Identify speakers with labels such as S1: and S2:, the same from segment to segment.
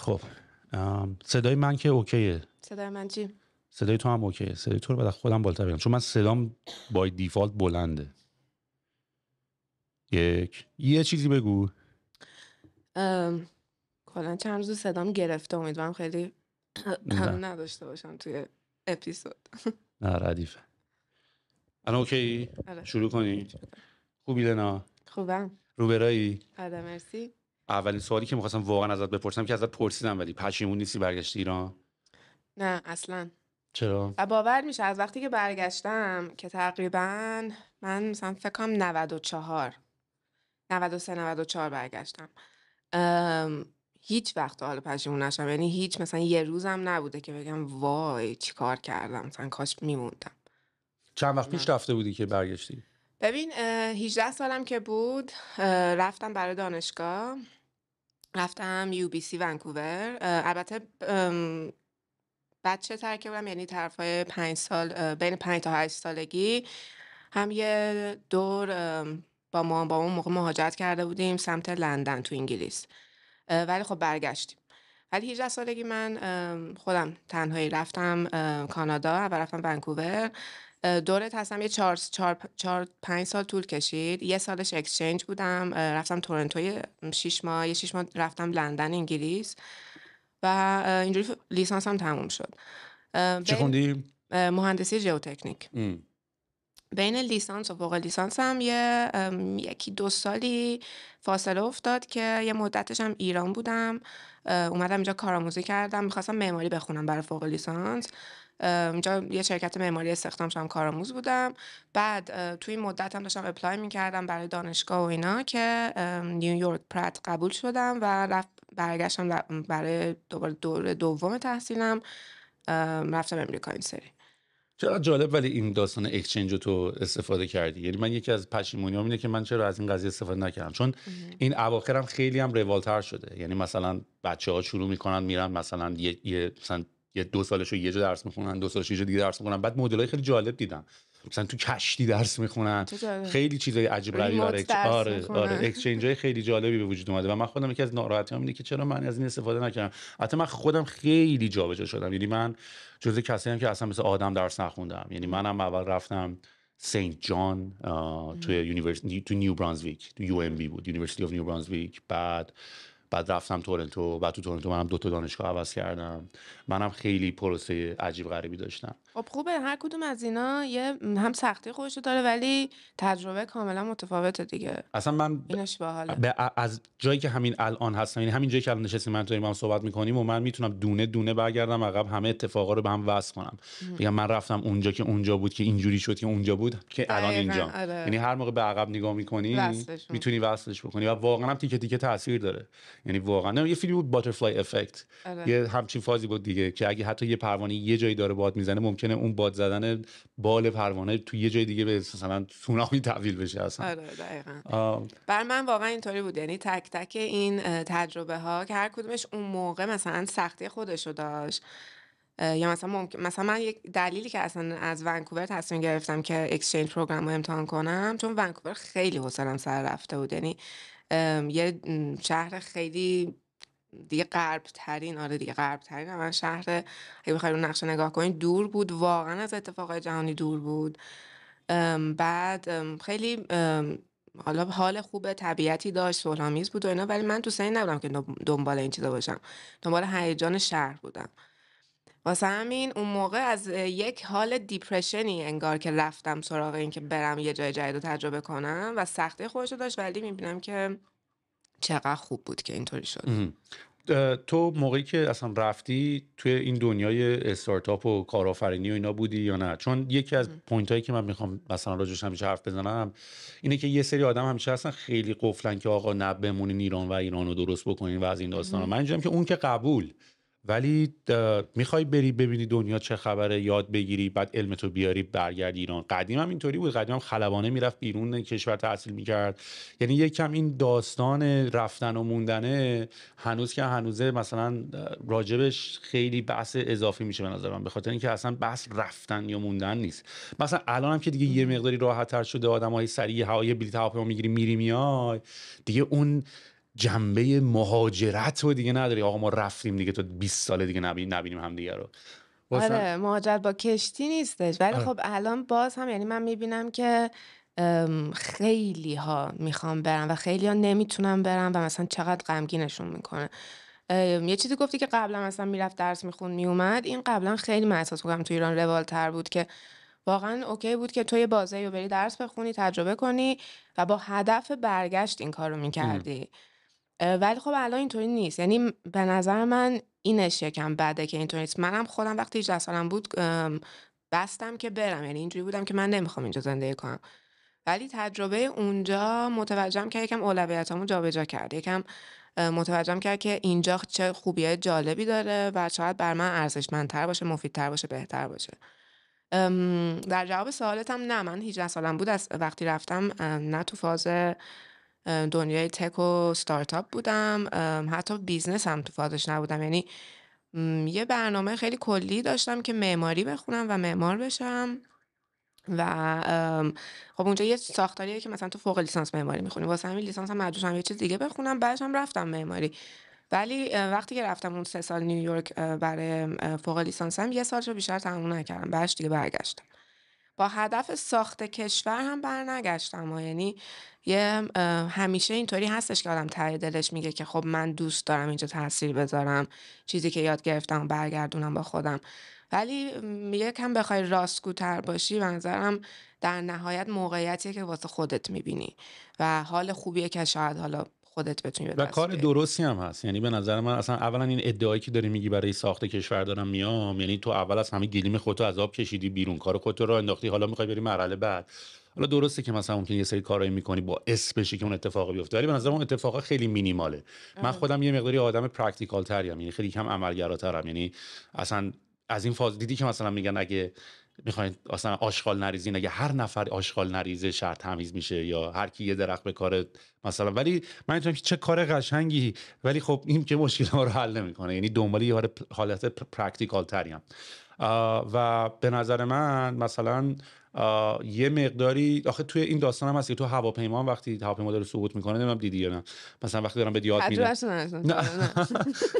S1: خب صدای من که اوکیه.
S2: صدای من چی؟
S1: صدای تو هم اوکیه. صدای تو رو بعد خودم بالاتر بگم چون من صدام بای دیفالت بلنده. یه چیزی بگو.
S2: کلا چند روز صدام گرفته، امیدوارم خیلی
S1: نه
S2: نداشته باشم توی اپیزود.
S1: نه ردیفه. الان اوکی؟
S2: آره.
S1: شروع کنی. خوبی لنا؟
S2: خوبم.
S1: روبرایی؟
S2: آره مرسی.
S1: اولین سوالی که می‌خواستم واقعا ازت بپرسم که ازت پرسیدم ولی پشیمون نیستی برگشتی ایران؟
S2: نه اصلا.
S1: چرا؟
S2: و باور میشه از وقتی که برگشتم که تقریبا من مثلا فکر کنم 93 94 برگشتم، هیچ وقت حال پشیمون نشم، یعنی هیچ مثلا یه روزم نبوده که بگم وای چی کار کردم، مثلا کاش میموندم.
S1: چند وقت پیش رفته بودی که برگشتی؟
S2: ببین 18 سالم که بود رفتم برای دانشگاه، رفتم UBC ونکوور. البته بچه ترکه بودم، یعنی طرفای 5 سال، بین 5 تا 8 سالگی هم یه دور با اون موقع مهاجرت کرده بودیم سمت لندن تو انگلیس، ولی خب برگشتیم. ولی 18 سالگی من خودم تنهایی رفتم کانادا و رفتم ونکوور. دورت هستم یه 4-5 سال طول کشید. یه سالش اکسچنج بودم، رفتم تورنتو 6 ماه، یه 6 ماه رفتم لندن انگلیس و اینجوری لیسانسم تموم شد.
S1: چی خوندی؟
S2: مهندسی ژئوتکنیک. بین لیسانس و فوق لیسانس هم یکی 2 سالی فاصله افتاد که یه مدتش هم ایران بودم، اومدم اینجا کارآموزی کردم، میخواستم معماری بخونم برای فوق لیسانس. اینجا یه شرکت معماری استخدام شدم، کارآموز بودم. بعد توی این مدت هم داشتم اپلای میکردم برای دانشگاه و اینا که نیویورک پرت قبول شدم و برگشتم برای دوره دوم تحصیلم، رفتم امریکا این سری.
S1: چرا جالب ولی این داستان اکسچنج رو تو استفاده کردی. یعنی من یکی از پشیمونیام اینه که من چرا از این قضیه استفاده نکردم، چون این اواخرم خیلی هم روالتر شده. یعنی مثلا بچه‌ها شروع میکنن میرن مثلا یه 2 سالشو یه جا درس میخونن، 2 سالش یه جا دیگه درس میخونن. بعد مدلای خیلی جالب دیدم، مثلا تو کشتی درس میخونن، خیلی چیزای عجیب غریب آره اکسچنج های خیلی جالبی به وجود اومده و من خودم یکی از ناراحتیام اینه که چرا من از این استفاده نکردم. البته من خودم خیلی جابجا شدم، یعنی من جزء کسایی ام که اصلا مثل آدم درس نخوندم. یعنی منم اول رفتم سنت جان توی یونیورسیتی تو نیو برانزویک، تو UNB بود، یونیورسیتی اف نیو برانزویک. بعد رفتم تورنتو. بعد تو تورنتو منم 2 تا دانشگاه عوض کردم. منم خیلی پروسه عجیب غریبی داشتم.
S2: خب خوبه، هر کدوم از اینا یه هم سختی خودشو داره ولی تجربه کاملا متفاوته دیگه.
S1: اصلا من
S2: اینش باحاله.
S1: از جایی که همین الان هستم، یعنی همین جایی که الان نشستیم من تو داریم صحبت میکنیم و من میتونم دونه دونه برگردم عقب، همه اتفاقا رو به هم وصل کنم، بگم من رفتم اونجا که اونجا بود که اینجوری شد که اونجا بود که الان اینجا.
S2: آره.
S1: یعنی هر موقع به عقب نگاه میکنی میتونی وصلش بکنی و واقعا هم تیکه تیکه تاثیر داره. یعنی واقعا یه فیلم بود باترفلای افکت، یه همچین فازی بود دیگه که اگه حتی یه پروانه یه جایی داره باد میزنه ممکنه اون باد زدن بال پروانه تو یه جای دیگه به مثلا سونامی تبدیل بشه اصلا.
S2: آره دقیقاً. بر من واقعا اینطوری بود، یعنی تک تک این تجربه ها که هر کدومش اون موقع مثلا سختی خودشو داشت. یا مثلا من یک دلیلی که اصلا از ونکوور تصمیم گرفتم که اکسچنج پروگرام رو امتحان کنم چون ونکوور خیلی حوصله‌ام سر رفته بود. یعنی یه شهر خیلی دیگه غرب ترین، آره دیگه غرب ترین، من شهر اگه بخواید اون نقشه نگاه کنید دور بود، واقعا از اتفاقای جهانی دور بود. بعد خیلی حالا حال خوب طبیعتی داشت، صلح‌آمیز بود و اینا، ولی من تو سنی نبودم که دنبال این چیزا باشم، دنبال هیجان شهر بودم. واسه همین اون موقع از یک حال دیپرشنی انگار که رفتم سراغ این که برم یه جای جدید رو تجربه کنم و سختی خودشو داشت، ولی میبینم که چقدر خوب بود که اینطوری شد.
S1: تو موقعی که اصلا رفتی توی این دنیای استارتاپ و کارآفرینی و اینا بودی یا نه؟ چون یکی از پوینت هایی که من میخوام مثلا راجعش همیشه حرف بزنم اینه که یه سری آدم همیشه اصلا خیلی قفلن که آقا نه بمونین ایران و ایرانو درست بکنین و از این داستانا. من اینجام که اون که قبول، ولی میخوای بری ببینی دنیا چه خبره، یاد بگیری، بعد علمتو بیاری برگردی ایران. قدیم هم اینطوری بود، قدیم هم خلبانه میرفت بیرون کشور تحصیل میکرد. یعنی یکم این داستان رفتن و موندنه هنوز که هنوزه مثلا راجبش خیلی بحث اضافی میشه به نظر من، به خاطر اینکه اصلا بحث رفتن یا موندن نیست. مثلا الان هم که دیگه یه مقداری راحت تر شده، آدمای سریع هوای بلیط هواپیما میگیری میری میای دیگه، اون جنبه مهاجرت رو دیگه نداری. آقا ما رفتیم دیگه تا 20 سال دیگه نبینیم هم دیگه رو.
S2: آره مهاجرت با کشتی نیستش، ولی
S1: آره.
S2: خب الان باز هم یعنی من میبینم که خیلی ها میخوام برن و خیلی ها نمیتونن برن و مثلا چقدر غمگینشون میکنه. یه چیزی گفتی که قبلا مثلا میرفت درس میخون میومد، این قبلا خیلی من احساس میکنم تو ایران روالتر بود که واقعا اوکی بود که تو یه بازه رو بری درس بخونی تجربه کنی و با هدف برگشت این کار رو میکردی. ولی خب الان اینطوری نیست، یعنی به نظر من اینش یکم بده که اینطوری نیست. منم خودم وقتی 18 سالم بود بستم که برم، یعنی اینجوری بودم که من نمیخوام اینجا زندگی کنم، ولی تجربه اونجا متوجهم که یکم اولویتامو جابجا کرد، یکم متوجهم کرد که اینجا چه خوبیای جالبی داره و شاید بر من ارزشمندتر باشه، مفیدتر باشه، بهتر باشه. در جواب سوالتم نه، من 18 سالم بود از وقتی رفتم نه تو فاز دنیای تک و استارتاپ بودم، حتی بیزنس هم تو فازش نبودم، یعنی یه برنامه خیلی کلی داشتم که معماری بخونم و معمار بشم و خب اونجا یه ساختاریه که مثلا تو فوق لیسانس معماری میخونی، واسه همین لیسانس هم مجبورم یه چیز دیگه بخونم، بعدش هم رفتم معماری. ولی وقتی که رفتم اون 3 سال نیویورک برای فوق لیسانسم، یه سالشو بیشتر تموم نکردم، بعدش دیگه برگشتم. با هدف ساخت کشور هم برنگشتم یعنی همیشه اینطوری هستش که آدم ته دلش میگه که خب من دوست دارم اینجا تاثیر بذارم، چیزی که یاد گرفتم برگردونم با خودم. ولی یکم بخوای راستگوتر باشی به نظرم در نهایت موقعیتیه که واسه خودت میبینی و حال خوبیه که شاید حالا خودت بتونی به
S1: و
S2: دست
S1: کار
S2: بیاری.
S1: درستی هم هست. یعنی به نظر من اصلا اولا این ادعایی که داری میگی برای ساخت کشور دارم میام، یعنی تو اول از همه گلیم خودتو از آب کشیدی بیرون، کار خودتو راه انداختی، حالا میخوای بری مرحله بعد. حالا درسته که مثلا ممکن یه سری کارایی میکنی با بشه که اون اتفاق بیفته، ولی به نظر اون اتفاقا خیلی مینیماله. من
S2: آره.
S1: خودم یه مقداری آدم پرکتیکال تریم، یعنی خیلی کم عملگراترم. یعنی اصلا از این فاز دیدی که مثلا میگن اگه میخواین اصلا آشغال نریزین، اگه هر نفر آشغال نریزه شهر تمیز میشه، یا هر کی یه درخت به کار مثلا. ولی من میتونم که چه کار قشنگی، ولی خب این که مشکل ما رو حل نمیکنه. یعنی دنبال یه حالت پرکتیکال تریم. و به نظر من مثلا یه مقداری آخه توی این داستان هم هست که تو هواپیما هم وقتی هواپیما داره سقوط میکنه، نمیدونم دیدی یا نه، مثلا وقتی دارم به یاد میدم نه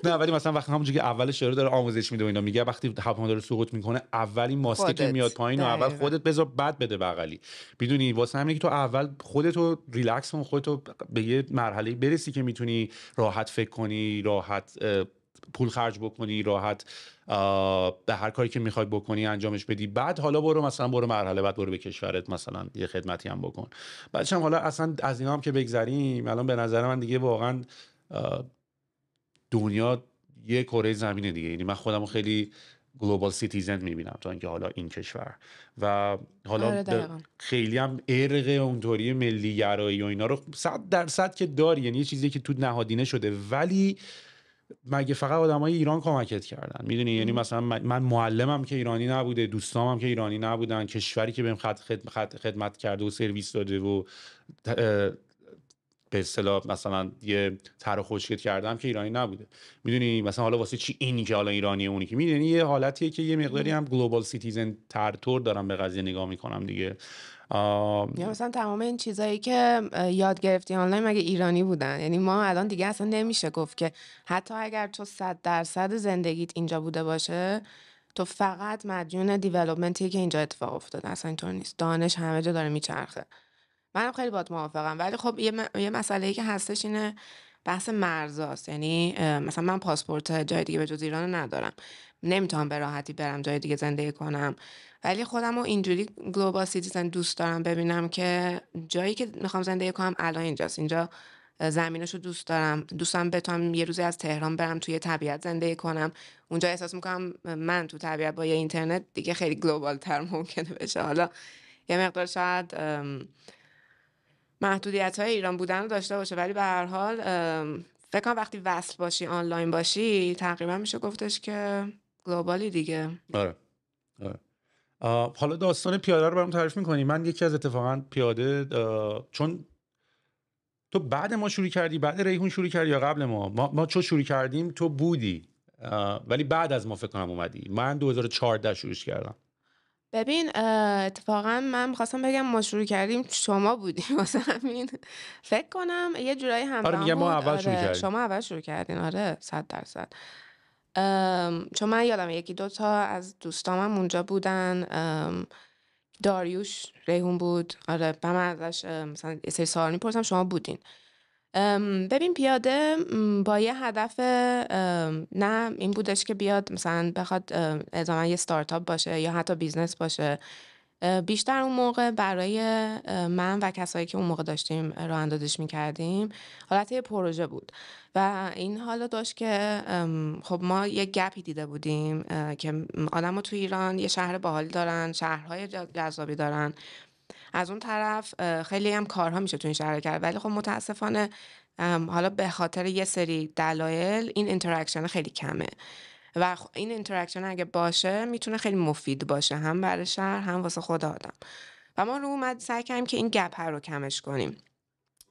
S1: نه، ولی مثلا وقتی همونجوری که اولش داره آموزش میده و اینا، میگه وقتی هواپیما داره سقوط میکنه اولین ماسکه که میاد پایین و اول خودت بذار بعد بده بغلی. میدونی واسه همینه که تو اول خودتو ریلکس کن، خودتو به یه مرحله برسی که میتونی راحت فکر کنی، راحت پول خرج بکنی، راحت به هر کاری که میخوای بکنی انجامش بدی. بعد حالا برو مثلا برو مرحله بعد برو به کشورت مثلا یه خدمتی هم بکن. بعدش هم حالا اصلا از اینا هم که بگذریم، الان به نظر من دیگه واقعا دنیا یه کره زمینه دیگه. یعنی من خودمو خیلی گلوبال سیتیزن میبینم تا اینکه حالا این کشور و حالا خیلی هم ارق اونطوری ملی گرایی و اینا رو 100% که داری، یعنی یه چیزی که تو نهادینه شده. ولی مگه فقط آدمای ایران کمکت کردن؟ میدونی یعنی مثلا من معلمم که ایرانی نبوده، دوستامم که ایرانی نبودن، کشوری که بهم خدمت کرده و سرویس داده و به اصطلاح مثلا یه طرح خوشگل کردم که ایرانی نبوده. میدونی مثلا حالا واسه چی اینی که حالا ایرانیه اونی که، میدونی یه حالتیه که یه مقداری هم گلوبال سیتیزن طور دارم به قضیه نگاه میکنم دیگه.
S2: یا مثلا تمام این چیزایی که یاد گرفتی آنلاین مگه ایرانی بودن؟ یعنی ما الان دیگه اصلا نمیشه گفت که حتی اگر تو 100% زندگیت اینجا بوده باشه، تو فقط مدیون دیولپمنتیه که اینجا اتفاق افتاده. اصلا اینطور نیست، دانش همه جا داره میچرخه. منم خیلی باهات موافقم، ولی خب یه مسئله‌ای که هستش اینه بحث مرزاست. یعنی مثلا من پاسپورت جای دیگه به جز ایران ندارم، نمیتونم به راحتی برم جای دیگه زندگی کنم، ولی خودم رو اینجوری گلوبال سیتیزن دوست دارم ببینم که جایی که میخوام زندگی کنم الان اینجاست. اینجا زمینشو دوست دارم، دوستم بتونم یه روزی از تهران برم توی طبیعت زندگی کنم. اونجا احساس میکنم من تو طبیعت با یه اینترنت دیگه خیلی گلوبال تر ممکنه بشه. حالا یه مقدار شاید محدودیت‌های ایران بودن رو داشته باشه، ولی به هر حال فکر کنم وقتی وصل باشی، آنلاین باشی، تقریبا میشه گفتش که گلوبالی دیگه.
S1: آره. حالا داستان پیاده رو برام تعریف می‌کنی؟ من یکی از اتفاقا پیاده چون تو بعد ما شروع کردی، بعد ریحون شروع کردی یا قبل ما چون شروع کردیم تو بودی، ولی بعد از ما فکر کنم اومدی. من 2014 شروع کردم.
S2: ببین اتفاقا من میخواستم بگم ما شروع کردیم شما بودیم واسه همین فکر کنم یه جورایی
S1: آره
S2: همزمان
S1: میگم ما
S2: بود.
S1: اول شروع
S2: آره
S1: کردیم.
S2: شما اول شروع کردین. آره 100%. چون من یادم یکی دو تا از دوستامم اونجا بودن. داریوش ریحون بود. آره من ازش مثلا یه سری سوال میپرسم شما بودین. ببین پیاده با یه هدف نه این بودش که بیاد مثلا بخواد ادامه یه ستارتاپ باشه یا حتی بیزنس باشه. بیشتر اون موقع برای من و کسایی که اون موقع داشتیم راه اندازیش میکردیم حالت یه پروژه بود و این حالا داشت که خب ما یه گپی دیده بودیم که آدم تو ایران یه شهر باحالی دارن، شهرهای جذابی دارن، از اون طرف خیلی هم کارها میشه تو این شهر کرد، ولی خب متاسفانه حالا به خاطر یه سری دلایل این اینتراکشن خیلی کمه و این اینتراکشن اگه باشه میتونه خیلی مفید باشه هم برای شهر هم واسه خود آدم و ما رو اومد سعی کردیم که این گپ رو کمش کنیم.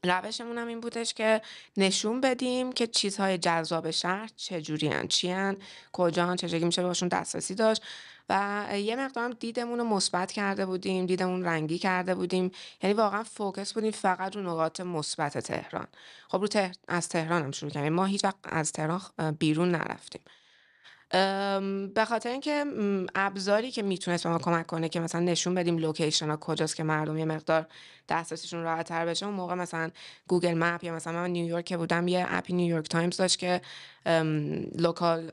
S2: روشمون هم این بودش که نشون بدیم که چیزهای جذاب شهر چجورین، چیان، کجان، چجوری میشه بهشون دسترسی داشت و یه مقدار هم دیدمون رو مثبت کرده بودیم، دیدمون رنگی کرده بودیم، یعنی واقعا فوکس بودیم فقط رو نقاط مثبت تهران. خب از تهران هم شروع کردیم، ما هیچ وقت از تهران بیرون نرفتیم. به خاطر اینکه ابزاری که میتونست به ما کمک کنه که مثلا نشون بدیم لوکیشن ها کجاست که مردم یه مقدار دسترسیشون راحت تر بشه، اون موقع مثلا گوگل مپ یا مثلا من نیویورک که بودم یه اپی نیویورک تایمز داشت که لوکال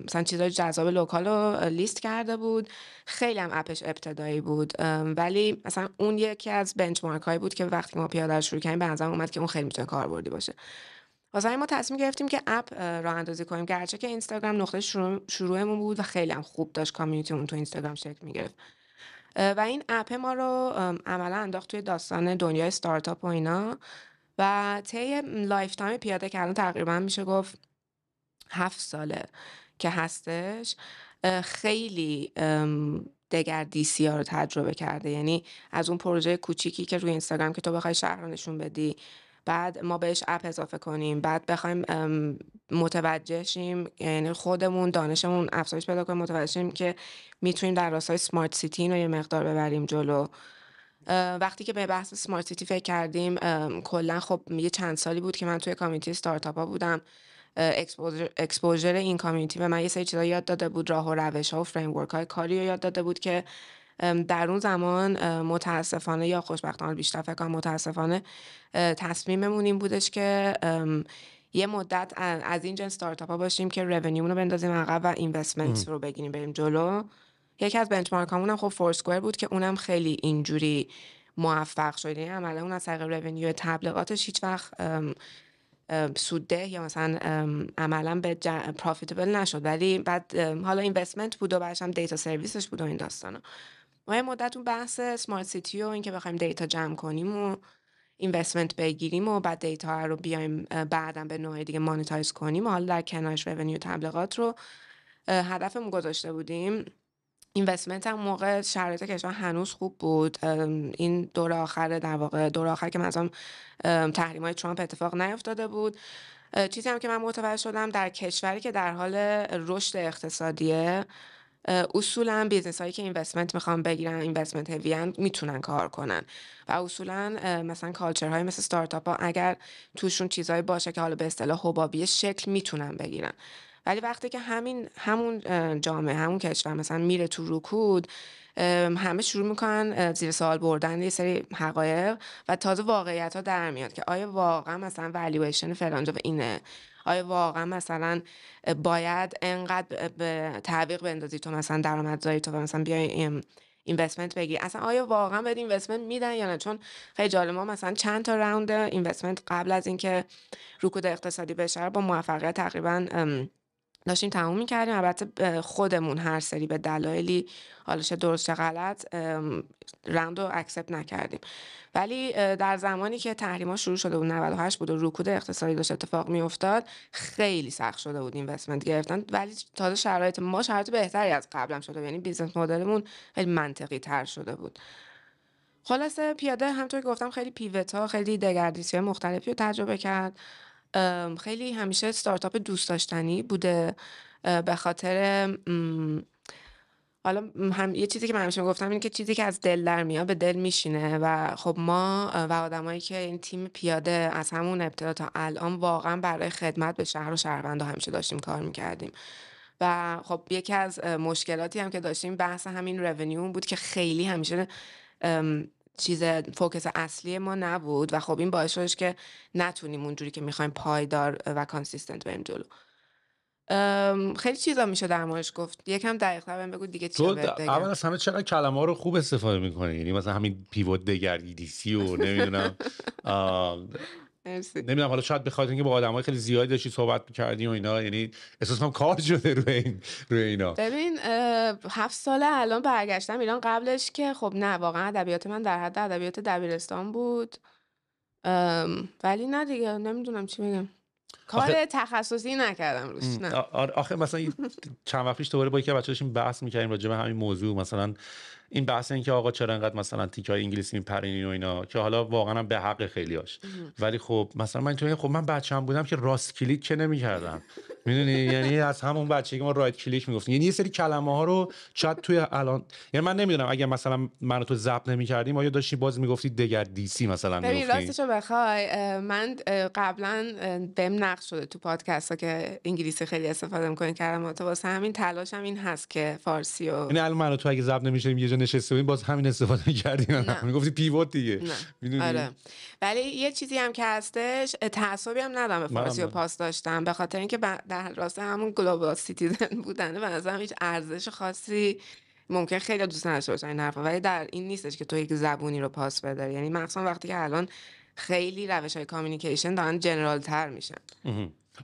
S2: مثلا چیزای جذاب لوکال رو لیست کرده بود. خیلی هم اپش ابتدایی بود ولی مثلا اون یکی از بنچمارک هایی بود که وقتی ما پیاده رو شروع کردیم به نظرم اومد که اون خیلی میتونه کاربردی باشه. واسه همین ما تصمیم گرفتیم که اپ راه اندازی کنیم، گرچه که اینستاگرام نقطه شروعمون بود و خیلی هم خوب داشت کامیونیتیمون تو اینستاگرام شکل میگرفت و این اپ ما رو عملا انداخت توی داستان دنیای استارتاپ و اینا و طی لایف تایم پیاده که الان تقریبا میشه گفت 7 ساله که هستش خیلی دگردیسی ها رو تجربه کرده. یعنی از اون پروژه کوچیکی که روی اینستاگرام که تو بخوای شهر رو نشون بدی، بعد ما بهش اپ اضافه کنیم، بعد بخوایم متوجه شیم، یعنی خودمون دانشمون افزایش پیدا کنیم، متوجه شیم که میتونیم در راستای سمارت سیتی رو یه مقدار ببریم جلو. وقتی که به بحث سمارت سیتی فکر کردیم کلا خب یه چند سالی بود که من توی کامیونیتی استارتاپ ها بودم. اکسپوژر این کامیونیتی به من یه سری چیزا یاد داده بود، راه و روش ها و فریم ورک های کاری رو یاد داده بود که در اون زمان متاسفانه یا خوشبختانه بیشتر فکر کنم متاسفانه تصمیممون این بودش که یه مدت از این جنس استارتاپ ها باشیم که رونیومون رو بندازیم عقب و اینوستمنت رو بگیریم بریم جلو. یکی از بنچمارک هامون هم خب فورسکوئر بود که اونم خیلی اینجوری موفق شد. یعنی عملا اون از طریق رونیو تبلیغاتش هیچ وقت سودده یا مثلا عملا به پروفیتبل نشد، ولی بعد حالا اینوستمنت بود و بعدش هم دیتا سرویسش بود و این داستانا. ما یه مدت اون بحث سمارت سیتی و اینکه بخوایم دیتا جمع کنیم و اینوستمنت بگیریم و بعد دیتا رو بیایم بعداً به نوع دیگه مانیتایز کنیم و حالا در کنارش رونیو تبلیغات رو هدفمون گذاشته بودیم. اینوستمنت هم موقع شرایط کشور هنوز خوب بود. این دوره آخر در واقع دوره آخر که مثلا تحریم‌های ترامپ اتفاق نیفتاده بود. چیزی هم که من متوجه شدم در کشوری که در حال رشد اقتصادیه اصولا بیزنس هایی که اینوستمنت میخوان بگیرن، اینوستمنت هویان، میتونن کار کنن و اصولا مثلا کالچر های مثل استارتاپ ها اگر توشون چیزایی باشه که حالا به اصطلاح حبابی شکل میتونن بگیرن، ولی وقتی که همون جامعه همون کشور مثلا میره تو رکود، همه شروع میکنن زیر سوال بردن یه سری حقایق و تازه واقعیت ها در میاد که آیا واقعا مثلا والویشن فلانجا و اینه، آیا واقعا مثلا باید انقدر به تعویق بندازی تو مثلا درآمدزایی تو و مثلا بیای اینوستمنت بگیری، اصلا آیا واقعا بهت اینوستمنت میدن یا نه. چون خیلی جالب ما مثلا چند تا راوند اینوستمنت قبل از اینکه رکود اقتصادی بشه با موفقیت تقریبا داشتیم تموم میکردیم. البته خودمون هر سری به دلایلی حالا چه درست چه غلط راوند رو اکسپت نکردیم، ولی در زمانی که تحریما شروع شده بود 98 بود و رکود اقتصادی داشت اتفاق میافتاد خیلی سخت شده بود اینوستمنت گرفتن، ولی تازه شرایط بهتری از قبلم شده، یعنی بیزنس مدلمون خیلی منطقی تر شده بود. خلاصه پیاده همونطور که گفتم خیلی پیوت ها، خیلی دگردیسی مختلفی رو تجربه کرد. خیلی همیشه استارتاپ دوست داشتنی بوده به خاطر حالا هم یه چیزی که من همیشه گفتم اینه که چیزی که از دل در میاد به دل میشینه و خب ما و آدمایی که این تیم پیاده از همون ابتدا تا الان واقعا برای خدمت به شهر و شهروندها همیشه داشتیم کار میکردیم و خب یکی از مشکلاتی هم که داشتیم بحث همین رونیو بود که خیلی همیشه چیز فوکس اصلی ما نبود و خب این باعث شدش که نتونیم اونجوری که میخوایم پایدار و کانسیستنت بریم جلو. خیلی چیزا میشه در موردش گفت. یکم دقیق‌تر بهم بگو دیگه چی بهت بگم.
S1: اول از همه چقدر کلمه‌ها رو خوب استفاده می‌کنی، یعنی مثلا همین پیوت دگردی دی و نمیدونم نمیدونم حالا شاید بخاطر اینکه با آدمای خیلی زیادی داشتی صحبت می‌کردی و اینا، یعنی احساس کنم کار شده روی اینا.
S2: ببین 7 ساله الان برگشتم ایران. قبلش که خب نه واقعا ادبیات من در حد ادبیات دبیرستان بود، ولی نه دیگه نمیدونم چی بگم. کار تخصصی نکردم روش. نه
S1: آخه مثلا چند وقت پیش دوباره با یکی از بچه‌ها داشتیم بحث می‌کردیم راجع به همین موضوع، مثلا این بحث این که آقا چرا انقدر مثلا تیکای انگلیسی میپرین و اینا، که حالا واقعا هم به حق خیلیاش، ولی خب مثلا من اینطوری خب من بچه‌ام بودم که راست کلیک که نمی‌کردم، میدونی، یعنی از همون بچگی ما رایت کلیک میگفتیم، یعنی یه سری کلمه‌ها رو شاید توی الان، یعنی من نمیدونم اگه مثلا من و تو ضبط نمی‌کردیم آیا داشتی باز میگفتی دگر دیسی مثلا
S2: میگفتی. ببین راستشو بخوای من قبلا بهم نقد شده تو پادکست‌ها که انگلیسی خیلی استفاده می‌کنی کلمات، واسه همین تلاشم این هست که فارسی و
S1: یعنی الان من و تو اگه ضبط نمی‌شدیم یه جا نشسته بودیم باز همین استفاده می‌کردیم، نه میگفتی پیوت دیگه، میدونی.
S2: آره ولی یه چیزی هم که هستش، تعصبی هم ندارم به فارسی و پاس داشتم، به خاطر اینکه در راسته همون گلوبال سیتیزن بودنه، به نظرم هیچ ارزش خاصی ممکن خیلی دوست نداشته باشن این حرفا، ولی در این نیستش که تو یک زبونی رو پاس بداری. یعنی مخصوصا وقتی که الان خیلی روش‌های کامیونیکیشن دارن جنرال تر میشن.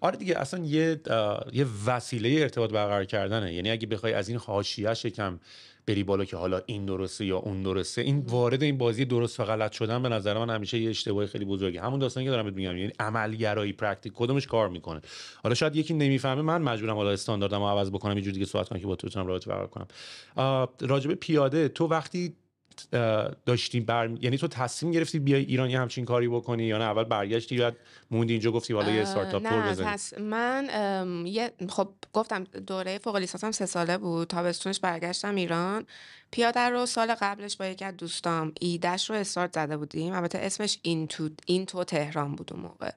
S1: آره دیگه، اصلا یه وسیله ارتباط برقرار کردنه، یعنی اگه بخوای از این حاشیه‌اش یکم بری بالا که حالا این درسته یا اون درسته، این وارد این بازی درست و غلط شدن به نظر من همیشه یه اشتباه خیلی بزرگه. همون داستانی که دارم بهت میگم، یعنی عملگرایی، پرکتیک، کدومش کار میکنه. حالا شاید یکی نمیفهمه، من مجبورم حالا استانداردمو عوض بکنم، یه جور دیگه صحبت کنم که با تو بتونم رابطه برقرار کنم. راجب پیاده، تو وقتی داشتی یعنی تو تصمیم گرفتی بیای ایران یه همچین کاری بکنی یا نه اول برگشتی یا موندی اینجا گفتی حالا یه استارتاپ تور بزنی؟
S2: من خب گفتم دوره فوق لیسانسم 3 ساله بود، تابستونش برگشتم ایران. پیاده رو سال قبلش با یکی از دوستام ایدهش رو استارت زده بودیم، البته اسمش اینتو تهران بود اون موقع،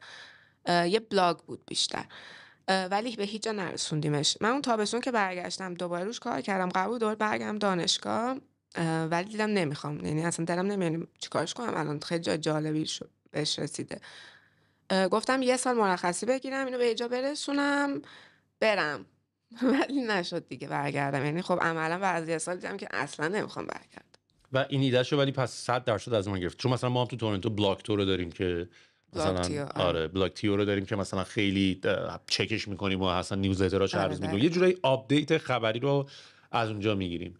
S2: یه بلاگ بود بیشتر، ولی به هیچ جا نرسوندیمش. من اون تابستون که برگشتم دوباره روش کار کردم، قرار بود دوباره برگردم دانشگاه، ولی دیدم نمیخوام، یعنی اصلا دلم نمیاد چیکارش کنم، الان خیلی جای جالبی بهش رسیده. گفتم 1 سال مرخصی بگیرم اینو به یه جا برسونم برم، ولی نشد دیگه برگردم. یعنی خب عملا بعد از 1 سال دیدم که اصلا نمیخوام برگردم
S1: و این ایدهشو ولی پس 100% از من گرفت، چون مثلا ما هم تو تورنتو بلاک تور رو داریم که مثلا آره بلاک تیو رو داریم که مثلا خیلی چکش میکنیم و اصلا نیوزلترها چه روز میگیم، یه جورایی آپدیت خبری رو از اونجا میگیریم.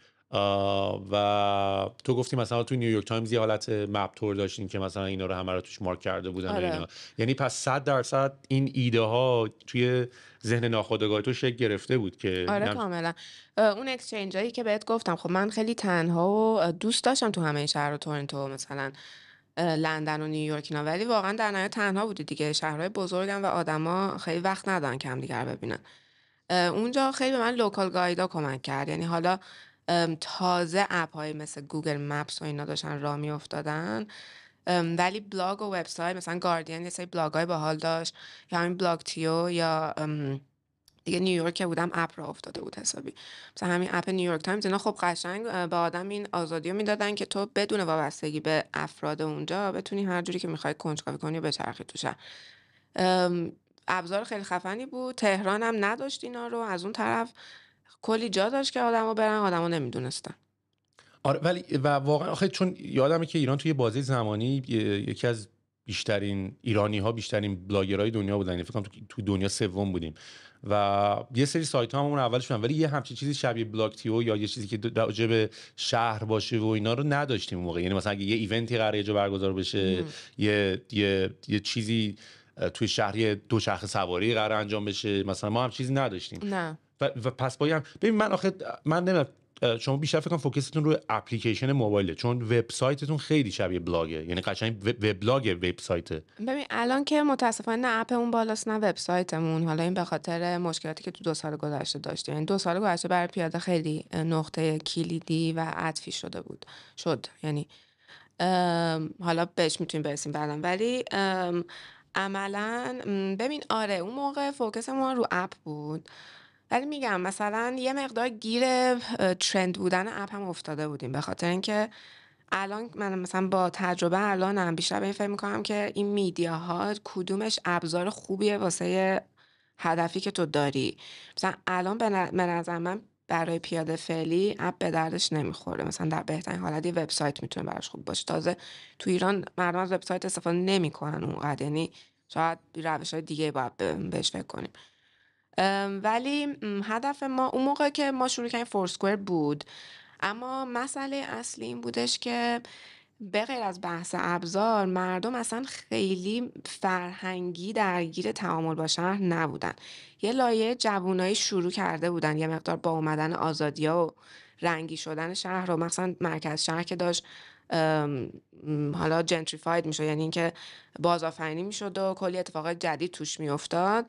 S1: و تو گفتی مثلا تو نیویورک تایمز یه حالت مپ تور داشتین که مثلا اینا رو همه رو توش مارک کرده بودن و اینا، یعنی پس 100% این ایده ها توی ذهن ناخودآگاه تو شکل گرفته بود که
S2: آره کاملا. اون اکسچنج هایی که بهت گفتم، خب من خیلی تنها و دوست داشتم تو همه شهر تورنتو مثلا لندن و نیویورک اینا، ولی واقعا در نهایت تنها بودی دیگه، شهرهای بزرگن و آدما خیلی وقت ندارن که همدیگه رو ببینن. اونجا خیلی به من لوکال گایدا کمک کرد، یعنی حالا تازه اپ های مثل گوگل مپس و اینا داشتن راه میافتادن، ولی بلاگ و وبسایت مثلا گاردین یه سری بلاگ های باحال داشت، یا همین بلاگ تیو، یا دیگه نیویورک که بودم اپ راه افتاده بود حسابی، مثلا همین اپ نیویورک تایمز. اینا خب قشنگ به آدم این آزادی رو میدادن که تو بدون وابستگی به افراد اونجا بتونی هر جوری که میخوای کنجکاوی کنی و بچرخی تو شهر. ابزار خیلی خفنی بود. تهران هم نداشت اینا رو، از اون طرف کلی جا داشت که آدمو برن، آدمو نمیدونستن.
S1: آره ولی و واقعا آخه چون یادمه که ایران توی بازی زمانی یکی از بیشترین ایرانی ها، بیشترین بلاگرای دنیا بودن، فکر کنم تو دنیا سوم بودیم و یه سری سایت ها همون اولش بودن، ولی یه همچین چیزی شبیه بلاگ تیو یا یه چیزی که راجع به شهر باشه و اینا رو نداشتیم اون موقع. یعنی مثلا اگه یه ایونتی قراره یه جا برگزار بشه، یه چیزی توی شهر دوچرخه سواری قراره انجام بشه، مثلا ما هم چیزی نداشتیم.
S2: نه
S1: و پس باید ببین من نمیدونم شما بیشتر فکر کنم فوکستون روی اپلیکیشن موبایله، چون وبسایتتون خیلی شبیه بلاگه، یعنی قشنگ وبلاگ وبسایته.
S2: ببین الان که متاسفانه نه اپمون بالاست نه وبسایتمون. حالا این به خاطر مشکلاتی که تو 2 سال گذشته داشتیم. یعنی 2 سال گذشته برای پیاده خیلی نقطه کلیدی و عطفی شد. یعنی حالا بهش میتونیم برسیم بعداً، ولی عملاً ببین آره اون موقع فوکس ما رو اپ بود، ولی میگم مثلا یه مقدار گیر ترند بودن اپ هم افتاده بودیم، به خاطر اینکه الان من مثلا با تجربه الانم بیشتر به این فکر میکنم که این میدیاها کدومش ابزار خوبیه واسه هدفی که تو داری. مثلا الان به نظر من برای پیاده فعلی اپ به دردش نمیخوره. مثلا در بهترین حالت یه وبسایت میتونه براش خوب باشه. تازه تو ایران مردم از وبسایت استفاده نمیکنن اونقدر، یعنی شاید روش‌های دیگه باید بهش فکر کنیم. ولی هدف ما اون موقع که ما شروع کردیم فورسکوئر بود، اما مسئله اصلی این بودش که به غیر از بحث ابزار مردم اصلا خیلی فرهنگی درگیر تعامل با شهر نبودن. یه لایه جوونایی شروع کرده بودن یه مقدار با اومدن آزادی‌ها و رنگی شدن شهر رو، مثلا مرکز شهر که داشت حالا جنتریفاید میشد، یعنی اینکه بازآفرینی میشد و کلی اتفاقات جدید توش میافتاد.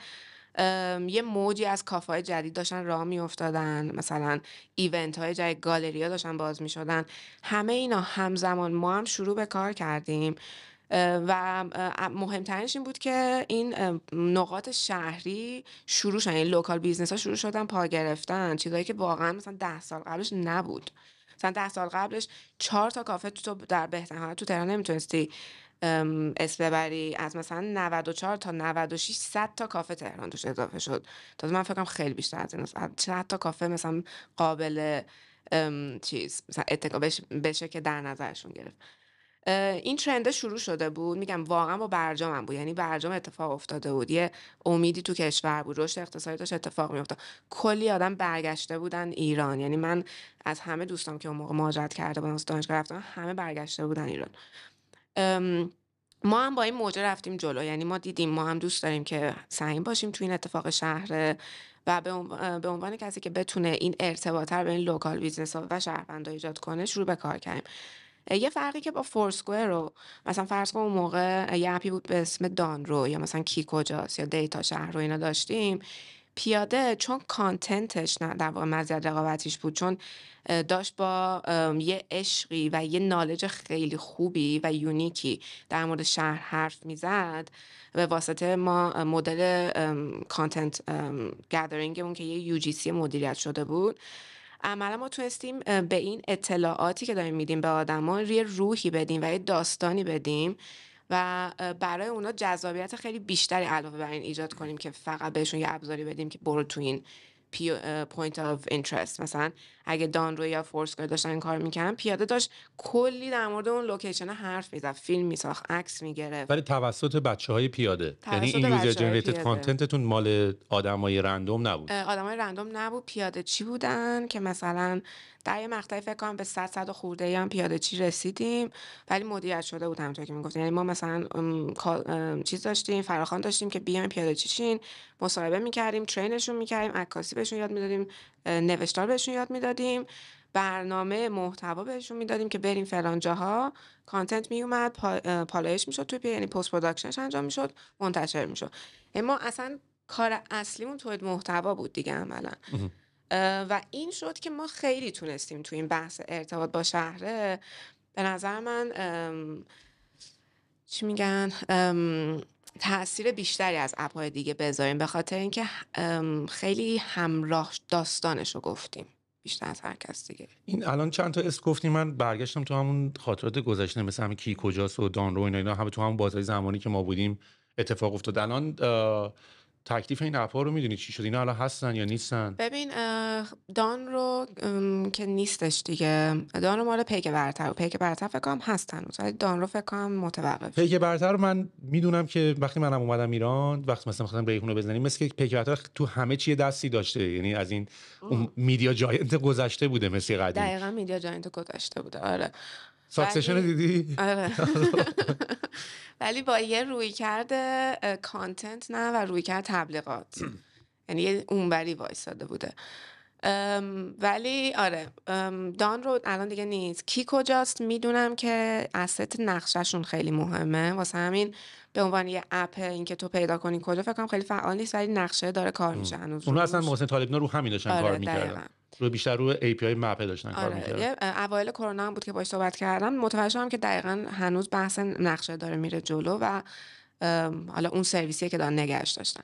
S2: یه موجی از کافه‌های جدید داشتن راه میافتادن، مثلا ایونت های جدید، گالری ها داشتن باز میشدن. همه اینا همزمان ما هم شروع به کار کردیم و مهمترینش این بود که این نقاط شهری شروع شدن، این لوکال بیزنس ها شروع شدن پا گرفتن، چیزایی که واقعا مثلا 10 سال قبلش نبود. مثلا 10 سال قبلش 4 تا کافه تو در بهترین حالت تو تهران نمیتونستی اسم ببری. از مثلا 94 تا 96 100 تا کافه تهران توش اضافه شد. تازه من فکرم خیلی بیشتر از این است. 100 تا کافه مثلا قابل چیز مثلا اتکا بشه که در نظرشون گرفت. این ترند شروع شده بود، میگم واقعا با برجام بود، یعنی برجام اتفاق افتاده بود، یه امیدی تو کشور بود، رشد اقتصادی داشت اتفاق میافتاد، کلی آدم برگشته بودن ایران. یعنی من از همه دوستام که اون موقع مهاجرت کرده بودن از دانشگاه رفتن همه برگشته بودن ایران. ما هم با این موجه رفتیم جلو، یعنی ما دیدیم ما هم دوست داریم که سهیم باشیم تو این اتفاق شهر و به عنوان کسی که بتونه این ارتباط رو بین لوکال بیزنس ها و شهروندان ایجاد کنه شروع به کار کردیم. یه فرقی که با فورسکوئر رو مثلا فرض کن اون موقع یه اپی بود به اسم دانرو یا مثلا کی کجاست یا دیتا شهر رو اینا داشتیم، پیاده چون کانتنتش نه در واقع مزیت رقابتیش بود، چون داشت با یه عشقی و یه نالج خیلی خوبی و یونیکی در مورد شهر حرف میزد. به واسطه ما مدل کانتنت گدرینگمون که یه UGC مدیریت شده بود، عملا ما تونستیم به این اطلاعاتی که داریم میدیم به آدما یه روحی بدیم و یه داستانی بدیم و برای اونا جذابیت خیلی بیشتری علاوه بر این ایجاد کنیم که فقط بهشون یه ابزاری بدیم که برو تو این پوینت آف اینترست. مثلا اگه دانرو یا فورسکوئر داشتن این کار میکنن، پیاده داشت کلی در مورد اون لوکیشن حرف میزد، فیلم میساخت، عکس میگرفت،
S1: ولی توسط بچهای پیاده. یعنی
S2: توسط
S1: این یوزر
S2: بچه‌های
S1: جنریتد
S2: پیاده.
S1: کانتنتتون مال آدمای رندوم نبود.
S2: آدمای رندوم نبود. پیاده چی بودن که مثلا در یه مقطعی فکر کنم به 100 خورده ای هم پیاده چی رسیدیم، ولی مدیریت شده بود همونطور که میگفتین. یعنی ما مثلا چیز داشتیم، فراخوان داشتیم که بیایم پیاده چی شین، مصاحبه میکردیم، ترینشون میکردیم، عکاسی بهشون یاد میدادیم، نوشتار بهشون یاد میدادیم، برنامه محتوا بهشون میدادیم که بریم فلان جاها، کانتنت میومد، پالایش میشد توی یعنی پست پروداکشنش انجام میشد، منتشر میشد. ما اصلا کار اصلیمون تولید محتوا بود دیگه عملا. و این شد که ما خیلی تونستیم تو این بحث ارتباط با شهره، به نظر من چی میگن تأثیر بیشتری از اپ‌های دیگه بذاریم، به خاطر اینکه خیلی همراه داستانش رو گفتیم بیشتر از هر کس دیگه.
S1: این الان چند تا اسم گفتیم، من برگشتم تو همون خاطرات گذشته، مثل همین کی کجاست و دانرو اینا همه تو همون بازهای زمانی که ما بودیم اتفاق افتاد. الان تکلیف این اپ‌ها رو میدونی چی شد؟ اینا الان هستن یا نیستن؟
S2: ببین دانرو که نیستش دیگه. دانرو مال پیک برتر و پیک برتر فکر کنم هست هنوز، ولی دانرو فکر کنم متوقف.
S1: پیک برتر رو من میدونم که وقتی منم اومدم ایران، وقتی مثلا خواستم ریحون رو بزنیم، مثل که پیک برتر تو همه چی دستی داشته، یعنی از این اون میدیا جاینت گذشته بوده مثل قدیم.
S2: دقیقاً میدیا جاینت گذشته بوده. آره
S1: ساکسشن رو دیدی؟
S2: آره ولی با یه روی کرده کانتنت نه و روی کرده تبلیغات، یعنی یه اونوری وایساده بوده. ولی آره دان رو الان دیگه نیست. کی کجاست میدونم که asset نقشهشون خیلی مهمه، واسه همین به عنوان یه اپ اینکه تو پیدا کنی کجا فکر کنم خیلی فعال نیست، ولی نقشه داره کار میشه هنوز
S1: اونا اصلا
S2: روش.
S1: محسن طالبینا رو همین داشتن کار
S2: آره
S1: میکردن،
S2: دقیقا.
S1: رو بیشتر رو API مپ داشتن کار
S2: آره
S1: میکردن.
S2: یه اوایل کرونا هم بود که باهاش صحبت کردم، متوجه شدم که دقیقا هنوز بحث نقشه داره میره جلو و حالا اون سرویسیه که دارن نگهش داشتن.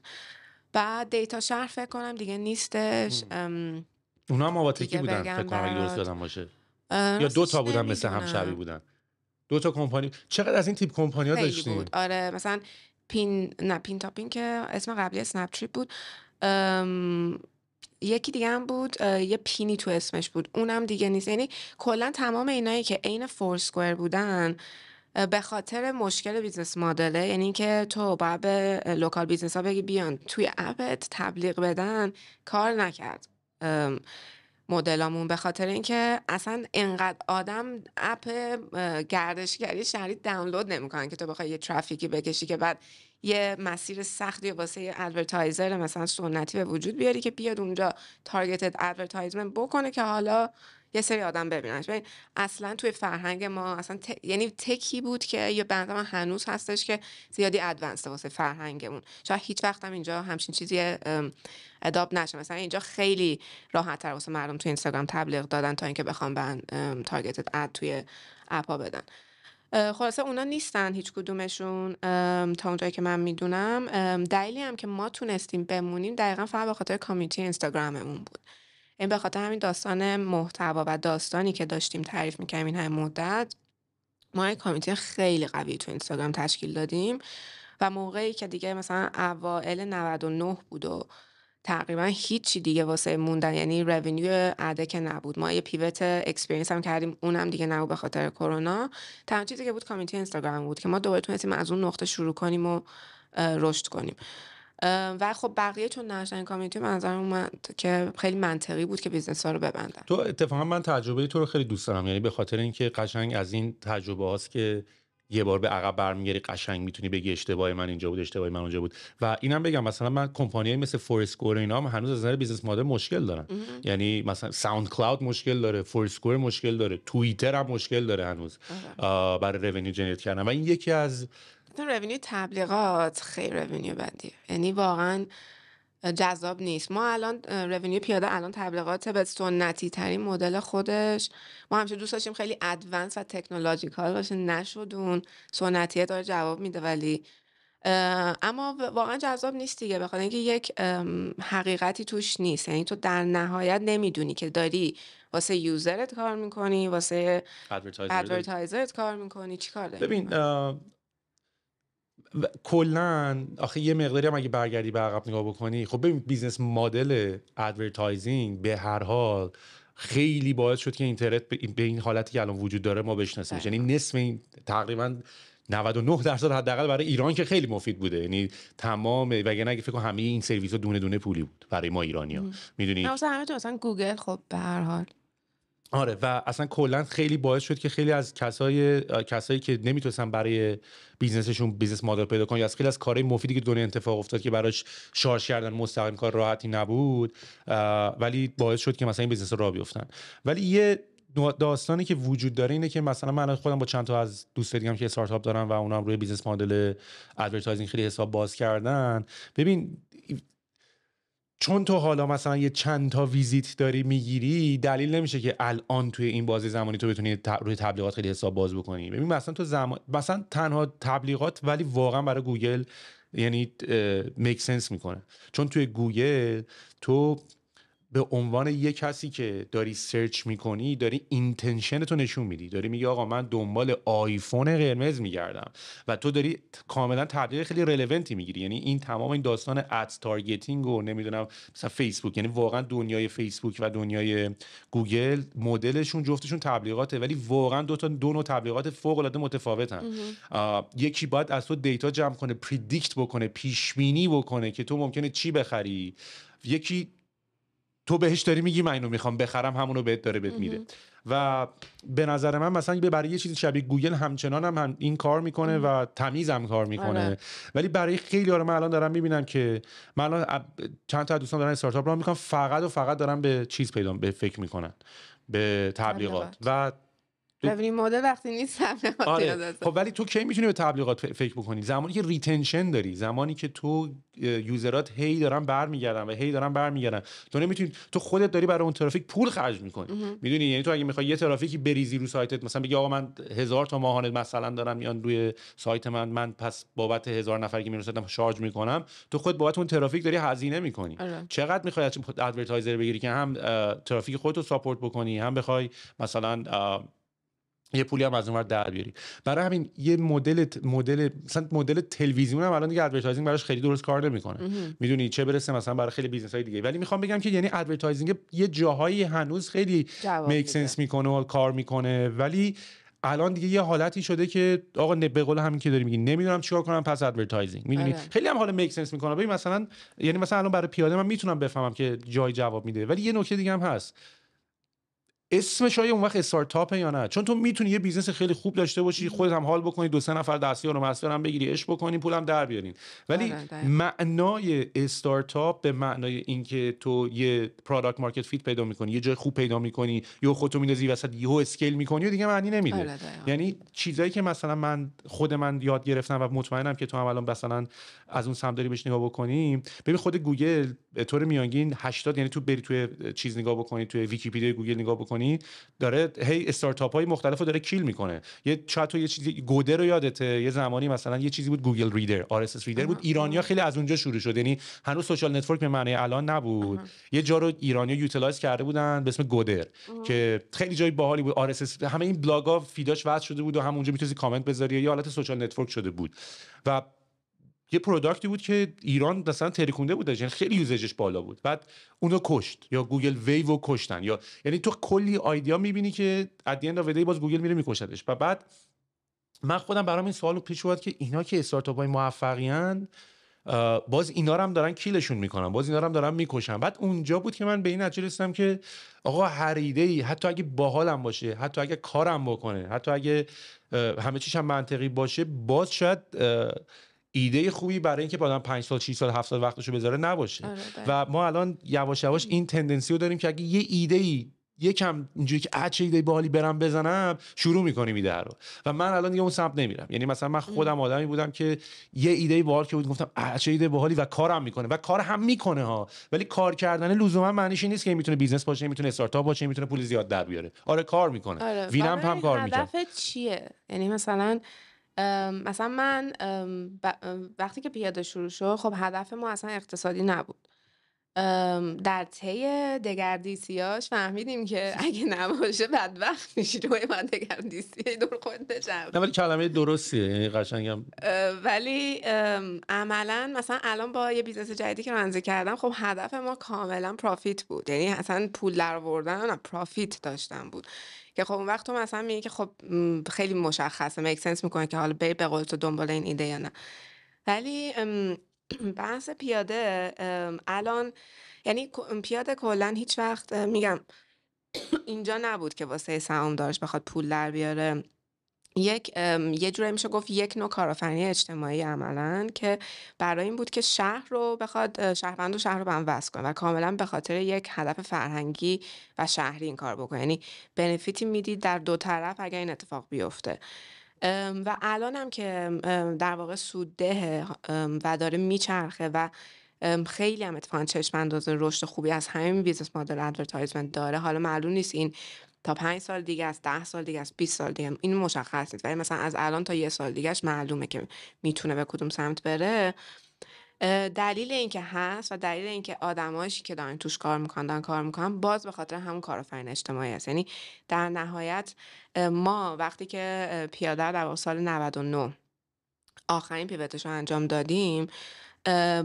S2: بعد دیتا شهر فکر کنم دیگه نیستش.
S1: اونا هم آواتکی
S2: دیگه
S1: بودن فکر
S2: بگم
S1: کنم اگه درست
S2: برات
S1: یادم باشه، یا 2 تا
S2: راستش
S1: بودن مثل هم شبیه
S2: نمیدونم.
S1: بودن، 2 تا کمپانی. چقدر از این تیپ کمپانی‌ها
S2: خیلی
S1: داشتیم؟
S2: بود آره، مثلا پین تاپین که اسم قبلی اسنپ تریپ بود. ام، یکی دیگه هم بود یه پینی تو اسمش بود، اونم دیگه نیست. یعنی کلا تمام اینایی که عین فورسکوئر بودن به خاطر مشکل بیزنس مدله، یعنی اینکه تو باید به لوکال بیزنس ها بگی بیان توی اپت تبلیغ بدن، کار نکرد مدلامون، به خاطر اینکه اصلا انقدر آدم اپ گردشگری شهری دانلود نمیکنن که تو بخوای یه ترافیکی بکشی که بعد یه مسیر سختی واسه یه ادورتایزر مثلا سنتی به وجود بیاری که بیاد اونجا تارگتد ادورتایزمنت بکنه که حالا یه سری آدم ببیننش. ببین اصلا توی فرهنگ ما اصلا یعنی تکی بود که یه بند من هنوز هستش که زیادی ادوانس واسه فرهنگمون، شاید هیچ وقت هم اینجا همچین چیزی اداپت نشه. مثلا اینجا خیلی راحت تر واسه مردم توی اینستاگرام تبلیغ دادن تا اینکه بخوام بن تارگتد اد توی اپا بدن. خلاصه اونا نیستن هیچ کدومشون تا اونجایی که من میدونم. دلیلی هم که ما تونستیم بمونیم دقیقا فقط به خاطر کامیونیتی اینستاگراممون بود. این به خاطر همین داستان محتوا و داستانی که داشتیم تعریف می‌کردیم این همه مدت، ما یک کامیونیتی خیلی قوی تو اینستاگرام تشکیل دادیم و موقعی که دیگه مثلا اوائل 99 بود و تقریبا هیچی دیگه واسه موندن، یعنی رونیو عده که نبود، ما یه پیوت اکسپریانس هم کردیم، اونم دیگه نبود به خاطر کرونا. تنها چیزی که بود کامیونیتی اینستاگرام بود که ما دوباره تونستیم از اون نقطه شروع کنیم و رشد کنیم. و خب بقیه چون نشدن کامیونیتی به نظر اومد که خیلی منطقی بود که بیزنس ها رو ببندن.
S1: تو اتفاقا من تجربه تو رو خیلی دوست دارم، یعنی به خاطر اینکه قشنگ از این تجربه هاست که یه بار به عقب برمیگردی، قشنگ میتونی بگی اشتباه من اینجا بود، اشتباه من اونجا بود. و اینم بگم مثلا من کمپانیای مثل فورسکور اینا هم هنوز از نظر بیزنس مدل مشکل دارن. یعنی مثلا ساوند کلاود مشکل داره، فورسکور مشکل داره، توییتر هم مشکل داره هنوز برای رونیو جنریت کردن. و این یکی از
S2: رونیو تبلیغات خیلی رونیو بدیه، یعنی واقعا جذاب نیست. ما الان رونیو پیاده الان تبلیغات به سنتی ترین مدل خودش، ما همیشه دوست داشتیم خیلی ادوانس و تکنولوژیکال باشه، نشد اون سنتیه داره جواب میده، ولی اما واقعا جذاب نیست دیگه، بخاطر اینکه یک حقیقتی توش نیست. یعنی تو در نهایت نمیدونی که داری واسه یوزرت کار میکنی، واسه ادورتایزرت کار میکنی، چی کار داری
S1: ببین کلا آخه یه مقداری هم اگه برگردی به عقب نگاه بکنی، خب ببین بیزنس مدل ادورتایزینگ به هر حال خیلی باعث شد که اینترنت به این حالتی که الان وجود داره ما بشناسیمش. یعنی نصف این تقریبا 99% حداقل برای ایران که خیلی مفید بوده، یعنی تمام وگرنه اگه فکر کنم همه این سرویس‌ها دونه دونه پولی بود برای ما ایرانی‌ها، میدونی
S2: مثلا همه تو مثلا گوگل خب به هر حال
S1: آره. و اصلا کلا خیلی باعث شد که خیلی از کسایی که نمیتونستن برای بیزنسشون بیزنس مدل پیدا کنن، یا از خیلی از کارهای مفیدی که دنیا اتفاق افتاد که براش شارژ کردن مستقیم کار راحتی نبود، ولی باعث شد که مثلا این بیزنس راه بیفتن. ولی یه داستانی که وجود داره اینه که مثلا من خودم با چند تا از دوست دیگم که استارتاپ دارن و اونا هم روی بیزنس مدل ادورتایزینگ خیلی حساب باز کردن. ببین چون تو حالا مثلا یه چند تا ویزیت داری میگیری، دلیل نمیشه که الان توی این بازه زمانی تو بتونی روی تبلیغات خیلی حساب باز بکنی. ببین مثلا تو مثلا تنها تبلیغات ولی واقعا برای گوگل یعنی میک سنس میکنه، چون توی گوگل تو به عنوان یه کسی که داری سرچ میکنی داری اینتنشن تو نشون میدی، داری میگی آقا من دنبال آیفون قرمز میگردم و تو داری کاملا تبلیغ خیلی رلوونتی میگیری. یعنی این تمام این داستان ادز تارگتینگ و نمیدونم مثلا فیسبوک، یعنی واقعا دنیای فیسبوک و دنیای گوگل مدلشون جفتشون تبلیغاته، ولی واقعا دو نوع تبلیغات فوق العاده متفاوتن. یکی باید از تو دیتا جمع کنه، پردیکت بکنه، پیش بینی بکنه که تو ممکنه چی بخری. یکی تو بهش داری میگی من اینو میخوام بخرم، همونو بهت داره بهت میده. و به نظر من مثلا برای یه چیزی شبیه گوگل همچنان هم این کار میکنه و تمیز هم کار میکنه. ولی برای خیلی ها من الان دارم میبینم که من الان چند تا دوستان دارن استارتاپ راه میکنن، فقط و فقط دارن به چیز به فکر میکنن، به تبلیغات. و
S2: ببینیم مدل وقتی نیست تبلیغات.
S1: آره. خب ولی تو کی میتونی به تبلیغات فکر بکنی؟ زمانی که ریتنشن داری، زمانی که تو یوزرات هی دارن برمیگردن تو نمیتونی، تو خودت داری برای اون ترافیک پول خرج میکنی. میدونی، یعنی تو اگه میخوای یه ترافیکی بریزی رو سایتت، مثلا بگی آقا من 1000 تا ماهانه مثلا دارم میان روی سایت من پس بابت 1000 نفری که میرسیدم شارژ میکنم، تو خود بابت اون ترافیک داری هزینه میکنی. چقدر میخوای از ادورتایزر بگیری که هم ترافیک خودت رو ساپورت بکنی، هم بخوای مثلا یه پولی هم از اونور در بیاری. برای همین یه مدل تلویزیون هم الان دیگه ادورتایزینگ براش خیلی درست کار نمیکنه. میدونی، چه برسه مثلا برای خیلی بیزنس‌های دیگه. ولی میخوام بگم که یعنی ادورتایزینگ یه جاهایی هنوز خیلی میک سنس میکنه و کار میکنه، ولی الان دیگه یه حالتی شده که آقا به قول همین که داری میگی نمیدونم چیکار کنم پس ادورتایزینگ. میدونی خیلی هم حالا میک سنس میکنه. ببین مثلا یعنی مثلا الان برای پیاده من میتونم بفهمم که جای جواب میده، ولی یه نکته دیگه هم هست، اسمش اون وقت استارتاپه یا نه؟ چون تو میتونی یه بیزنس خیلی خوب داشته باشی، خودت هم حال بکنی، 2-3 نفر دستیار و مستیار هم بگیری، اش بکنی، پولم در بیارین. ولی معنای استارتاپ به معنای اینکه تو یه پروداکت مارکت فیت پیدا میکنی، یه جای خوب پیدا میکنی، یا خودتو میندازی وسط یهو اسکیل میکنی و دیگه معنی نمیده. یعنی چیزایی که مثلا خود من یاد گرفتم و مطمئنم که تو هم الان مثلا از اون سمت داری بهش نگاه بکنی. ببین خود گوگل به طور میانگین 80، یعنی تو بری توی چیز نگاه بکنی، توی ویکی‌پدیا گوگل نگاه بکنی، داره هی استارتاپ های مختلفو داره کیل میکنه. شاید تو یه چیزی گوده رو یادته، یه زمانی مثلا یه چیزی بود گوگل ریدر، RSS ریدر بود، ایرانیا خیلی از اونجا شروع شد. یعنی هنوز سوشال نتورک به معنی الان نبود. یه جا رو ایرانیا یوتیلایز کرده بودن به اسم گودر که خیلی جای باحالی بود. RSS همه این بلاگا فیداش وصل شده بود و همونجا میتونی کامنت بذاری، یا حالت سوشال نتورک شده بود. و یه پروداکتی بود که ایران مثلا تریکونده بود، یعنی خیلی یوزیجش بالا بود. بعد اونو کشت، یا گوگل ویو کشتن، یا یعنی تو کلی ایده میبینی که at the end of the day باز گوگل میره میکشتش. و بعد من خودم برام این سوالو پیش اومد که اینا که استارتاپ‌های موفقین، باز اینا رو هم دارن کیلشون میکنن، باز اینا رو هم دارن میکشن. بعد اونجا بود که من به این نتیجه رسیدم که آقا هر ایده‌ای حتی اگه باحالم باشه، حتی اگه کارم بکنه، حتی اگه همه چیش هم منطقی باشه، باز شاید ایده خوبی برای اینکه بعداً 5 سال 6 سال 7 سال وقتشو بذاره نباشه. و ما الان یواش یواش این تندنسی رو داریم که اگه یه ایده‌ای یکم اینجوری که چه ایده باحالی برام بزنم، شروع می‌کنیم ایده رو. و من الان دیگه اون سمت نمیرم. یعنی مثلا من خودم آدمی بودم که یه ایده باحال که بود گفتم چه ایده باحالی و کارم میکنه و کار هم میکنه ها، ولی کار کردن لزوما معنیش نیست که میتونه بیزنس باشه، میتونه استارتاپ باشه، میتونه پول زیاد در بیاره. آره کار میکنه. وینم هم کار میکنه.
S2: هدفت چیه؟ یعنی مثلا من وقتی که پیاده شروع شد، خب هدف ما اصلا اقتصادی نبود. در طی دگردیسیاش فهمیدیم که اگه نباشه بدبخت میشی، روی من دگردیسی دور خودت بچرخ.
S1: نه ولی کلمه درستیه، یعنی قشنگم.
S2: ولی عملا مثلا الان با یه بیزنس جدیدی که راننده کردم، خب هدف ما کاملا پرافیت بود. یعنی اصلا پول در آوردن نه، پرافیت داشتن بود. که خب اون وقت تو مثلا میگی که خب خیلی مشخصه، میک سنس میکنه که حالا بری به قول تو دنبال این ایده یا نه. ولی بحث پیاده الان، یعنی پیاده کلا هیچ وقت میگم اینجا نبود که واسه سهامدارش بخواد پول در بیاره. یه جوری میشه گفت یک نوع کارآفرینی اجتماعی عملاً، که برای این بود که شهر رو بخواد شهروند و شهر رو به هم وصل کنه و کاملا به خاطر یک هدف فرهنگی و شهری این کار بکنه. یعنی بنفیتی میدید در دو طرف اگر این اتفاق بیفته. و الان هم که در واقع سودده و داره میچرخه و خیلی هم اتفاقا چشم انداز رشد خوبی از همین بیزنس مدل ادورتایزمنت داره. حالا معلوم نیست این تا 5 سال دیگه است، 10 سال دیگه است، 20 سال دیگه، این مشخص نیست، ولی مثلا از الان تا 1 سال دیگهش معلومه که میتونه به کدوم سمت بره. دلیل این که هست و دلیل این که آدمایی که دارن توش کار میکنن باز به خاطر همون کارآفرین اجتماعی است. یعنی در نهایت ما وقتی که پیاده در سال 99 آخرین پیوتش رو انجام دادیم،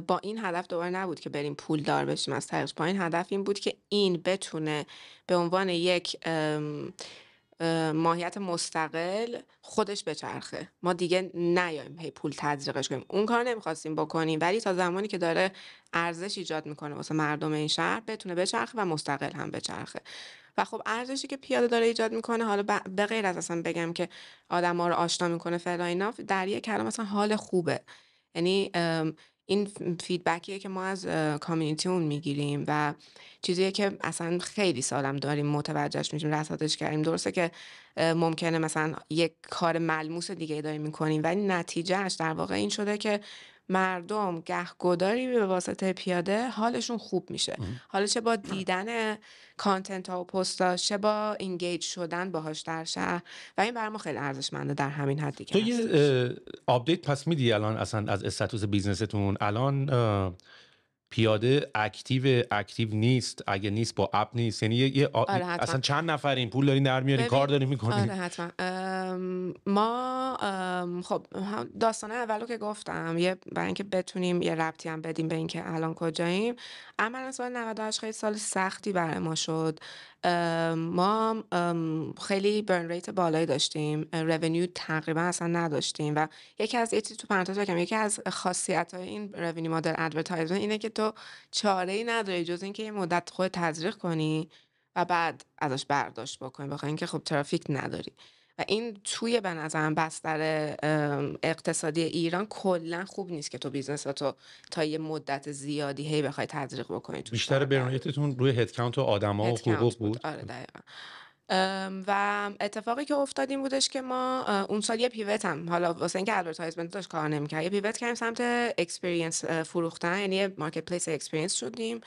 S2: با این هدف دوباره نبود که بریم پول دار بشیم از طریقش. با این هدف این بود که این بتونه به عنوان یک ماهیت مستقل خودش بچرخه، ما دیگه نیایم هی پول تزریقش کنیم. اون کار نمیخواستیم بکنیم، ولی تا زمانی که داره ارزش ایجاد میکنه واسه مردم این شهر بتونه بچرخه و مستقل هم بچرخه. و خب ارزشی که پیاده داره ایجاد میکنه، حالا به غیر از اصلا بگم که آدما رو آشنا میکنه فعلا اینا، در یک کلام مثلا حال خوبه. یعنی این فیدبکیه که ما از کامیونیتیمون میگیریم و چیزیه که اصلا خیلی سالم داریم متوجهش میشیم، رصدش کردیم. درسته که ممکنه مثلا یک کار ملموس دیگه داریم میکنیم، ولی نتیجهش در واقع این شده که مردم گهگداری به واسطه پیاده حالشون خوب میشه. حالا چه با دیدن کانتنت ها و پستاش، چه با اینگیج شدن باهاش در شهر، و این برای ما خیلی ارزشمنده در همین حدی که
S1: تو
S2: هست.
S1: یه آپدیت پس میدی الان اصلا از استاتوس بیزنستون؟ الان پیاده اکتیو نیست؟ اگه نیست با اپ نیست؟ یعنی
S2: آره حتما.
S1: اصلا چند نفرین پول داری در میاری، کار داری میکنی؟
S2: آره حتما. ما خب داستانه اولو که گفتم، برای اینکه بتونیم یه ربطی هم بدیم به اینکه الان کجاییم، عملا سال 98 خیلی سال سختی برای ما شد. ما خیلی برن ریت بالایی داشتیم، رونیو تقریبا اصلا نداشتیم، و یکی از یه چیز تو پرانتز بگم، یکی از خاصیت‌های این رونیو مدل ادورتایزمنت اینه که تو چاره‌ای نداری جز اینکه یه مدت خودت تزریق کنی و بعد ازش برداشت بکنی، بخاطر اینکه خب ترافیک نداری. و این توی به نظرم بستر اقتصادی ایران کلا خوب نیست که تو بیزنساتو تا یه مدت زیادی هی بخوای تزریق بکنی تو
S1: بیشتر برنایتتون روی هد کانت و آدما و حقوق بود؟
S2: آره دقیقا. و اتفاقی که افتاد این بودش که ما اون سال یه پیوت هم، حالا واسه اینکه ادورتایزمنت داشت کار نمی‌کرد، یه پیوت کردیم سمت اکسپریانس فروختن، یعنی یه مارکت پلیس اکسپریانس شدیم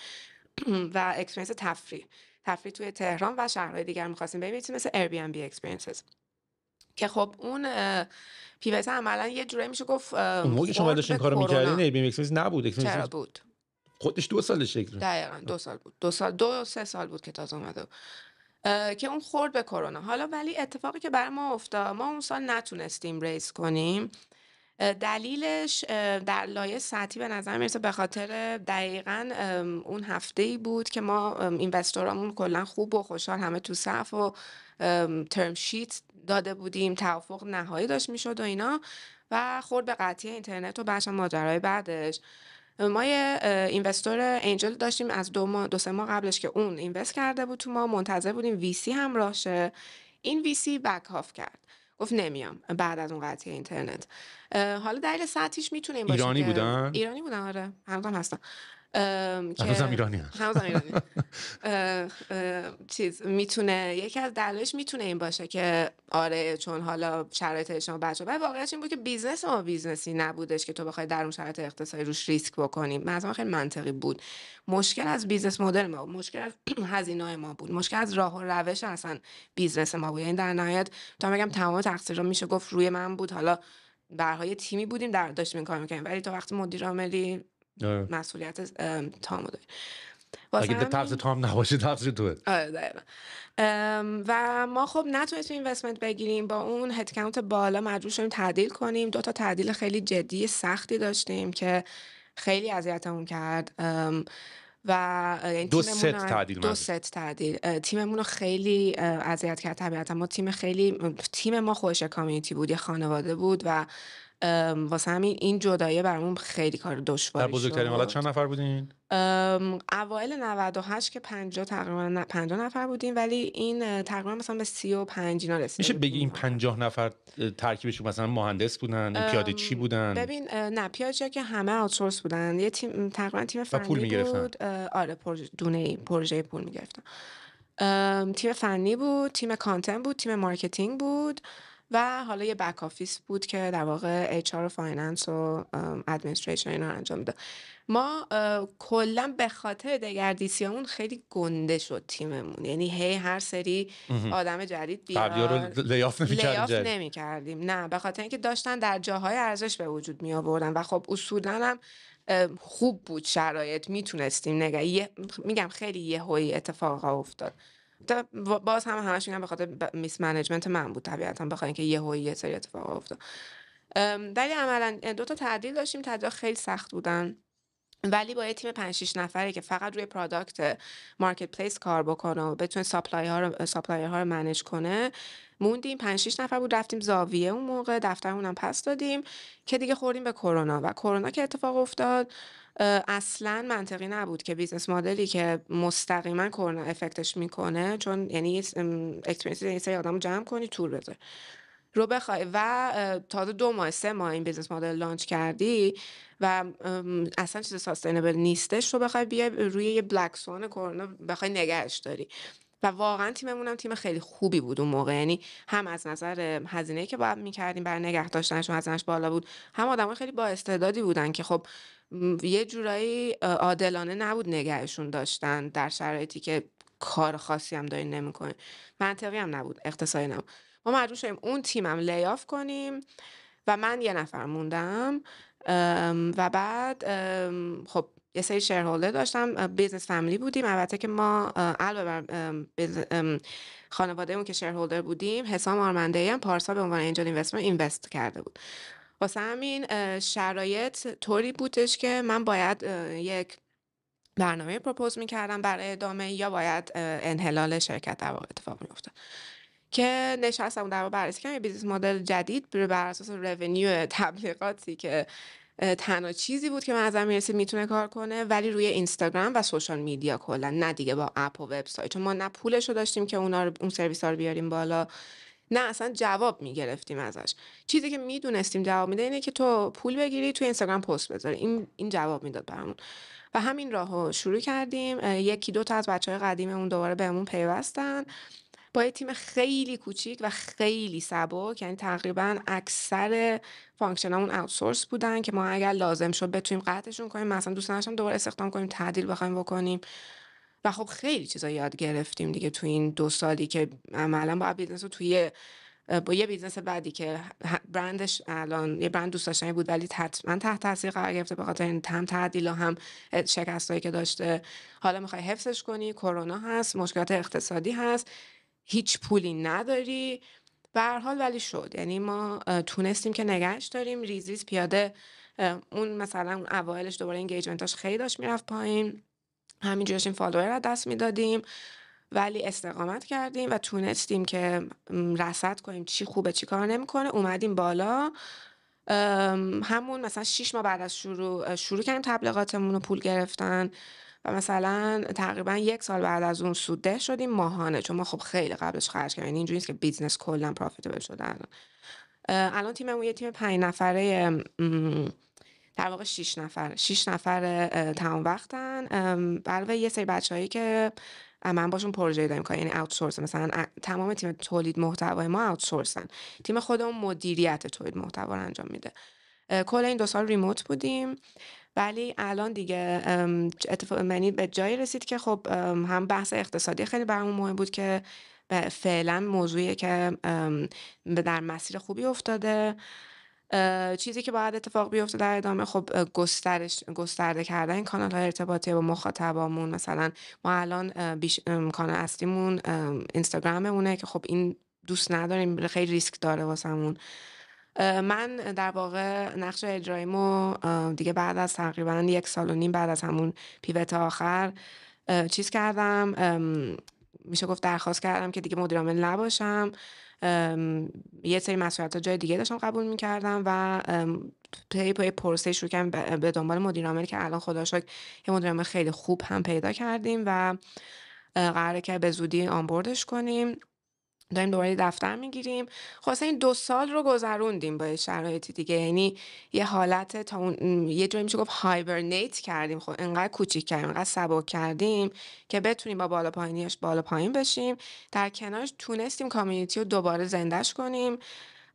S2: و اکسپریانس تفریح توی تهران و شهرهای دیگر می‌خواستیم بریم، مثل Airbnb experiences. که خب اون پیوت عملا یه جورایی میشه گفت
S1: اون موقع که شما داشتین کارو می‌کردین ایربی اکسپریانس نبود؟
S2: چرا بود؟
S1: خودش 2 سال شکل.
S2: دقیقاً 2 سال بود. 2-3 سال بود که تازه اومده. که اون خورد به کرونا. حالا ولی اتفاقی که برای ما افتاد، ما اون سال نتونستیم ریس کنیم. دلیلش در لایه سطحی به نظر میرسه به خاطر دقیقاً اون هفته‌ای بود که ما اینوستورامون کلا خوب و خوشحال همه تو صف و ترم شیت داده بودیم، توافق نهایی داشت میشد و اینا، و خورد به قطعی اینترنت و بعدش ماجرای بعدش. ما یه اینوستور انجل داشتیم از 2-3 ماه قبلش که اون اینوست کرده بود تو ما، منتظر بودیم ویسی همراه شه. این ویسی بک هاف کرد، گفت نمیام بعد از اون قطعی اینترنت. حالا دلیل سطحیش میتونه این باشه
S1: ایرانی
S2: که
S1: بودن؟
S2: ایرانی بودن، آره هنوزم هستن.
S1: هنوزم ایرانی
S2: چیز میتونه یکی از دلایلش میتونه این باشه که آره چون حالا شرایط شما بچه، ولی واقعیتش این بود که بیزنس ما بیزنسی نبودش که تو بخوای در اون شرایط اقتصادی روش ریسک بکنی. مثلا خیلی منطقی بود. مشکل از بیزنس مدل ما بود، مشکل از هزینه‌های ما بود، مشکل از راه و روش اصلا بیزنس ما بود. یعنی در نهایت تا بگم تمام تقصیر میشه گفت روی من بود. حالا برای تیمی بودیم داشتیم این کار میکنیم، ولی تو وقتی مدیر عاملی مسئولیت تامو داری.
S1: اگه تقصیر تام نباشه تقصیر توه.
S2: آره دقیقاً. و ما خب نتونستیم اینوستمنت بگیریم، با اون هد کانت بالا مجبور شدیم تعدیل کنیم. 2 تا تعدیل خیلی جدی سختی داشتیم که خیلی اذیتمون کرد. و یعنی
S1: 2 ست تعدیل
S2: 2 ست تعدیل تیممون رو خیلی اذیت کرد. طبیعتا ما تیم ما خودش کامیونیتی بود، یه خانواده بود، و واسه همین این جداییه برامون خیلی کار دشواری شد.
S1: در بزرگترین حالت چند نفر بودین؟
S2: اوایل 98 که 50 تقریبا 50 نفر بودیم، ولی این تقریبا مثلا به 35 اینا رسیده.
S1: میشه بگی این 50 نفر ترکیبشون مثلا مهندس بودن، پیاده چی بودن؟
S2: ببین نه، پیاده که همه آوتسورس بودن. یه تیم تقریبا تیم فنی
S1: پول
S2: بود. آره پروژه پول میگرفتن. تیم فنی بود، تیم کانتنت بود، تیم مارکتینگ بود، و حالا یه بک آفیس بود که در واقع اچ آر و فایننس و ادمنستریشن اینا رو انجام میداد. ما کلا به خاطر دگردیسیامون خیلی گنده شد تیممون. یعنی هی هر سری آدم جدید بیار
S1: لیاف
S2: نمی‌کردیم. نه، به خاطر اینکه داشتن در جاهای ارزش به وجود می آوردن و خب اصولاً هم خوب بود شرایط، میتونستیم میگم خیلی یهویی اتفاقا افتاد. باز همش میگم به خاطر میس منیجمنت من بود طبیعتا، بخاطر اینکه یهویی یه سری اتفاقا افتاد. ولی عملا 2 تا تعدیل داشتیم، تعدیل خیلی سخت بودن. ولی با یه تیم 5-6 نفره که فقط روی پروداکت مارکت پلیس کار بکنه و بتونه سپلایر ها رو منیج کنه موندیم. 5-6 نفر بود، رفتیم زاویه اون موقع، دفترمون هم پس دادیم که دیگه خوردیم به کرونا. و کرونا که اتفاق افتاد اصلا منطقی نبود که بیزنس مدلی که مستقیما کرونا افکتش میکنه، چون یعنی اکسپریانس یه سری آدمو جمع کنی تور بذاری رو بخوای و تازه 2 ماه 3 ماه این بیزنس مدل لانچ کردی و اصلا چیز ساستینبل نیستش، رو بخوای بیای روی یه بلک سوان کرونا بخوای نگهش داری. و واقعا تیممون هم تیم خیلی خوبی بود اون موقع، یعنی هم از نظر هزینه‌ای که باید می‌کردیم برای نگه داشتنش و هزینه‌اش بالا بود، هم آدمای خیلی با استعدادی بودن که خب یه جورایی عادلانه نبود نگهشون داشتن در شرایطی که کار خاصی هم دارین نمی‌کنین. منطقی هم نبود، اقتصادی نبود. ما مجبور شدیم اون تیمم لی‌آف کنیم و من یه نفر موندم. و بعد خب یه سری شیرهولدر داشتم، بیزنس فامیلی بودیم. البته که ما علاوه بر خانواده اون که شیرهولدر بودیم، حسام آرمنده‌ای هم پارسال به عنوان انجل اینوست کرده بود. واسه همین شرایط طوری بودش که من باید یک برنامه پروپوز میکردم برای ادامه، یا باید انحلال شرکت در واقع اتفاق میافتاد که نشستم در واقع بررسی کردم یه بیزنس مدل جدید بر اساس رونیو تبلیغاتی که تنها چیزی بود که من ازم میرسید میتونه کار کنه، ولی روی اینستاگرام و سوشال میدیا کلا، نه دیگه با اپ و وبسایت، چون ما نه پولش رو داشتیم که اون سرویس ها رو بیاریم بالا، نه اصلا جواب میگرفتیم ازش. چیزی که میدونستیم جواب میده اینه که تو پول بگیری توی اینستاگرام پست بذاری. این جواب میداد برامون و همین راهو شروع کردیم. یکی دو تا از بچهای قدیممون دوباره بهمون پیوستن با یه تیم خیلی کوچیک و خیلی سبک، یعنی تقریبا اکثر فانکشنامون اوتسورس بودن که ما اگر لازم شد بتونیم قطعشون کنیم، مثلا دوست نداشتم دوباره استخدام کنیم، تعدیل بخوایم بکنیم. و خب خیلی چیزا یاد گرفتیم دیگه تو این 2 سالی که عملا با بیزنس رو با یه بیزنس بعدی که برندش الان یه برند دوست داشتنی بود ولی حتما تحت تاثیر قرار گرفته به خاطر این هم تعدیل و هم شکستایی که داشته. حالا میخوای حفظش کنی، کرونا هست، مشکلات اقتصادی هست، هیچ پولی نداری. به هر حال ولی شد، یعنی ما تونستیم که نگهش داریم ریز پیاده. اون مثلا اون اوایلش دوباره اینگیجمنتاش خیلی داشت میرفت پایین، همینجوری داشتیم فالوور از دست میدادیم، ولی استقامت کردیم و تونستیم که رصد کنیم چی خوبه چی کار نمیکنه. اومدیم بالا. همون مثلا 6 ماه بعد از شروع کردیم تبلیغاتمون رو پول گرفتن و مثلا تقریبا 1 سال بعد از اون سودده شدیم ماهانه، چون ما خب خیلی قبلش خرج کردیم، یعنی اینجوری نیست که بیزنس کلا پروفیتبل شده الان. الان تیممون یه تیم 5 نفره، در واقع 6 نفر تمام وقتن. علاوه یه سری بچه‌هایی که من باشون پروژه داریم کار، یعنی اوتسورس، مثلا تمام تیم تولید محتوای ما اوتسورسن، تیم خودمون مدیریت تولید محتوا رو انجام میده. کل این 2 سال ریموت بودیم، ولی الان دیگه یعنی به جایی رسید که خب هم بحث اقتصادی خیلی برامون مهم بود که فعلا موضوعیه که در مسیر خوبی افتاده. چیزی که باید اتفاق بیفته در ادامه خب گسترده کردن این کانال های ارتباطی با مخاطبامون. مثلا ما الان کانال اصلیمون اینستاگراممونه که خب این دوست نداریم، خیلی ریسک داره واسمون. من در واقع نقش اجراییمو دیگه بعد از تقریبا 1 سال و نیم بعد از همون پیوت آخر چیز کردم، میشه گفت درخواست کردم که دیگه مدیر عامل نباشم. یه سری مسئولیت‌ها جای دیگه داشتم قبول میکردم و پی پروسه شروع کردم به دنبال مدیر عامل که الان خدا رو شکر یه مدیر عامل خیلی خوب هم پیدا کردیم و قراره که به زودی آنبوردش کنیم. داریم دوباره دفتر میگیریم. خلاصه این 2 سال رو گذروندیم با شرایطی دیگه، یعنی یه حالت تا اون یه جایی میشه گفت هایبرنیت کردیم. خب انقدر کوچیک کردیم، انقدر سبک کردیم که بتونیم با بالا پایین بشیم. در کنارش تونستیم کامیونیتی رو دوباره زندهش کنیم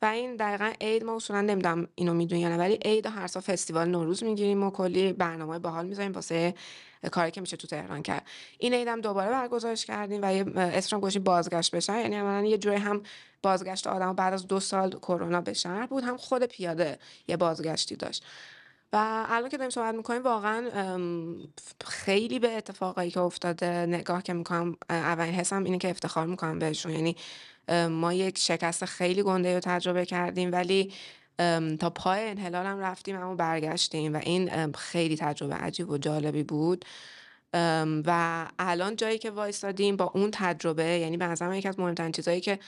S2: و این دقیقا عید، ما اصولا نمیدونم اینو میدونی یا نه، ولی عید هر سال فستیوال نوروز میگیریم و کلی برنامه باحال میذاریم واسه کاری که میشه تو تهران کرد. این عیدم دوباره برگزارش کردیم و یه اسم گذاشتیم بازگشت به شهر، یعنی عملاً یه جوری هم بازگشت آدم بعد از 2 سال کرونا به شهر بود، هم خود پیاده یه بازگشتی داشت. و الان که داریم صحبت میکنیم واقعا خیلی به اتفاقایی که افتاده نگاه که میکنم، اولین حسم اینه که افتخار میکنم بهشون. یعنی ما یک شکست خیلی گنده رو تجربه کردیم، ولی تا پای انحلالم رفتیم اما برگشتیم و این خیلی تجربه عجیب و جالبی بود. و الان جایی که وایستادیم با اون تجربه، یعنی به نظرم یکی از مهمترین چیزایی که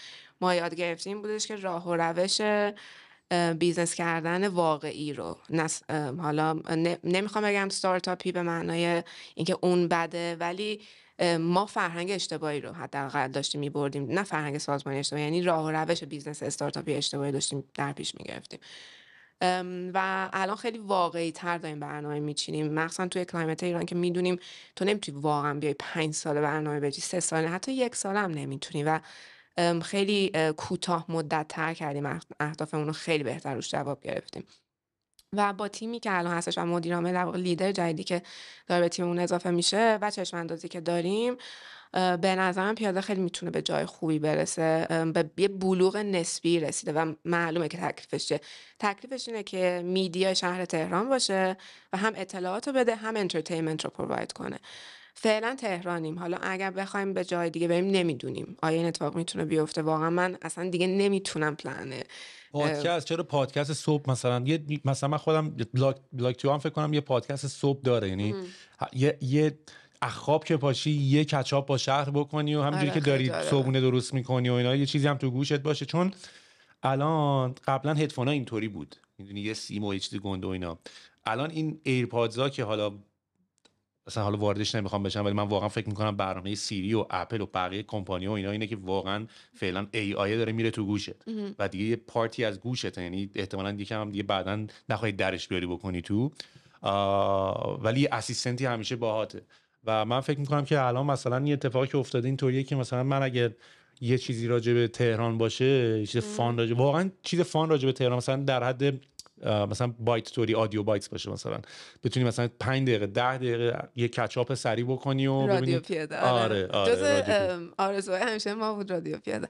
S2: ما یاد گرفتیم بودش که راه و روش بیزنس کردن واقعی رو حالا نمیخوام بگم ستارتاپی به معنای اینکه اون بده، ولی ما فرهنگ اشتباهی رو حداقل داشتیم میبردیم، نه فرهنگ سازمانی اشتباهی، یعنی راه و روش بیزنس استارتاپی اشتباهی داشتیم در پیش میگرفتیم. و الان خیلی واقعی تر داریم برنامه میچینیم، مخصوصا توی کلایمت ایران که میدونیم تو نمیتونی واقعا بیای 5 سال برنامه بچی، 3 سال، حتی 1 سال هم نمیتونی و خیلی کوتاه مدت تر کردیم اهدافمون رو، خیلی بهتر روش جواب گرفتیم. و با تیمی که الان هستش و مدیر عامل در واقع لیدر جدیدی که داره به تیممون اضافه میشه و چشم اندازی که داریم، به نظرم پیاده خیلی میتونه به جای خوبی برسه، به یه بلوغ نسبی رسیده و معلومه که تکلیفش چیه. تکلیفش اینه که میدیا شهر تهران باشه و هم اطلاعات رو بده، هم انترتینمنت رو پروواید کنه. فعلا تهرانیم، حالا اگر بخوایم به جای دیگه بریم نمیدونیم آیا این اتفاق میتونه بیفته. واقعا من اصلا دیگه نمیتونم پلنه
S3: پادکست. چرا پادکست صبح مثلا مثلا من خودم بلاک تو هم فکر کنم یه پادکست صبح داره، یعنی یه اخواب که پاشی یه کچاپ با شهر بکنی و همینجوری که داری صبحونه درست میکنی و اینا یه چیزی هم تو گوشت باشه. چون الان قبلا هدفونا اینطوری بود، میدونی، یه سیم و چیزی گنده و اینا. الان این ایرپادزا که حالا مثلا حالا واردش نمیخوام بشم، ولی من واقعا فکر میکنم برنامه سیری و اپل و بقیه کمپانی و اینا اینه که واقعا فعلا ای آی داره میره تو گوشت و دیگه یه پارتی از گوشت، یعنی احتمالاً یکم دیگه بعداً نخواهی درش بیاری بکنی تو، ولی اسیستنتی همیشه باهاته. و من فکر میکنم که الان مثلا یه اتفاقی که افتاده اینطوریه که مثلا من اگر یه چیزی راجع به تهران باشه، چیز فان راجع، واقعا چیز فان راجع به تهران، مثلا در حد مثلا بایت توری آدیو بایتس باشه، مثلا بتونی مثلا 5 دقیقه 10 دقیقه یه کچاپ سری بکنی و
S2: رادیو پیاده.
S3: آره
S2: جز آرزوهای همیشه ما بود رادیو پیاده.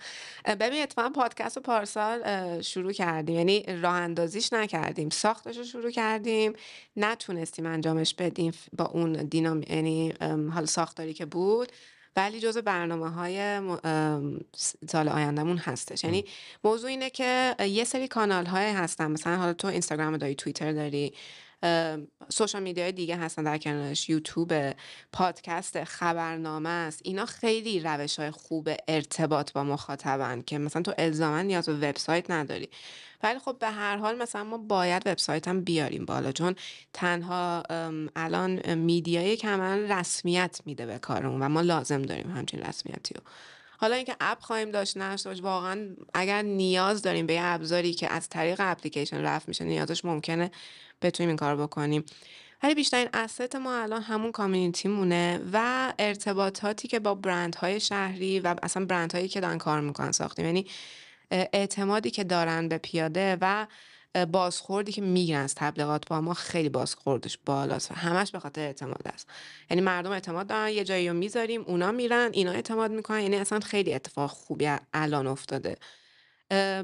S2: ببین اتفاقا پادکست رو پارسال شروع کردیم، یعنی راه اندازیش نکردیم، ساختش رو شروع کردیم، نتونستیم انجامش بدیم با اون یعنی حال ساختاری که بود، ولی جز برنامه‌های سال آیندهمون هستش. یعنی موضوع اینه که یه سری کانال‌های هستن، مثلا حالا تو اینستاگرام داری، توییتر داری، سوشال میدیای دیگه هستن در کنارش، یوتیوب، پادکست، خبرنامه است. اینا خیلی روش‌های خوب ارتباط با مخاطبن که مثلا تو الزاما نیاز به وبسایت نداری، ولی خب به هر حال مثلا ما باید وبسایت هم بیاریم بالا، چون تنها الان میدیای که عملاً رسمیت میده به کارمون و ما لازم داریم همچین رسمیتی رو. حالا اینکه اپ خواهیم داشت نشته باشه، واقعا اگر نیاز داریم به یه ابزاری که از طریق اپلیکیشن رفع میشه، نیازش ممکنه بتونیم این کار بکنیم. ولی بیشترین اسست ما الان همون کامیونیتی مونه و ارتباطاتی که با برندهای شهری و اصلا برندهایی که دارن کار میکنن ساختیم. یعنی اعتمادی که دارن به پیاده و بازخوردی که میگیرن از تبلیغات با ما خیلی بازخوردش بالاست، همش به خاطر اعتماد است. یعنی مردم اعتماد دارن، یه جایی رو میذاریم اونا میرن، اینا اعتماد میکنن، یعنی اصلا خیلی اتفاق خوبی الان افتاده.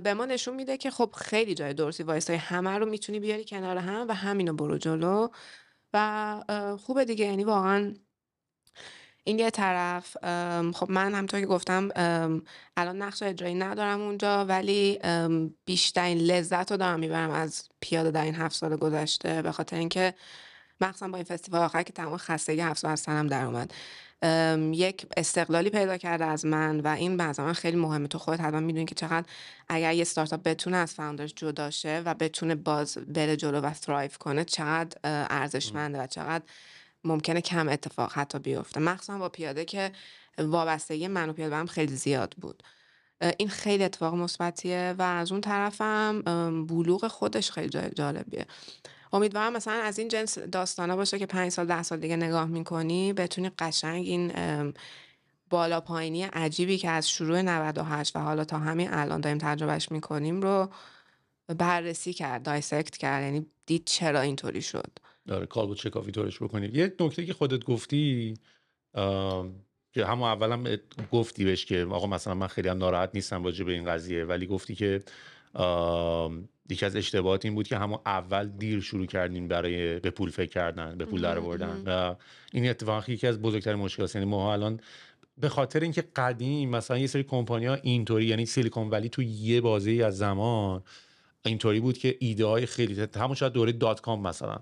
S2: به ما نشون میده که خب خیلی جای درستی وایسای، همه رو میتونی بیاری کنار هم و همینو برو جلو و خوبه دیگه. یعنی واقعا این یه طرف. خب من همونطور که گفتم الان نقش اجرایی ندارم اونجا، ولی بیشترین لذت رو دارم میبرم از پیاده در این 7 سال گذشته، به خاطر اینکه مخصوصا با این فستیوال آخر که تمام خستگی 7 سال از تنم در اومد، یک استقلالی پیدا کرده از من و این به من خیلی مهمه. تو خودت حتما میدونی که چقدر اگر یه استارتاپ بتونه از فاوندرش جدا شه و بتونه باز بره جلو و ثرایو کنه چقدر ارزشمنده و چقدر ممکنه کم اتفاق حتی بیفته، مخصوصا با پیاده که وابستگی من و پیاده هم خیلی زیاد بود. این خیلی اتفاق مثبتیه و از اون طرفم بلوغ خودش خیلی جالبیه. امیدوارم مثلا از این جنس داستانا باشه که 5 سال 10 سال دیگه نگاه میکنی بتونی قشنگ این بالا پایینی عجیبی که از شروع 98 و حالا تا همین الان داریم تجربهش میکنیم رو بررسی کرد، دایسکت کرد، یعنی دید چرا اینطوری شد.
S3: داره کالبوت چکافی طورش بکنی. یه نکته که خودت گفتی که همون اولم گفتی بهش که آقا مثلا من خیلی هم ناراحت نیستم راجع به این قضیه، ولی گفتی که یکی از اشتباهات این بود که همون اول دیر شروع کردیم برای به پول فکر کردن، به پول در آوردن و این اتفاقی یکی از بزرگترین مشکلات. یعنی ما الان به خاطر اینکه قدیم مثلا یه سری کمپانی‌ها اینطوری، یعنی سیلیکون ولی تو یه بازه از زمان اینطوری بود که ایده های خیلی همون شاید دوره دات کام مثلا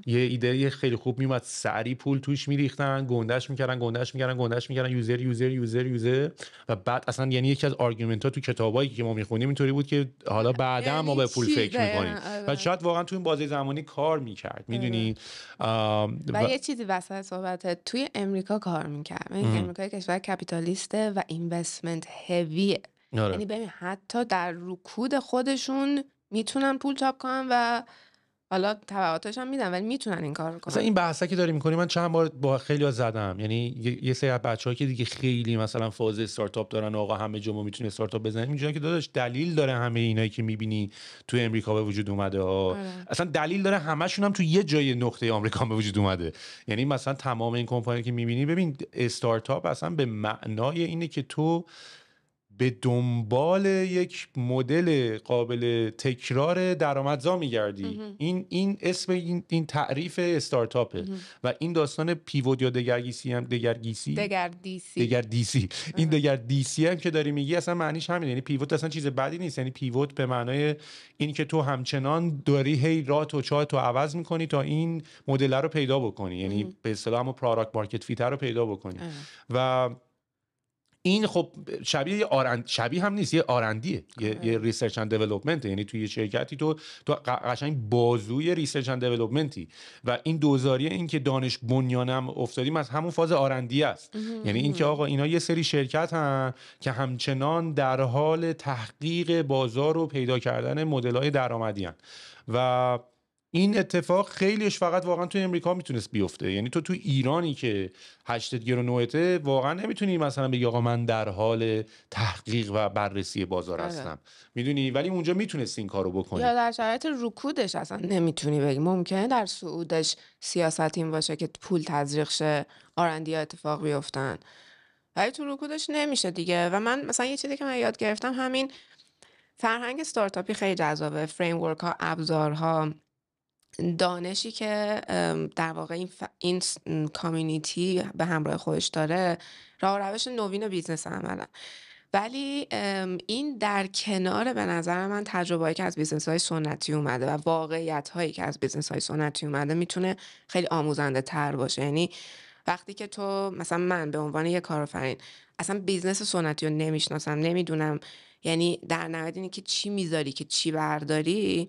S3: یه ایده خیلی خوب میومد، سری پول توش میریختن، گندش میکردن یوزر و بعد اصلا یعنی یکی از آرگومنت ها تو کتابایی که ما میخونیم اینطوری بود که حالا بعدا ما به پول فکر میکنیم و شاید واقعا تو این بازه زمانی کار میکرد، میدونی.
S2: و یه چیزی وسط صحبت توی امریکا کار میکرد. امریکا کشور کپیتالیسته و اینوستمنت هویه. یعنی ببین حتی در رکود خودشون میتونن پول چاپ کنن و حالا تبعاتش هم میدن ولی میتونن این کارو کنن.
S3: مثلا این بحثا که داریم میکنیم من چند بار با خیلی‌ها زدم، یعنی یه سری از بچه‌ها که دیگه خیلی مثلا فاز استارتاپ دارن، آقا همه جا ما میتونه استارتاپ بزنیم، میگن که داداش دلیل داره همه اینایی که میبینی تو امریکا به وجود اومده ها، اصلا دلیل داره همشون هم تو یه جای نقطه آمریکا به وجود اومده. یعنی مثلا تمام این کمپانی که میبینی، ببین استارتاپ اصلا به معنای اینه که تو به دنبال یک مدل قابل تکرار درآمدزا میگردی. این اسم این تعریف استارتاپه و این داستان پیوت یا دگردیسی این دگردیسی هم که داری میگی اصلا معنیش همینه. یعنی پیوت اصلا چیز بدی نیست، یعنی پیوت به معنای این که تو همچنان داری هی رات و چات رو عوض میکنی تا این مدل رو پیدا بکنی، یعنی به اصطلاح هم پروداکت مارکت فیت رو پیدا بکنی. و این خب شبیه هم نیست، یه آرندیه، یه ریسرچ اند دیولپمنت. یعنی توی یه شرکتی تو قشنگ بازوی ریسرچ اند دیولپمنتی و این دوزاریه، این که دانش بنیانم افتادیم از همون فاز آرندی است. یعنی این که آقا اینا یه سری شرکت هن که همچنان در حال تحقیق بازار و پیدا کردن مدل‌های درآمدی هن و این اتفاق خیلیش فقط واقعا تو امریکا میتونست بیفته. یعنی تو ایرانی که 8 گیر و 9 واقعا نمیتونی مثلا بگی آقا من در حال تحقیق و بررسی بازار هستم، میدونی، ولی اونجا میتونستی این کارو بکنی.
S2: یا در شرایط رکودش اصلا نمیتونی بگی. ممکنه در صعودش سیاست این باشه که پول تزریق شه، آرندی ها اتفاق بیفتن، ولی تو رکودش نمیشه دیگه. و من مثلا یه چیزی که من یاد گرفتم همین فرهنگ استارتاپی خیلی جذابه. فریم ورک ها، ابزارها، دانشی که در واقع این کامیونیتی به همراه خودش داره، راه و روش نوین بیزنس عملا. ولی این در کنار به نظر من تجربه‌ای که از بیزنس‌های سنتی اومده و واقعیت‌هایی که از بیزنس‌های سنتی اومده میتونه خیلی آموزنده تر باشه. یعنی وقتی که تو مثلا من به عنوان یک کارآفرین اصلا بیزنس سنتی رو نمیشناسم، نمیدونم یعنی در نهایت اینه که چی میذاری که چی برداری،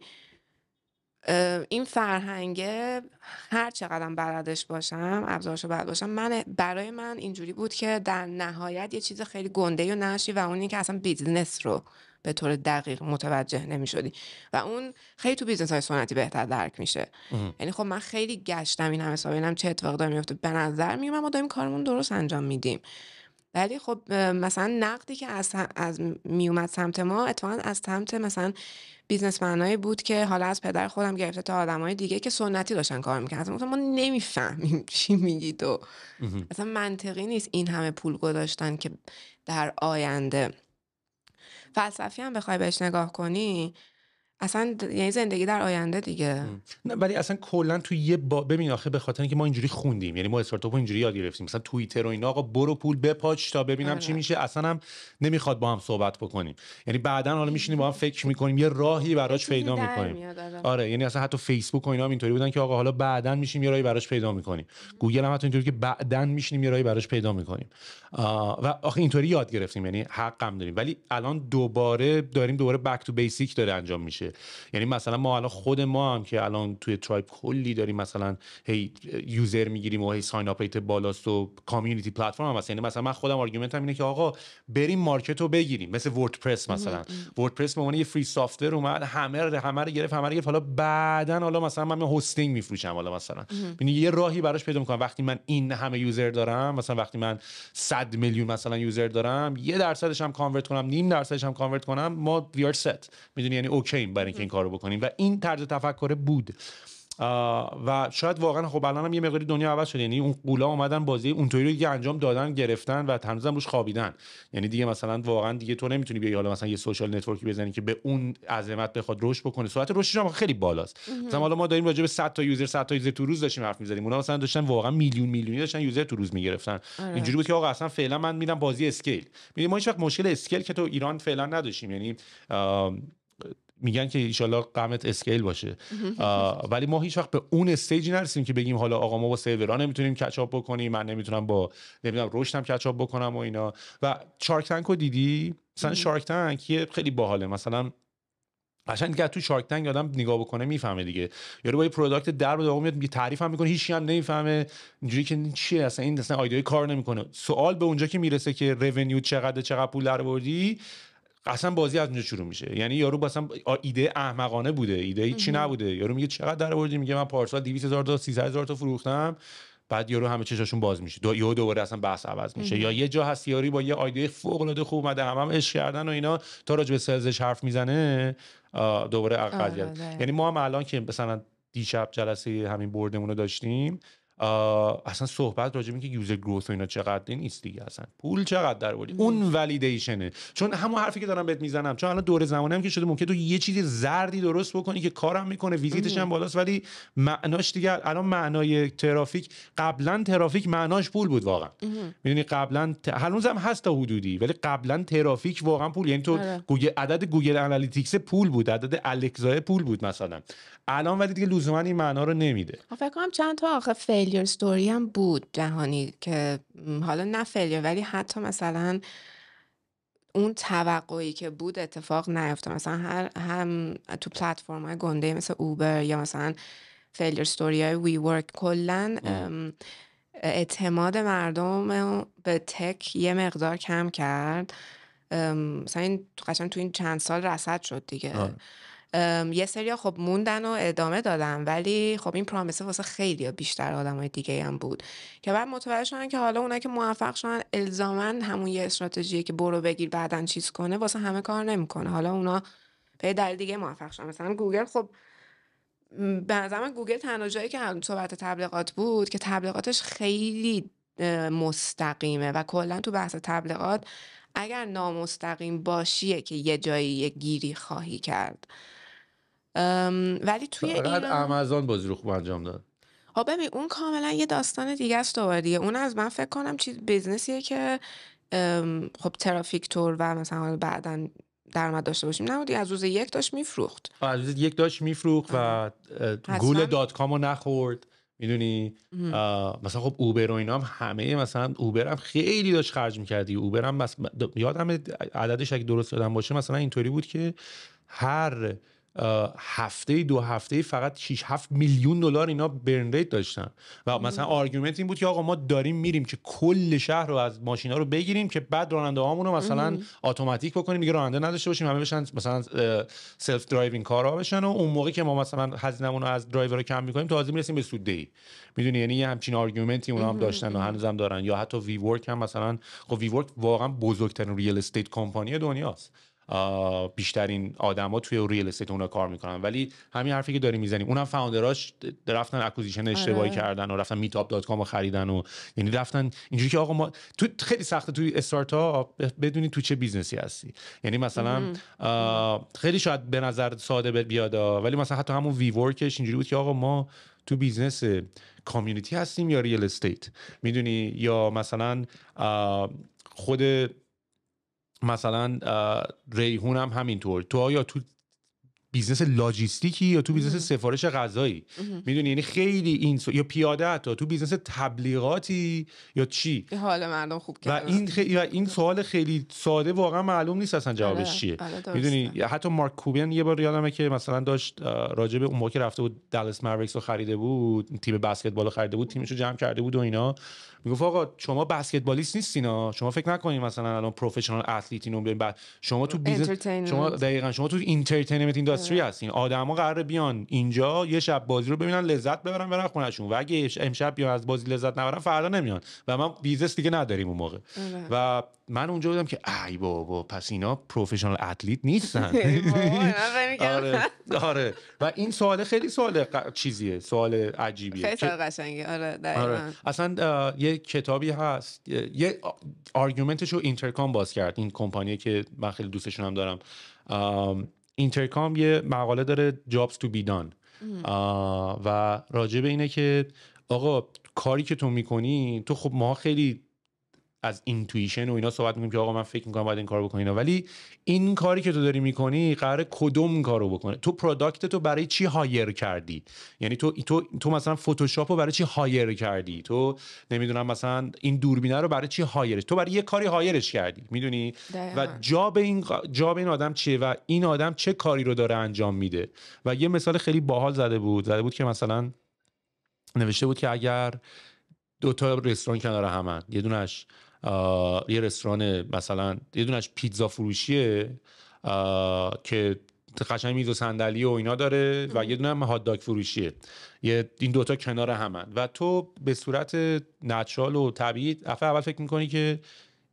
S2: این فرهنگه هر چقدر بلدش باشم، ابزارشو بلد باشم، برای من اینجوری بود که در نهایت یه چیز خیلی گنده و نشی و اون این که اصلا بیزنس رو به طور دقیق متوجه نمی‌شدی و اون خیلی تو بیزنس های سنتی بهتر درک میشه. یعنی خب من خیلی گشتم این همه سال ببینم چه اتفاقی داره میفته، به نظر میومد ما داریم کارمون درست انجام میدیم، ولی خب مثلا نقدی که از میومد سمت ما اتفاقا از سمت مثلا بیزنسمنایی بود که حالا از پدر خودم گرفته تا آدمای دیگه که سنتی داشتن کار می‌کردن. مثلا ما نمیفهمیم چی میگی تو، مثلا منطقی نیست این همه پول گذاشتن که در آینده. فلسفی هم بخوای بهش نگاه کنی اصلا یعنی زندگی در آینده دیگه.
S3: نه ولی اصلا کلا تو ببین آخه به خاطر اینکه ما اینجوری خوندیم، یعنی ما استارتاپ اینجوری یاد گرفتیم، مثلا توییتر و اینا آقا برو پول بپاچ تا ببینم چی میشه، اصلا هم نمیخواد با هم صحبت بکنیم. یعنی بعدن حالا میشینیم با هم فکر میکنیم یه راهی براش پیدا میکنیم. آره یعنی اصلا حتی فیسبوک و اینا هم اینطوری بودن که آقا حالا بعدن میشیم یه راهی براش پیدا میکنیم. گوگل هم حتی اینطوری که بعدن میشینیم یه راهی براش پیدا میکنیم. و آخه اینطوری یاد گرفتیم، یعنی حقم داریم. ولی الان دوباره بک تو بیسیک داره انجام میشه. یعنی مثلا ما الان خود ما هم که الان توی ترایب کلی داریم مثلا هی یوزر میگیریم و هی ساین اپ ریت بالاست و کامیونیتی پلتفرم هم هست. یعنی مثلا من خودم آرگومنتم اینه که آقا بریم مارکت رو بگیریم، مثل وردپرس مثلا. وردپرس به عنوان یه فری سافت ور اومد، همه رو گرفت. حالا بعدن حالا مثلا من هاستینگ میفروشم، حالا مثلا یعنی یه راهی براش پیدا میکنم. وقتی من این همه یوزر دارم، مثلا وقتی من 100 میلیون مثلا یوزر دارم، 1% هم کانورت کنم، 0.5% هم کانورت کنم، ما وی آر ست، میدونی، یعنی اوکی برای اینکه این کارو بکنیم. و این طرز تفکر بود و شاید واقعا خب الان هم یه مقداری دنیا عوض شده. یعنی اون قولا اومدن بازی اونطوری رو دیگه انجام دادن، گرفتن و هنوزم روش خوابیدن. یعنی دیگه مثلا واقعا دیگه تو نمیتونی بیای حالا مثلا یه سوشال نتورکی بزنی که به اون عظمت بخواد رشد بکنه. سرعت رشدش هم خیلی بالاست. مثلا حالا ما داریم راجع به 100 تا یوزر تو روز داشتیم حرف می‌زدیم، اونا مثلا داشتن واقعا میلیونی داشتن یوزر تو روز میگرفتن. اینجوری بود که آقا اصلا فعلا من میرم بازی اسکیل. می‌بینی ما هیچ وقت مشکل اسکیل که تو ایران فعلا نداشتیم. یعنی میگن که ایشالله غمت اسکیل باشه ولی ما هیچ وقت به اون استیجی نرسیدیم که بگیم حالا آقا ما با سرورها نمیتونیم کچاپ بکنیم، من نمیتونم با نمیدونم رشدم کچاپ بکنم و اینا. و شارک تانک رو دیدی؟ مثلا شارک تانک یه خیلی باحاله، مثلا قشنگ دیگه تو شارک تانک آدم نگاه بکنه میفهمه دیگه، یارو با یه پروداکت در به داغون میاد میگه تعریف هم میکنه، هیچ کی هم نمیفهمه اینجوری که چیه اصلا، این اصلا ایده کار نمیکنه. سوال به اونجا که میرسه که رونیو چقدر پول درآوردی، اصلا بازی از اونجا شروع میشه. یعنی یارو مثلا ایده احمقانه بوده، ایده هیچی نبوده، یارو میگه چقدر درآوردی، میگه من پارسال 200,000 تا 300,000 تا فروختم، بعد یارو همه چشاشون باز میشه، دوباره اصلا بحث عوض میشه. یا یه جا هست یاری با یه ایده فوق العاده خوب اومده، هم عشق کردن و اینا، تا راجع به سلزش حرف میزنه دوباره قضیه. یعنی ما هم الان که مثلا دیشب جلسه همین بردمون رو داشتیم، اصلا صحبت راجع به اینکه یوزر گروث و اینا چقدر نیست دیگه، اصلا پول چقدر درآوردی، اون ولیدیشنه. چون همون حرفی که دارم بهت میزنم، چون الان دور زمانه هم که شده ممکنه تو یه چیز زردی درست بکنی که کارم میکنه، ویزیتش هم بالاست، ولی معناش دیگه الان معنای ترافیک، قبلا ترافیک معناش پول بود واقعا. میدونی قبلا هنوزم هست تا حدودی، ولی قبلا ترافیک واقعا پول، یعنی تو گوگل، عدد گوگل آنالیتیکس پول بود، عدد الکسا پول بود مثلا. الان ولی دیگه لزوما این معنا رو نمیده.
S2: فکر کنم چند تا آخه فیلیر استوری هم بود جهانی که حالا نه فیلیر ولی حتی مثلا اون توقعی که بود اتفاق نیفتاد. مثلا هم تو پلتفرم‌های گنده مثل اوبر یا مثلا فیلیر استوری های وی ورک، کلا اعتماد مردم به تک یه مقدار کم کرد. مثلا این قشنگ تو این چند سال رصد شد دیگه. یه سری خب موندن و ادامه دادن، ولی خب این پرامیسه واسه خیلی بیشتر آدمای دیگه هم بود که بعد متوجه شدن که حالا اونایی که موفق شدن الزاماً همون یه استراتژیه که برو بگیر بعدن چیز کنه واسه همه کار نمیکنه. حالا اونا به دلیل دیگه موفق شدن. مثلا گوگل، خب به نظر من گوگل تنها جایی که صحبت تبلیغات بود که تبلیغاتش خیلی مستقیمه و کلا تو بحث تبلیغات اگر نامستقیم باشیه که یه جایی یه گیری خواهی کرد. ولی توی ایران
S3: آمازون بازی رو خوب انجام داد.
S2: ببین اون کاملا یه داستان دیگه است دوباره دیگه. اون از من فکر کنم چیز بیزنسیه که خب ترافیک تور و مثلا بعدن درآمد داشته باشیم نبود، از روز یک داشت میفروخت،
S3: و گول دات کام رو نخورد. میدونی مثلا خب اوبر و اینا هم همه، مثلا اوبر هم خیلی داشت خرج میکردی. اوبر هم یادم عددش اگه درست یادم باشه مثلا اینطوری بود که هر هفته 2 هفته فقط 6-7 میلیون دلار اینا برن ریت داشتن و مثلا آرگومنت این بود که آقا ما داریم میریم که کل شهر رو از ماشینا رو بگیریم که بعد راننده هامون رو مثلا اتوماتیک بکنیم، دیگه راننده نداشته باشیم، همه بشن مثلا سلف درایوینگ کارها بشن و اون موقع که ما مثلا هزینه‌مون رو از درایور کم می‌کنیم تازه میرسیم به سوددهی. میدونی یعنی یه همچین آرگومنتی اونا هم داشتن و هنوزم دارن. یا حتی وی ورک هم مثلا، خب وی ورک واقعا بزرگترین ریل استیت کمپانی دنیاست، بیشترین آدما توی ریل استیت اونا کار میکنن، ولی همین حرفی که داریم میزنیم اونم فاوندراش رفتن اکوزیشن اشتباهی کردن و رفتن میتاپ.com رو خریدن و یعنی رفتن اینجوری که آقا ما تو خیلی سخته توی استارتاپ بدونی تو چه بیزنسی هستی. یعنی مثلا خیلی شاید به نظر ساده بیاد ولی مثلا حتی همون وی ورکش اینجوری بود که آقا ما تو بیزنس کامیونیتی هستیم یا ریل استیت، میدونی. یا مثلا خود مثلا ریحون هم همینطور، تو آیا تو بیزنس لاجیستیکی یا تو بیزنس سفارش غذایی، میدونی. یعنی خیلی این یا پیاده حتی تو بیزنس تبلیغاتی یا چی،
S2: حال مردم خوب
S3: کردن. و این سوال خیلی ساده واقعا معلوم نیست اصلا جوابش چیه، میدونی. حتی مارک کوبن یه بار یادمه که مثلا داشت راجع به اون موقع که رفته بود دالاس ماوریکس رو خریده بود، تیم بسکتبال رو خریده بود، تیمش رو جمع کرده بود و اینا، میگفت آقا شما بسکتبالیست نیستینا، شما فکر نکنید مثلا الان پروفشنال اتلیتین رو بعد شما تو بیزنس، شما دقیقاً شما تو اینترتینمنت اینداستری هستین. آدما قراره بیان اینجا یه شب بازی رو ببینن، لذت ببرن، برن خونه‌شون، و اگه امشب بیان از بازی لذت نبرن فردا نمیان و ما بیزنس دیگه نداریم اون موقع. و من اونجا بودم که ای بابا پس اینا پروفشنال اتلیت نیستن. آره و این سوال خیلی سوال چیزیه، سوال عجیبیه،
S2: خیلی سوال قشنگه. آره دقیقاً.
S3: اصلا یه کتابی هست، یه آرگومنتش رو اینترکام باز کرد، این کمپانی که من خیلی دوستشون هم دارم. اینترکام یه مقاله داره jobs to be done و راجع به اینه که آقا کاری که تو میکنی، تو خب ما خیلی از اینتویشن و اینا صحبت میکنیم که آقا من فکر میکنم باید این کارو بکنی اینا، ولی این کاری که تو داری میکنی قراره کدوم کارو بکنه؟ تو پروداکت تو برای چی هایر کردی؟ یعنی تو مثلا فتوشاپ رو برای چی هایر کردی؟ تو نمیدونم مثلا این دوربینه رو برای چی هایرش؟ تو برای یه کاری هایرش کردی، میدونی؟ و جاب این آدم چیه و این آدم چه کاری رو داره انجام میده. و یه مثال خیلی باحال زده بود که مثلا نوشته بود که اگر دو تا رستوران کنار همن، یه دونش یه رستوران مثلا یه دونش پیتزا فروشیه که قشنگ میز و صندلی و اینا داره و یه دونه هم هات داگ فروشیه، این دوتا کنار همن و تو به صورت نچرال و طبیعی اول فکر میکنی که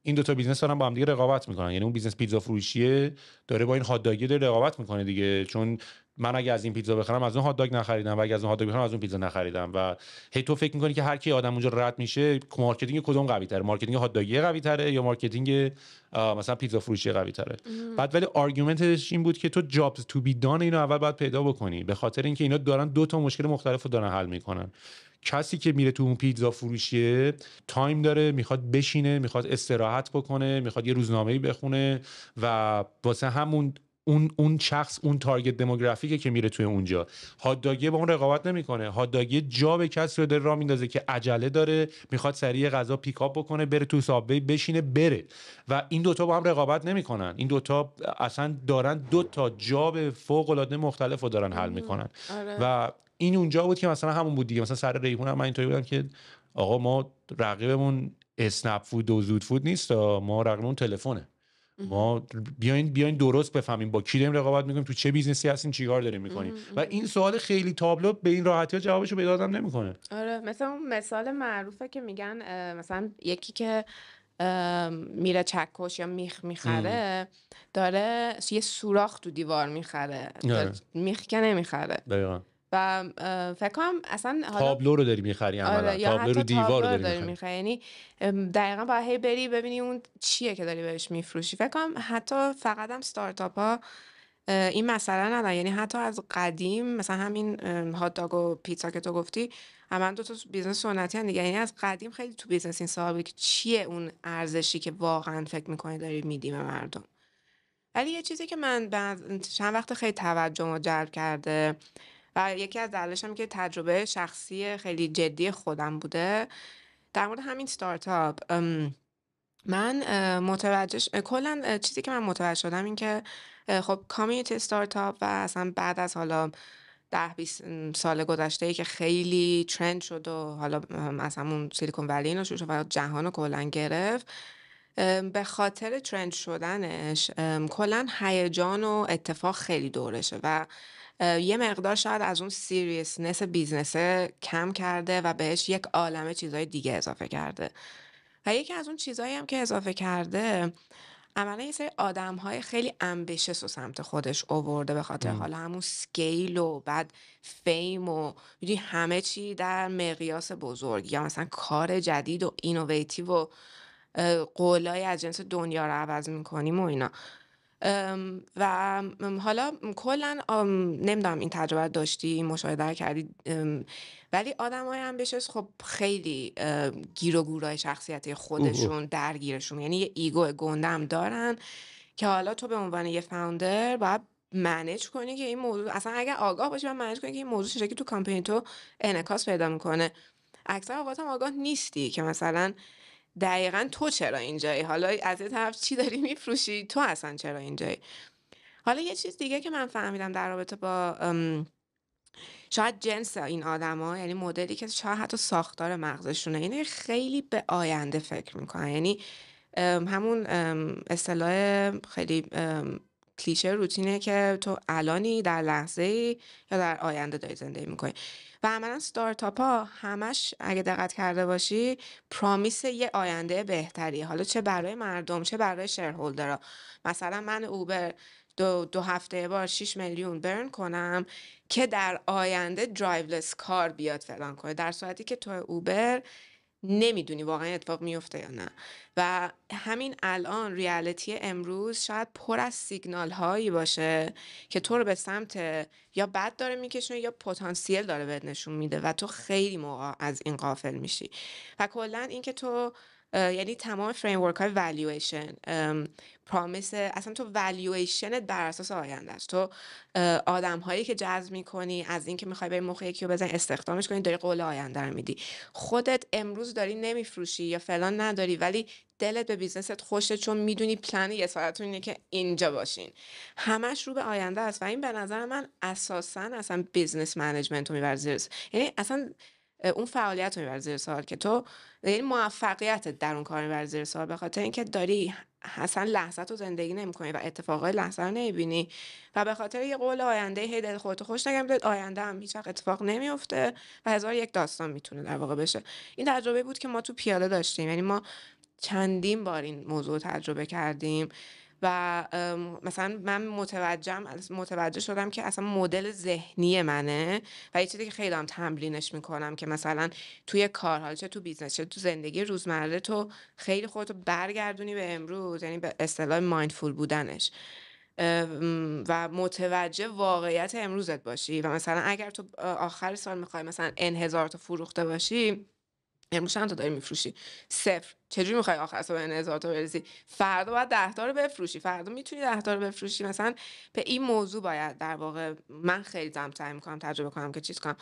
S3: این دوتا بیزنس دارن با هم دیگه رقابت میکنن. یعنی اون بیزنس پیتزا فروشیه داره با این هات داگی داره رقابت میکنه دیگه، چون من اگه از این پیتزا بخرم از اون هات داگ نخریدم و اگه از اون هات داگ بخرم از اون پیتزا نخریدم. و هی تو فکر میکنی که هر کی آدم اونجا رد میشه مارکتینگ کدوم قوی تره؟ مارکتینگ هات داگی قوی تره یا مارکتینگ مثلا پیتزا فروشی قوی تره؟ بعد ولی آرگومنتش این بود که تو جابز تو بی دان اینو اول باید پیدا بکنی، به خاطر اینکه اینا دارن دو تا مشکل مختلف رو دارن حل میکنن. کسی که میره تو اون پیتزا فروشیه تایم داره، میخواد بشینه، میخواد استراحت بکنه، میخواد یه روزنامه‌ای بخونه و واسه همون اون شخص اون تارگت دموگرافیکه که میره توی اونجا. هات داگی با اون رقابت نمیکنه. هات داگی جا به کسی رو داره راه میندازه که عجله داره، میخواد سریع غذا پیکاپ بکنه، بره تو سابوی بشینه بره. و این دوتا با هم رقابت نمیکنن. این دوتا اصلا دارن دو تا جاب فوق العاده مختلف رو دارن حل میکنن. و این اونجا بود که مثلا همون بود دیگه. مثلا سر ریحون هم من اینطوری بودم که آقا ما رقیبمون اسنپ فود و زود فود نیست، ما رقیبمون تلفنه. ما بیاین درست بفهمیم با کی داریم رقابت میکنیم، تو چه بیزنسی هستیم، چیکار داریم میکنیم. و این سوال خیلی تابلو به این راحتی جوابشو به دادم نمیکنه.
S2: آره، مثلا اون مثال معروفه که میگن مثلا یکی که میره چکش یا میخ میخره داره یه سوراخ تو دیوار میخره، میخ که نمیخره.
S3: دقیقاً.
S2: و فکر کنم اصلا
S3: تابلو رو داری میخری عملا، تابلو رو دیوار رو داری میخری.
S2: یعنی دقیقاً باید هی بری ببینی اون چیه که داری بهش میفروشی. فکر کنم حتی فقط هم استارتاپ ها این مسئله نداره، یعنی حتی از قدیم مثلا همین هات داگ و پیتزا که تو گفتی همین دو تا بیزنس سنتی هن دیگه. یعنی از قدیم خیلی تو بیزنس این صاحبه که چیه اون ارزشی که واقعا فکر میکنی داری میدی به مردم. ولی یه چیزی که من چند وقت خیلی توجهمو جلب کرده و یکی از دلایلش هم که تجربه شخصی خیلی جدی خودم بوده در مورد همین استارتاپ، من کلا چیزی که من متوجه شدم این که خب کامیونیتی استارتاپ و اصلا بعد از حالا 10-20 سال گذشته که خیلی ترند شد و حالا از همون سیلیکون ولی اینو شروع شد و جهان رو کلا گرفت، به خاطر ترند شدنش کلا هیجان و اتفاق خیلی دورشه و یه مقدار شاید از اون سیریسنس بیزنسه کم کرده و بهش یک عالمه چیزای دیگه اضافه کرده. و یکی از اون چیزایی هم که اضافه کرده عملا یه سری آدم‌های خیلی امبیشس و سمت خودش آورده به خاطر حالا همون سکیل و بعد فیم و همه چی در مقیاس بزرگ یا مثلا کار جدید و اینوویتیو و قولای از جنس دنیا رو عوض میکنیم و اینا. و حالا کلا نمیدونم این تجربه داشتی، مشاهده کردی، ولی آدمای امبیشس خب خیلی گیر و گورای شخصیتی خودشون درگیرشون، یعنی یه ایگو گندم دارن که حالا تو به عنوان یه فاوندر باید منیج کنی که این موضوع اصلا اگه آگاه باشی باید منیج کنی که این موضوع چه شکلی تو کامپانی تو انعکاس پیدا میکنه. اکثر اوقات هم آگاه نیستی که مثلا دقیقاً تو چرا اینجایی، حالا از یه طرف چی داری میفروشی، تو اصلا چرا اینجایی. حالا یه چیز دیگه که من فهمیدم در رابطه با شاید جنس این آدما، یعنی مدلی که شاید حتی ساختار مغزشونه، اینه خیلی به آینده فکر میکنن. یعنی همون اصطلاح خیلی کلیشه روتینه که تو الانی، در لحظه‌ای یا در آینده داری زندگی میکنی. و عملا استارتاپ ها همش اگه دقت کرده باشی پرامیس یه آینده بهتری، حالا چه برای مردم چه برای شیرهولدرها. مثلا من اوبر دو هفته بار 6 میلیون برن کنم که در آینده درایولس کار بیاد فلان کنه، در صورتی که تو اوبر نمیدونی واقعا اتفاق میفته یا نه. و همین الان ریالیتی امروز شاید پر از سیگنال هایی باشه که تو رو به سمت یا بد داره میکشونه یا پتانسیل داره بهت نشون میده و تو خیلی موقع از این غافل میشی. و کلا این که تو یعنی تمام فریم ورک های والویشن، پرامیس، اصلا تو والویشنت بر اساس آینده است. تو آدم هایی که جذب میکنی، از اینکه میخوای به مخ یکی رو بزنی استخدامش کنی، داری قول آینده رو میدی. خودت امروز داری نمیفروشی یا فلان نداری، ولی دلت به بیزنست خوشه چون میدونی پلن یه ساعتون اینه که اینجا باشین. همش رو به آینده است و این به نظر من اساساً اصلا بیزنس منیجمنت رو میبره زیر، یعنی اصلا اون فعالیت رو میبره زیر سوال که تو، یعنی موفقیتت در اون کار میبره زیر سوال، به خاطر اینکه داری اصلا لحظت رو زندگی نمی‌کنی و اتفاقای لحظه رو نمی‌بینی و به خاطر یه قول آینده هی دل خودت خوش نگم داد، آینده هم هیچ وقت اتفاق نمیفته و هزار یک داستان میتونه در واقع بشه. این تجربه بود که ما تو پیاده داشتیم، یعنی ما چندین بار این موضوع تجربه کردیم و مثلا من متوجه شدم که اصلا مدل ذهنی منه و یه چیزی که خیلی هم تمرینش میکنم که مثلا توی کار، حالا چه تو بیزنس چه تو زندگی روزمره، تو خیلی خودتو برگردونی به امروز، یعنی به اصطلاح مایندفول بودنش و متوجه واقعیت امروزت باشی و مثلا اگر تو آخر سال میخوای مثلا n1000 تا فروخته باشی، امروز چند تا داری میفروشی؟ 0. چجوری میخوای آخر سال به 1000 تا برسی؟ فردا باید 10 تا رو بفروشی، فردا میتونی 10 تا رو بفروشی. مثلا به این موضوع باید در واقع من خیلی سعی میکنم تجربه کنم که چیز کنم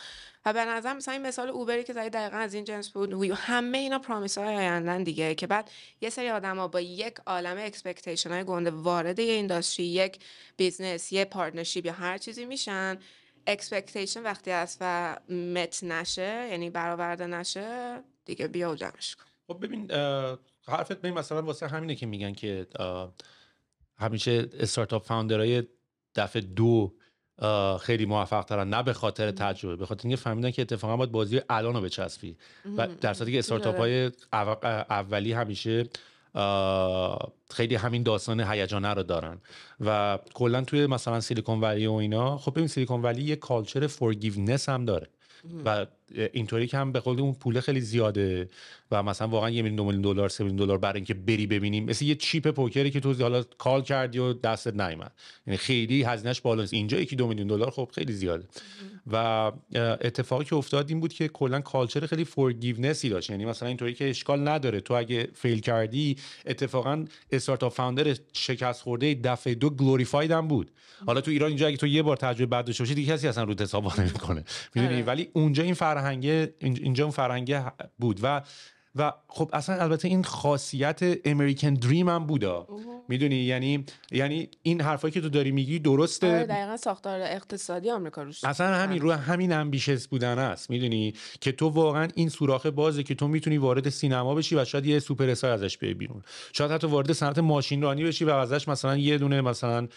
S2: و به نظر مثلا این مثال اوبری که زدی دقیقاً از این جنس بود. همه اینا پرامیس های آیندن دیگه که بعد یه سری آدما با یک عالم اکسپکتیشن های گنده وارد یه اینداستری، یک بیزنس، یه پارتنرشیپ یا هر چیزی میشن. اکسپکتیشن وقتی هست و مت نشه، یعنی برآورده نشه، دیگه بیا و جمعش کن.
S3: خب ببین حرفت ببین مثلا واسه همینه که میگن که همیشه استارتاپ فاوندرهای دفعه 2 خیلی موفق ترن، نه به خاطر تجربه، به خاطر اینکه فهمیدن که اتفاقا باید بازی الان رو بچسبی و در صورتی که استارتاپ های اولی همیشه خیلی همین داستان هیجانه رو دارن و کلا توی مثلا سیلیکون ولی و اینا. خب ببین سیلیکون ولی یه کالچر فورگیونس هم داره و اینطوری که هم به قول اون پول خیلی زیاده و مثلا واقعا $1 میلیون $2 میلیون $3 میلیون برای اینکه بری ببینیم، مثل یه چیپ پوکری که تو حالا کال کردی و دستت نیومد، یعنی خیلی هزینه‌اش بالاست. اینجا $1 میلیون $2 میلیون خب خیلی زیاده و اتفاقی که افتاد این بود که کلا کالچر خیلی فورگیونسی داشت، یعنی مثلا اینطوری که اشکال نداره تو اگه فیل کردی، اتفاقا استارتاپ فاوندر شکست خورده دفعه 2 گلوریفاید هم بود. حالا تو ایران اینجا اگه تو یه بار تجربه بد داشته باشی دیگه کسی اصلا رو حساب نمی‌کنه، میدونی، ولی اونجا این فرهنگه، اینجا اون فرهنگه بود و خب اصلا البته این خاصیت امریکن دریم هم بودا، میدونی، یعنی این حرفایی که تو داری میگی درسته.
S2: دقیقاً ساختار اقتصادی آمریکا روش
S3: اصلا همین رو همین امبیشس بودن است، میدونی که تو واقعا این سوراخ بازه که تو میتونی وارد سینما بشی و شاید یه سوپر استار ازش بیای بیرون، شاید حتی وارد صنعت ماشین رانی بشی و ازش مثلا یه دونه مثلا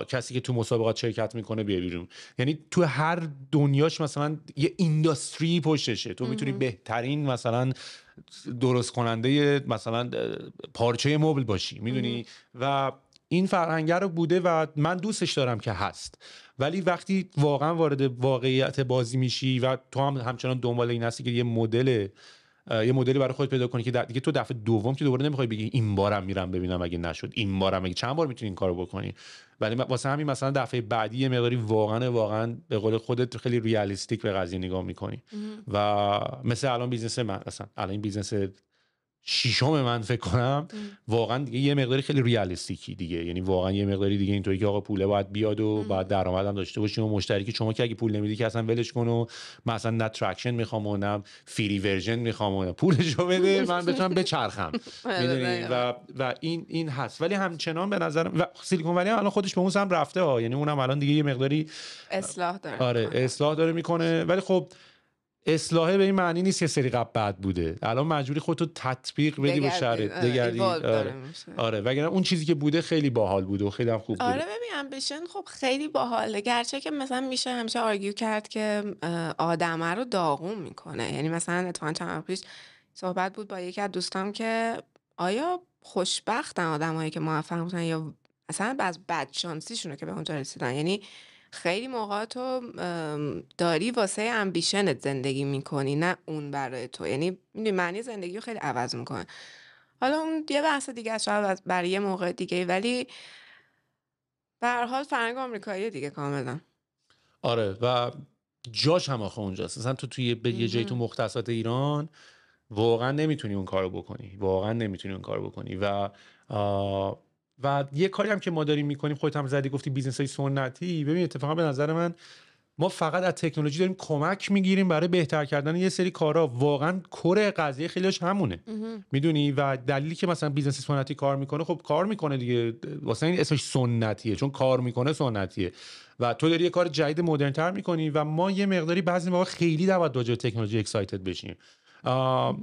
S3: کسی که تو مسابقات شرکت میکنه بیای بیرون. یعنی تو هر دنیاش مثلا یه اینداستری پشتشه، تو میتونی بهترین مثلا درست کننده مثلا پارچه مبل باشی، میدونی، و این فرهنگ رو بوده و من دوستش دارم که هست. ولی وقتی واقعا وارد واقعیت بازی میشی و تو هم همچنان دنبال این هستی که یه مدلی برای خودت پیدا کنی که دیگه تو دفعه دوم که دوباره نمیخوای بگی این بارم میرم ببینم اگه نشد، این بارم اگه چند بار میتونی این کارو بکنی. ولی واسه همین مثلا دفعه بعدی یه مقداری واقعا به قول خودت خیلی ریالیستیک به قضیه نگاه میکنی و مثل الان بیزنس من، مثلا الان این بیزنس شیشم من فکر کنم واقعا دیگه یه مقداری خیلی ریالیستیکی دیگه، یعنی واقعا یه مقداری دیگه اینطوری که آقا پوله باید بیاد و باید درآمد هم داشته باشیم و مشتری که شما که اگه پول نمیدی که اصلا ولش کن و مثلا نه تراکشن میخوام و نه فری ورژن میخوام و پولشو بده من بتونم بچرخم، میدونی، و این هست. ولی همچنان به نظر و سیلیکون ولی هم الان خودش به اون سمت رفته ها، یعنی اونم الان دیگه یه مقداری
S2: اصلاح داره.
S3: آره اصلاح داره میکنه، ولی خب اصلاحه به این معنی نیست که سری قبل بد بوده، الان مجبوری خودتو تطبیق بدی به شرایط دگردی. آره وگرنه اون چیزی که بوده خیلی باحال بوده و خیلی هم خوب بوده.
S2: آره ببین امبیشن خب خیلی باحاله، گرچه که مثلا میشه همیشه آرگیو کرد که آدمه رو داغون میکنه. یعنی مثلا اتفاقا چند وقت پیش صحبت بود با یکی از دوستام که آیا خوشبختن آدمایی که موفق میشن یا مثلا از بدشانسیشونه که به اونجا رسیدن. یعنی خیلی موقع تو داری واسه امبیشنت زندگی میکنی نه اون برای تو، یعنی معنی زندگی رو خیلی عوض میکنه. حالا اون یه بحث دیگه شاید برای یه موقع دیگه، ولی به هر حال فرهنگ آمریکایی دیگه کاملا.
S3: آره و جاش هم آخه اونجاست، مثلا تو توی یه جایی تو مختصات ایران واقعا نمیتونی اون کارو بکنی و یه کاری هم که ما داریم میکنیم، خودت هم زدی گفتی بیزنس های سنتی. ببین اتفاقا به نظر من ما فقط از تکنولوژی داریم کمک میگیریم برای بهتر کردن یه سری کارا. واقعا کور قضیه خیلیش همونه، میدونی. و دلیلی که مثلا بیزنس سنتی کار میکنه، خب کار میکنه دیگه، واسه این اسمش سنتیه، چون کار میکنه سنتیه. و تو داری یه کار جدید مدرن‌تر میکنی و ما یه مقداری بعضی موقع خیلی نباید راجع به تکنولوژی اکسایتد بشیم.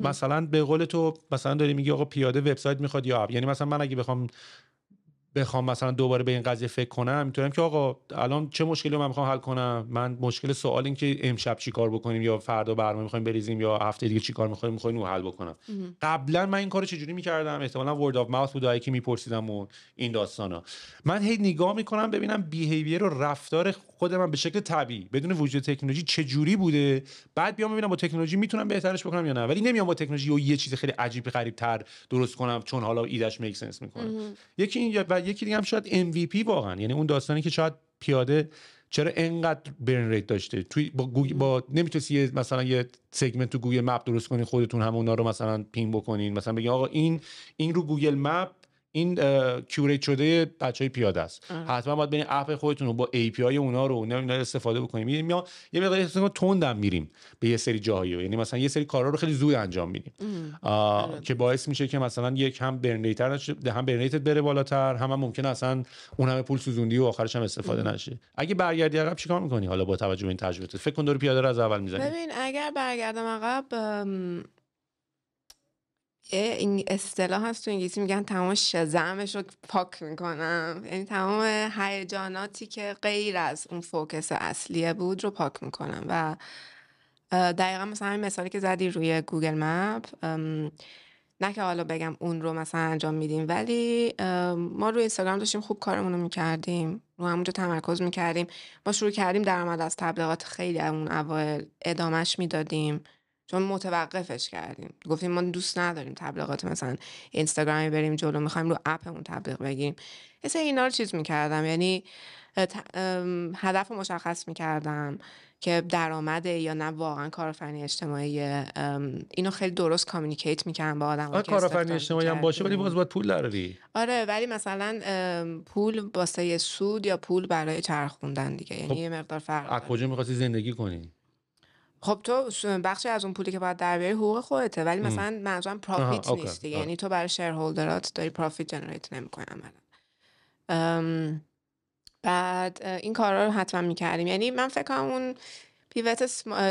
S3: مثلا به قول تو مثلا داری میگی آقا پیاده وبسایت میخواد یا اپ. یعنی مثلا من اگه بخوام مثلا دوباره به این قضیه فکر کنم، میتونم که آقا الان چه مشکلی من میخوام حل کنم. من مشکل سوال این که امشب چی کار بکنیم یا فردا برنامه میخوایم بریزیم یا هفته دیگه چی کار میخوایم رو حل بکنم. قبلا من این کارو چجوری میکردم؟ احتمالاً ورد اف ماوث بود، که میپرسیدم و این داستانا. من هی نگاه میکنم ببینم بیهیویر و رفتار خود من به شکل طبیعی بدون وجود تکنولوژی چه جوری بوده، بعد بیام ببینم با تکنولوژی میتونم بهترش بکنم یا نه. ولی نمیام با تکنولوژی و یه چیز خیلی عجیب غریب تر درست کنم چون حالا ایدهش میک سنس میکنه. یکی این و یکی دیگه هم شاید MVP واقعا، یعنی اون داستانی که شاید پیاده چرا انقدر برن ریت داشته توی با گوگل، با نمیتونی مثلا یه سگمنت تو گوگل مپ درست کنین، خودتون هم اونا رو مثلا پین بکنین، مثلا بگین آقا این رو گوگل مپ این کیوریت شده بچهای پیاده است، حتما باید برین اپ خودتون رو با ای پی آی اونا رو اینا استفاده بکنیم. میگم یه مقدار اصلا تندم میریم به یه سری جاهایی، یعنی مثلا یه سری کارا رو خیلی زود انجام میدیم که باعث میشه که مثلا یک هم برن ریت بره بالاتر، هم ممکنه اصلا اون همه پول سوزوندی و آخرش هم استفاده نشه. اگه برگردی عقب چیکار میکنی حالا با توجه به این تجربه؟ فکر کن دور پیاده رو از اول میزنی.
S2: ببین اگر برگردم عقب، این اصطلاح هست تو انگلیسی میگن تمام شزمش رو پاک میکنم، یعنی تمام هیجاناتی که غیر از اون فوکس اصلیه بود رو پاک میکنم. و دقیقا مثلا همین مثالی که زدی روی گوگل مپ، نه که حالا بگم اون رو مثلا انجام میدیم، ولی ما روی اینستاگرام داشتیم خوب کارمون رو میکردیم، رو همونجا تمرکز میکردیم. ما شروع کردیم درآمد از تبلیغات خیلی اون اوایل ادامش میدادیم، چون متوقفش کردیم، گفتیم ما دوست نداریم تبلیغات مثلا اینستاگرامی بریم جلو، میخوایم رو اپمون تبلیغ بگیریم. مثلا اینا رو چیز میکردم، یعنی هدف مشخص میکردم که درآمده یا نه واقعا کارآفرینی اجتماعی. اینو خیلی درست کامیونیکیت میکردم با آدم‌ها که
S3: کارآفرینی اجتماعی هم باشه ولی باز باید پول دراری.
S2: آره، ولی مثلا پول واسه سود یا پول برای چرخوندن دیگه، یعنی یه مقدار فرق داره.
S3: از کجا می‌خواستی زندگی کنی؟
S2: خب تو بخشی از اون پولی که باید در بیاری حقوق خودته، ولی مثلا منظورم پروفیت نیست دیگه، یعنی تو برای شیرهولدرات داری پروفیت جنریت نمی‌کنی عملاً. بعد این کارا رو حتما میکردیم. یعنی من فکر کنم اون پیوت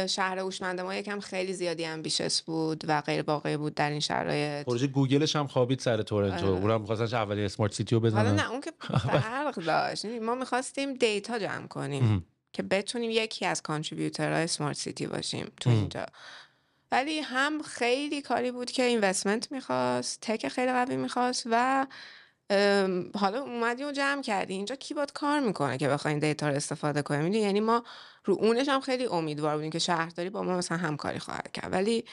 S2: شهر هوشمند ما یکم خیلی زیادی امبیشس بود و غیر واقعی بود در این شرایط.
S3: پروژه گوگلش هم خوابید سر تورنتو، اونم می‌خواستن اولی اسمارت سیتی رو بزنن.
S2: حالا نه اون که فرق داشت، ما می‌خواستیم دیتا جمع کنیم که بتونیم یکی از کانتریبیوتورهای اسمارت سیتی باشیم تو اینجا. ولی هم خیلی کاری بود که اینوستمنت می‌خواست، تک خیلی قوی می‌خواست و حالا اومدی و جمع کردی اینجا کی باید کار میکنه که بخواین دیتا رو استفاده کنیم. میدونی، یعنی ما رو اونش هم خیلی امیدوار بودیم که شهرداری با ما مثلا همکاری خواهد کرد، ولی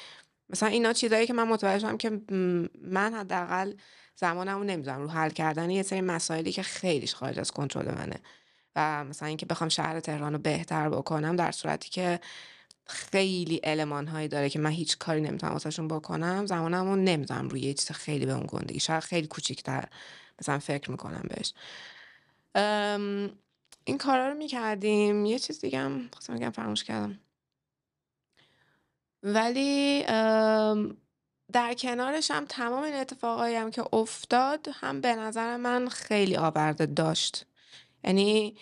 S2: مثلا اینا چیزایی که من متوجه شدم که من حداقل زمانمو نمیذارم رو حل کردن یه سری مسائلی که خیلیش خارج از کنترل منه. و مثلا اینکه بخوام شهر تهران رو بهتر بکنم در صورتی که خیلی المان هایی داره که من هیچ کاری نمیتونم واسهشون بکنم، زمانمو نمیذارم روی یه چیز خیلی به اون گندگی، شاید خیلی کوچیک‌تر مثلا فکر میکنم بهش. این کارا رو میکردیم. یه چیز دیگه هم خواستم بگم فراموش کردم، ولی در کنارش هم تمام این اتفاقایی هم که افتاد هم به نظر من خیلی آورده داشت. یعنی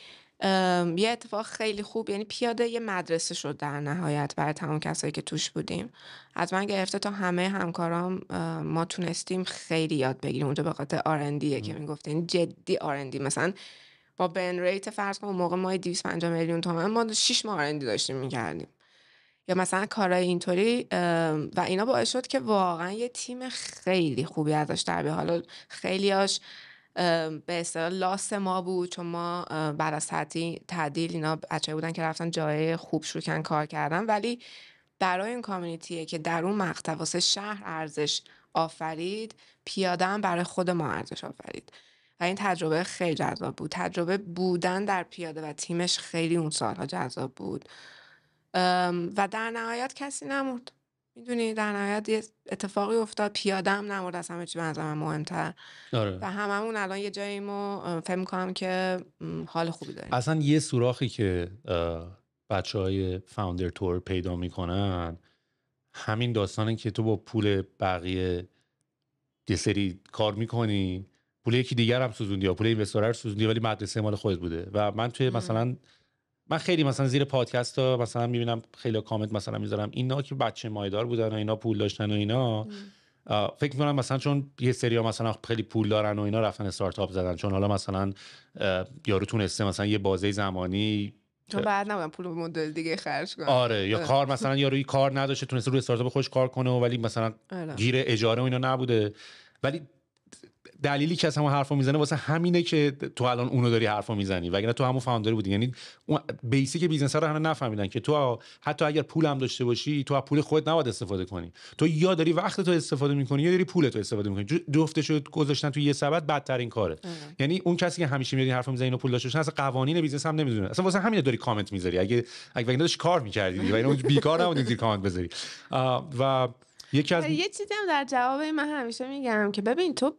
S2: یه اتفاق خیلی خوب، یعنی پیاده یه مدرسه شد در نهایت برای تمام کسایی که توش بودیم، از من گرفته تا همه همکارام. ما تونستیم خیلی یاد بگیریم اونجا به خاطر R&Dیه که میگفت، یعنی جدی R&D. مثلا با برن ریت فرض کن موقع ما 250 میلیون تومان ما 6 ماه R&D داشتیم میکردیم یا مثلا کارهای اینطوری، و اینا باعث شد که واقعا یه تیم خیلی خوبی ازش در بیاد. حالا خیلیاش به اصطلاح لاس ما بود، چون ما بعد از تعدیل اینا بچه‌ای بودن که رفتن جای خوب شروع کردن کار کردن، ولی برای این کامیونیتیه که در اون مقطع واسه شهر ارزش آفرید، پیاده هم برای خود ما ارزش آفرید و این تجربه خیلی جذاب بود. تجربه بودن در پیاده و تیمش خیلی اون سالها جذاب بود و در نهایت کسی نمرد. میدونی در نهایت یه اتفاقی افتاد، پیادم نمورد، از همه چی به نظر من مهمتر.
S1: آره.
S2: و هممون الان یه جاییمو فهم میکنم که حال خوبی داریم.
S3: اصلا یه سوراخی که بچهای فاوندر تور پیدا میکنن همین داستانه که تو با پول بقیه یه سری کار میکنی، پول یکی دیگر هم سوزوندی یا پول اینوستور رو سوزوندی، ولی مدرسه مال خودت بوده. و من توی مثلا من خیلی مثلا زیر پادکست ها مثلا میبینم خیلی کامنت مثلا میذارم اینا که بچه مایدار بودن و اینا پول داشتن و اینا، فکر میکنم مثلا چون یه سری ها مثلا خیلی پول دارن و اینا رفتن استارتاپ زدن، چون حالا مثلا یارو تونسته مثلا یه بازه زمانی
S2: تو بعد نبودم پول مدل دیگه خرج کنم.
S3: آره یا کار مثلا یاروی کار نداشته تونسته روی استارتاپ خوش کار کنه و ولی مثلا گیر اجاره و اینا نبوده. ولی دلیلی که از همون حرفو میزنه واسه همینه که تو الان اونو داری حرفو میزنی، وگرنه تو همون فاوندر بودی. یعنی اون بیسیک بیزنس رو همه نفهمیدن که تو حتی اگر پول هم داشته باشی تو از پول خودت نباید استفاده کنی. تو یا داری وقت تو استفاده میکنی یا داری پول تو استفاده میکنی. جفتشو گذاشتن تو یه سبد بدترین کاره. یعنی اون کسی که همیشه میاد این حرفو میزنه اینو پول داشته باشه اصلا قوانین بیزنس هم نمیدونه. اصلا واسه همین داری کامنت میذاری. اگه وگرنه داشت کار میکردی و اینو بیکار نبودی کامنت بذاری. و یکی از
S2: یه چیزی هم در جواب من همیشه میگم که ببین تو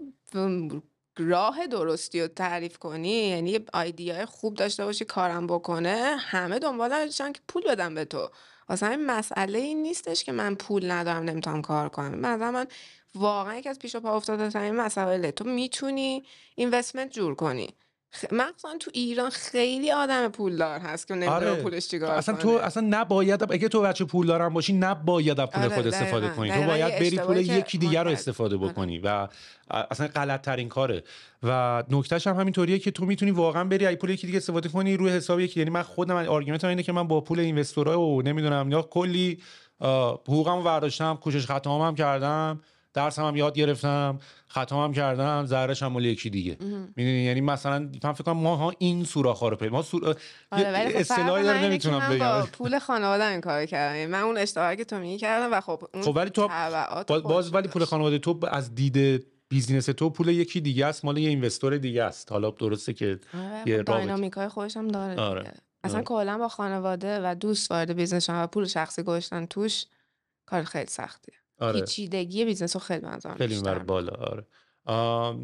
S2: راه درستی رو تعریف کنی، یعنی ایده خوب داشته باشی کارم بکنه، همه دنبالشن که پول بدم به تو. اصلا این مسئله این نیستش که من پول ندارم نمیتونم کار کنم. مثلا من واقعا یکی از پیش پا افتاده ترین مسائل تو میتونی اینوستمنت جور کنی. مخصوصا تو ایران خیلی آدم پولدار هست که نمیدونه پولش چیکار کنه.
S3: اصلا تو اصلا نباید، اگه تو بچه پولدار باشی نباید از پول خود استفاده کنی. تو باید بری پول یکی دیگر رو استفاده بکنی و اصلا غلط ترین کاره. و نکتهش هم همینطوریه که تو میتونی واقعا بری از پول یکی دیگه استفاده کنی روی حساب یکی. یعنی من خودم آرگومنتم اینه که من با پول اینوستورها و نمیدونم یا کلی حقوقمو برداشتم، کوشش خطاام هم کردم، درسم هم یاد گرفتم، خطا هم کردم، ضررش هم مال یکی دیگه. میدونی یعنی مثلا من فکر کنم ما این سوراخ‌ها رو ما
S2: اصطلاحی داره نمیتونم بگم. با پول خانواده این کارو کردم. من اون اشتباهی که تو میگی کردم و خب اون
S3: ولی تو باز ولی پول خانواده تو از دید بیزینس تو پول یکی دیگه است، مال یه اینوستور دیگه است. حالا درسته که
S2: یه دینامیکای خودش هم داره دیگه. اصلا کلا با خانواده و دوست وارد بیزنس شدن و پول شخصی گذاشتن توش کار خیلی سختیه. پیچیدگی بیزنس رو خیلی
S3: میبره بالا. آره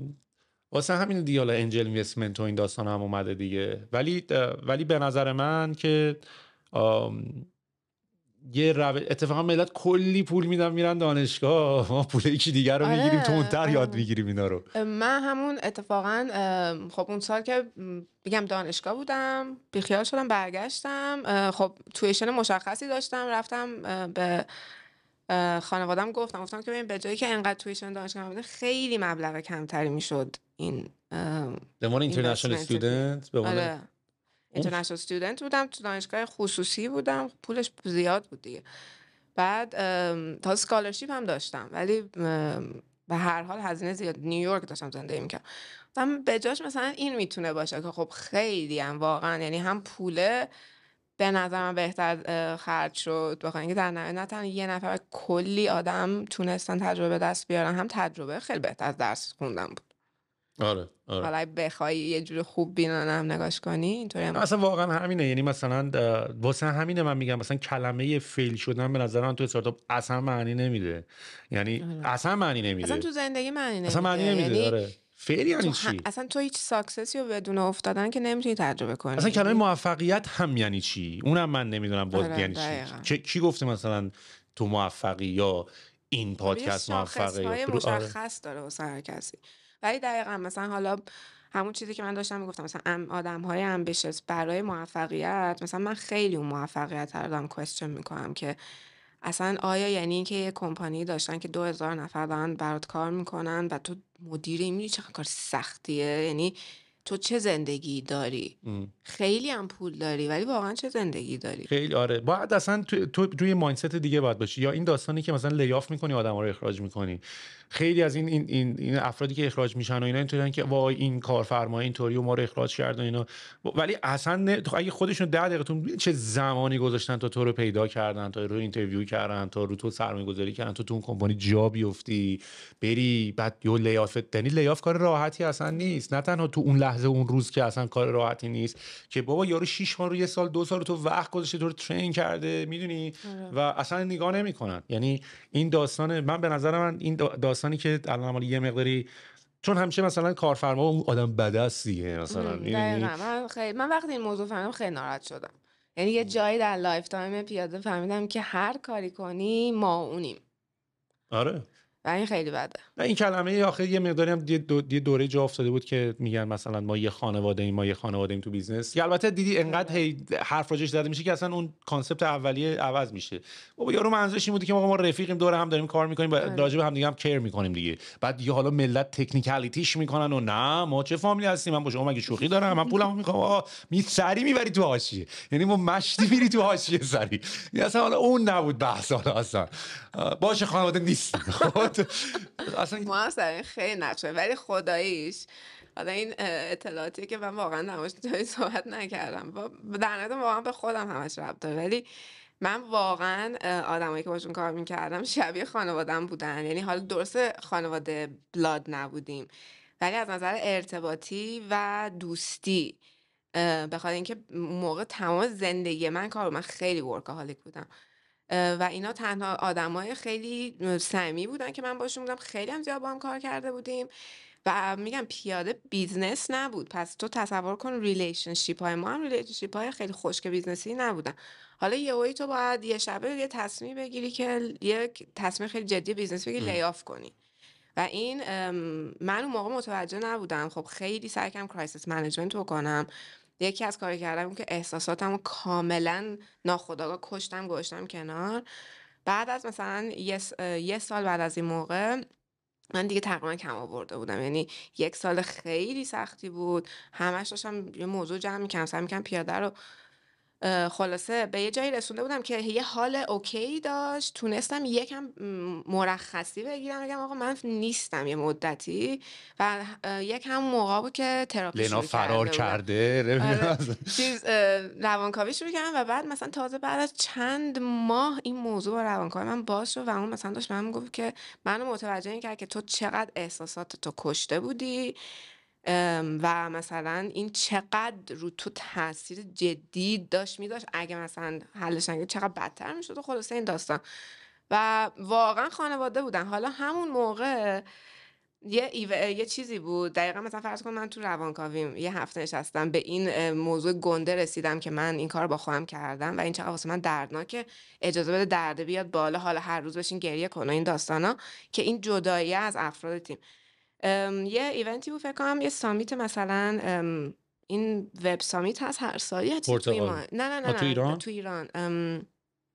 S3: واسه همین دیگه حالا انجل اینوستمنت و این داستان هم اومده دیگه. ولی به نظر من که اتفاقا ملت کلی پول میدن میرن دانشگاه، ما پول یکی دیگر رو میگیریم تونتر یاد میگیریم اینا رو.
S2: من همون اتفاقا خب اون سال که بگم دانشگاه بودم بیخیال شدم برگشتم، خب تویشن مشخصی داشتم، رفتم به خانوادم گفتم که ببین به جایی که انقدر تویشن دانشگاه بده خیلی مبلغ کمتری میشد این
S3: به عنوان اینترنشنال استودنت
S2: اینترنشنال استودنت بودم، تو دانشگاه خصوصی بودم، پولش زیاد بود دیگه. بعد تا اسکالرشیپ هم داشتم ولی به هر حال هزینه زیاد. نیویورک داشتم زندگی میکردم. به جاش مثلا این میتونه باشه که خب خیلی هم واقعا یعنی هم پوله به نظر من بهتر خرج شد، بخاطر اینکه در نهایت نه تنها یه نفر کلی آدم تونستن تجربه به دست بیارن، هم تجربه خیلی بهتر از درس خوندن بود.
S3: آره.
S2: حالا بخوای یه جور خوب بینانم نگاش کنی اینطوری هم
S3: اصلا واقعا همینه. یعنی مثلا واسه همینه من میگم مثلا کلمه فیل شدن به نظر من تو استارتاپ اصلا معنی نمیده. یعنی اصلا معنی نمیده.
S2: اصلا تو زندگی معنی نمیده.
S3: اصلا معنی نمیده.
S2: یعنی
S3: آره. فیل یعنی چی؟
S2: اصلا تو هیچ ساکسسی رو بدون افتادن که نمیتونی تجربه کنی.
S3: اصلا کلمه موفقیت هم یعنی چی؟ اونم من نمیدونم باز یعنی چی. کی گفته مثلا تو موفقی یا این پادکست موفقه
S2: یا مشخص داره واسه هر کسی. ولی دقیقاً مثلا حالا همون چیزی که من داشتم میگفتم مثلا آدم‌های امبیشس برای موفقیت، مثلا من خیلی اون موفقیت رو دارم کوئسچن میکنم که اصلا آیا یعنی اینکه یه کمپانی داشتن که 2000 نفر دارن برات کار میکنن و تو مدیری، میدونی چقدر کار سختیه؟ یعنی تو چه زندگی داری؟ خیلی هم پول داری ولی واقعا چه زندگی داری؟
S3: خیلی آره. باید اصلا تو روی مایندست دیگه باید باشی. یا این داستانی که مثلا لیاف میکنی آدما رو اخراج میکنی، خیلی از این افرادی که اخراج میشن و اینا اینطورن که وای این کارفرما اینطوری و ما رو اخراج کرد و اینا، ولی اصلا اگه خودشون 10 دقیقه چه زمانی گذاشتن تا تو رو پیدا کردن، تا رو اینترویو کردن، تا رو تو سرمایه‌گذاری کردن، تو اون کمپانی جا بیفتی بری، بعد یو لیافت. یعنی لیاف کار راحتی اصلا نیست، نه تنها تو اون لحظه اون روز که اصلا کار راحتی نیست که بابا یارو 6 ماه رو 1 سال 2 سال تو وقت گذاشته تو رو ترین کرده میدونی و اصلا نگاه نمیکنن. یعنی این داستان من به نظر من این داستانی که الان یه مقداری چون همیشه مثلا کارفرما اون آدم بدستیه مثلا
S2: من وقتی این موضوع فهمیدم خیلی ناراحت شدم. یعنی یه جایی در لایف تایم پیاده فهمیدم که هر کاری کنی ما اونیم.
S3: آره
S2: و این خیلی بده.
S3: این کلمه آخر یه مقداری هم یه دوره جا افتاده بود که میگن مثلا ما یه خانواده ایم تو بیزنس. البته دیدی انقدر حرف راجعش زده میشه که اصلا اون کانسپت اولیه عوض میشه. بابا یارو منظورش این بود که ما رفیقیم دور هم داریم کار میکنیم راجع به هم دیگه هم کیر میکنیم دیگه. بعد دیگه حالا ملت تکنیکالیتیش میکنن و نه ما چه فامیلی هستیم، من با شما مگه شوخی دارم، من پولمو میخوام. آقا سری میبری تو حاشیه، یعنی ما مشتی میری تو حاشیه سری. اصلا حالا اون نبود بحث اصلا. باشه خانواده نیست
S2: اصلا ما اصلا خیلی نچه، ولی خداییش حالا این اطلاعاتی که من واقعا نماش توی صحبت نکردم در نهایت واقعا به خودم همش ربط داره، ولی من واقعا آدمایی که باشون کار میکردم شبیه خانوادم بودن. یعنی حالا درسته خانواده بلاد نبودیم ولی از نظر ارتباطی و دوستی بخاطر اینکه موقع تمام زندگی من خیلی ورکاهالیک بودم و اینا تنها آدمای خیلی صمیمی بودن که من باشون بودم، خیلی هم زیاد با هم کار کرده بودیم و میگم پیاده بیزنس نبود. پس تو تصور کن ریلیشنشیپ های ما هم ریلیشنشیپ های خیلی خشک بیزنسی نبودن. حالا یهویی تو باید یه شبه یه تصمیم بگیری که یک تصمیم خیلی جدی بیزنس بگیری لیاف کنی و این من اون موقع متوجه نبودم. خب خیلی سعی کردم کرایسیس منیجمنت بکنم. یکی از کاری کردم اون که احساساتمو کاملا ناخودآگاه گذاشتم کنار. بعد از مثلا یه سال بعد از این موقع من دیگه تقریبا کم آورده بودم. یعنی 1 سال خیلی سختی بود، همش داشتم یه موضوع جمع می‌کردم، سعی می‌کردم پیاده رو خلاصه به یه جایی رسونده بودم که یه حال اوکی داشت، تونستم یکم مرخصی بگیرم بگم آقا من نیستم یه مدتی و یک هم موقع بود که تراپی
S3: لینا فرار کرده
S2: چیز روانکاوی شروع کردم و بعد مثلا تازه بعد از چند ماه این موضوع با روانکاوی من باز شد و اون مثلا داشت من میگفت که منو متوجه کرد که تو چقدر احساسات تو کشته بودی و مثلا این چقدر رو تو تاثیر جدی داشت میداشت اگه مثلا حلش نگه چقدر بدتر میشد و خلاصه این داستان. و واقعا خانواده بودن. حالا همون موقع یه چیزی بود دقیقا مثلا فرض کن من تو روانکاویم یه هفته نشستم به این موضوع گنده رسیدم که من این کار با خودم کردم و این چقدر واسه من دردناکه، اجازه بده درد بیاد بالا، حالا هر روز بشین گریه کن این داستانا که این جدایی از افراد تیم. یه ایونتی بود فکر کنم یه سامیت مثلا این وب سامیت هست هر سال یا نه تو ایران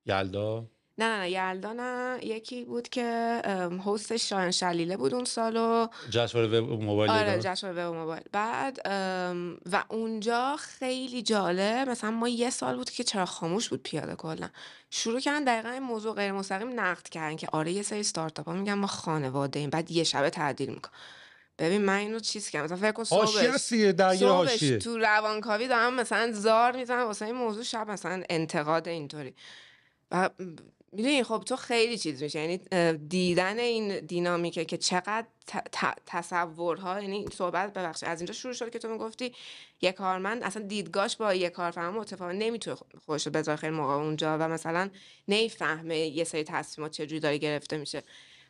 S3: یلدا
S2: نه یلدا نه، یکی بود که هستش شایان شلیله بود اون سالو،
S3: جشنواره وب موبایل.
S2: آره جشنواره وب موبایل. بعد و اونجا خیلی جالب مثلا ما 1 سال بود که چرا خاموش بود پیاده کلا شروع کردن دقیقاً این موضوع غیر مستقیم نقد کردن که آره یه سری استارتاپ ها میگن ما خانواده ایم بعد یه شبه تعدیل میکن. ببین من اینو چیز کردم مثلا فکر کن صبحش تو روانکاوی دارم مثلا زار میزنم واسه این موضوع، شب مثلا انتقاد اینطوری و میدونی خب تو خیلی چیز میشه. یعنی دیدن این دینامیکه که چقدر تصورها، یعنی صحبت ببخشید از اینجا شروع شد که تو میگفتی یک کارمند اصلا دیدگاهش با یک کارفرما متفاوت، نمیتونه خودش رو بذاره خیلی موقع اونجا و مثلا نمیفهمه یه سری تصمیمات چجوری داره گرفته میشه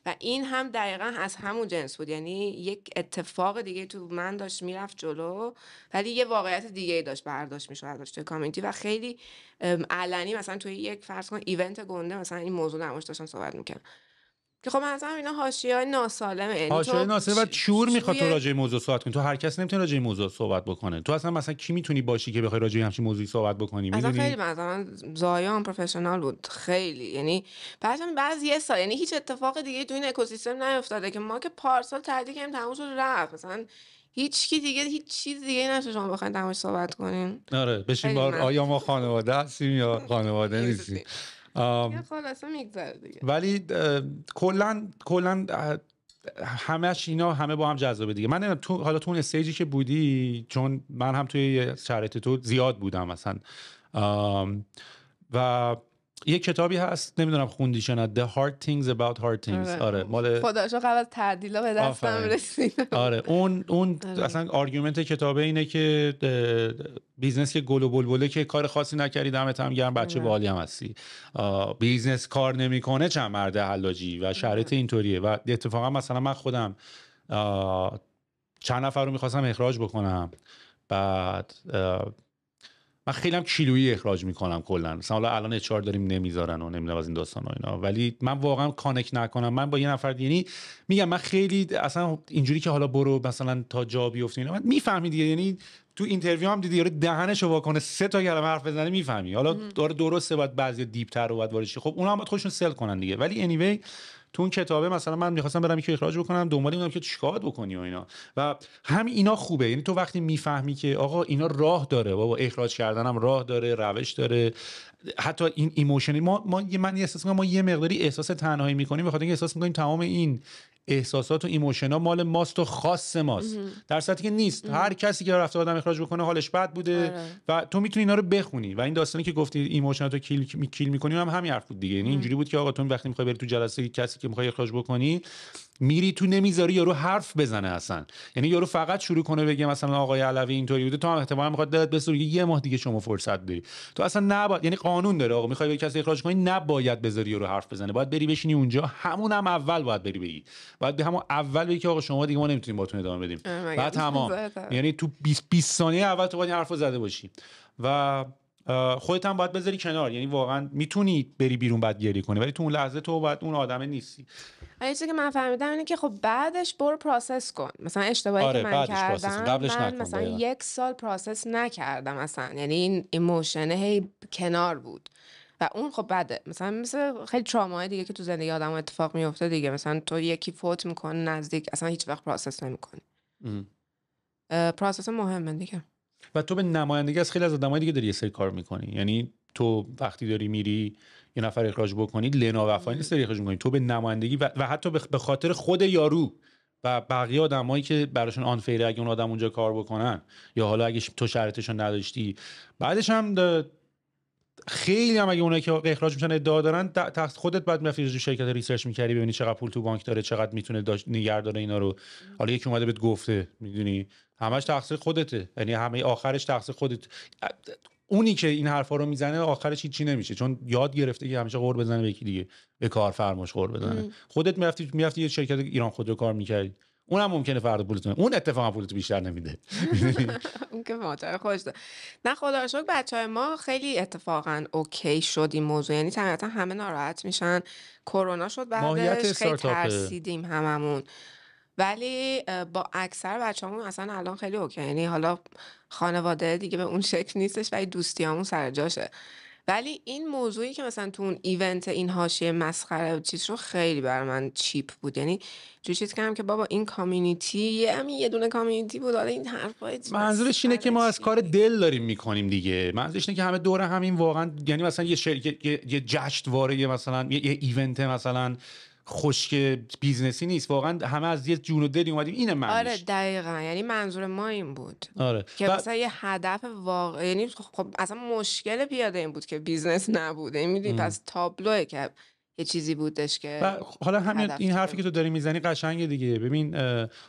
S2: و این هم دقیقا از همون جنس بود. یعنی یک اتفاق دیگه تو من داشت میرفت جلو ولی یه واقعیت دیگه داشت برداشت میشد ازش توی کامیونیتی و خیلی علنی مثلا توی یک فرض کن ایونت گنده مثلا این موضوع نماش داشتن صحبت میکنن که خب مثلا اینا حاشیه‌های ناسالمه. یعنی
S3: حاشیه‌های ناسالمه و شعور میخواد تو راجع به موضوع صحبت کنی. تو هر کس نمیتونه راجع به موضوع صحبت بکنه. تو اصلا کی میتونی باشی که بخوای راجع به همچین موضوعی صحبت بکنی؟
S2: میدونی اصلا خیلی مثلا زایان پروفشنال بود خیلی. یعنی بعضی یه سال یعنی هیچ اتفاق دیگه تو این اکوسیستم نیفتاده که ما که پارسال تعدیل کردیم تموم شد رفت مثلا هیچ چیز دیگه نشه شما بخواید تماش صحبت کنین.
S3: آره بشین بار آیا ما خانواده هستیم یا خانواده نیستیم.
S2: خلاصه میگذره دیگه.
S3: ولی کلا همش اینا همه با هم جذابه دیگه. من تو حالا تو اون استیجی که بودی، چون من هم توی شرایط تو زیاد بودم مثلا، و یه کتابی هست نمیدونم خوندیش نه، The Hard Things About Hard Things. آره مال
S2: خداشو قبل از تعدیلا به دستم رسید.
S3: آره اون اصلا آرگومنت کتابه اینه که بیزنس که گل و بلبله که کار خاصی نکردی دمت هم گرم بچه باحالی هم هستی، بیزنس کار نمیکنه چند مرد حلاجی و شرایط اینطوریه. و اتفاقا مثلا من خودم چند نفر رو میخواستم اخراج بکنم، بعد من خیلی هم کیلویی اخراج میکنم کلا، مثلا حالا الان اچ آر داریم نمیذارن و نمیدونم از این داستان و اینا، ولی من واقعا کانکت نکنم من با یه نفر، یعنی میگم من خیلی اصلا اینجوری که حالا برو مثلا تا جا بیفتی اینا، من میفهمی دیگه، یعنی تو اینترویو هم دیدی یارو دهنشو وا کنه 3 تا کلمه حرف بزنه میفهمی. حالا داره درسته باید بعضی دیپ تر و بعد وارد شه، خب اونها هم باید خودشون سل کنن دیگه. ولی انیوی تو اون کتابه مثلا من می‌خواستم برم یکی اخراج بکنم، دنبال اینم که چیکار بکنی و اینا، و همین اینا خوبه. یعنی تو وقتی میفهمی که آقا اینا راه داره، بابا اخراج کردنم راه داره، روش داره، حتی این ایموشنی من احساس می‌کنم ما یه مقداری احساس تنهایی می‌کنیم، بخاطر اینکه احساس می‌کنیم تمام این احساسات و ایموشن‌ها مال ماست و خاص ماست، در صورتی که نیست. هر کسی که رفته آدم اخراج بکنه حالش بد بوده و تو میتونی اینا رو بخونی. و این داستانی که گفتی ایموشناتو کیل می‌کنیم هم همین حرف بود دیگه. یعنی اینجوری بود که آقا تو وقتی می‌خوای بری تو جلسه کسی که می‌خوای اخراج بکنی، میری تو نمیذاری یارو حرف بزنه اصلا. یعنی یارو فقط شروع کنه بگه مثلا آقای علوی اینطوری بوده، تو هم احتمالاً می‌خواد دلت بسوزه یه ماه دیگه شما فرصت داری. تو اصلا نباید، یعنی قانون داره آقا می‌خوای کسی اخراج کنی نباید بذاری یارو حرف بزنه، باید بری بشینی اونجا، همون هم اول باید بری بگی، باید به همون اول بگی که آقا شما دیگه ما نمیتونیم باهاتون ادامه بدیم. بعد تمام، یعنی تو 20 ثانیه اول تو باید این حرفو زده باشی و خودت هم باید بذاری کنار. یعنی واقعا میتونی بری بیرون بعد گریه کنی، ولی تو اون لحظه تو باید اون آدم نیستی.
S2: چیزی که من فهمیدم اینه که خب بعدش برو پروسس کن. مثلا اشتباهی که من کردم، من مثلا 1 سال پروسس نکردم اصلا، یعنی این ایموشن هی کنار بود و اون خب بده. مثل خیلی تراماهای دیگه که تو زندگی آدم اتفاق میفته دیگه، مثلا تو یکی فوت میکنه نزدیک، اصلا هیچ وقت پروسس نمیکنی. پروسس مهمه دیگه. و
S3: تو به نمایندگی از خیلی از آدمای دیگه داری یه سری کار میکنی. یعنی تو وقتی داری میری یه نفر اخراج بکنی، لنا وفایی نیست داری اخراج میکنی، تو به نمایندگی و حتی به خاطر خود یارو و بقیه آدمایی که براشون آنفیره اگه اون آدم اونجا کار بکنن، یا حالا اگه تو شرایطشو نداشتی. بعدش هم خیلی هم اگه اونایی که اخراج میشن ادعا دارن، خودت بعد میرفتی رو شرکت ریسرچ می‌کردی ببینی چقدر پول تو بانک داره، چقدر میتونه نگه داره اینا رو. حالا یکی اومده بهت گفته، میدونی همش تقصیر خودته، یعنی همه آخرش تقصیر خودت. اونی که این حرفا رو میزنه آخرش هیچی نمیشه، چون یاد گرفته که همیشه قور بزنه به یکی دیگه، به کارفرماش قور بزنه. خودت میرفتی یه شرکت ایران خودرو کار می‌کردی، اونم ممکنه فردا پولتون، اون اتفاقا پولتو بیشتر نمیده.
S2: اون که ماجرا خوش ده. نه خدا رو شکر بچهای ما خیلی اتفاقا اوکی شد این موضوع، یعنی طبیعتا همه ناراحت میشن. کرونا شد بعدش، خیلی ترسیدیم هممون، ولی با اکثر بچه‌مون اصلا الان خیلی اوکی. یعنی حالا خانواده دیگه به اون شکل نیستش ولی دوستیامون سر جاشه. ولی این موضوعی که مثلا تو اون ایونت این حاشیه مسخره چیز رو خیلی برای من چیپ بود. یعنی جو چیز کردم که بابا این کامیونیتی همین یه دونه کامیونیتی بود، حالا این حرفای
S3: منظورش اینه که ما از کار دل داریم میکنیم دیگه. منظورش اینه که همه دوره همین واقعا، یعنی مثلا یه جشنواره، مثلا یه ایونت مثلا خشک بیزنسی نیست، واقعا همه از یه جون و دلی اومدیم. اینه معنیش.
S2: آره دقیقاً، یعنی منظور ما این بود.
S3: آره.
S2: که مثلا یه هدف واقعی، یعنی خب اصلا مشکل پیاده این بود که بیزنس نبوده، میدونی، پس تابلوه که یه چیزی بودش که
S3: حالا همین این حرفی که تو داری میزنی قشنگه دیگه. ببین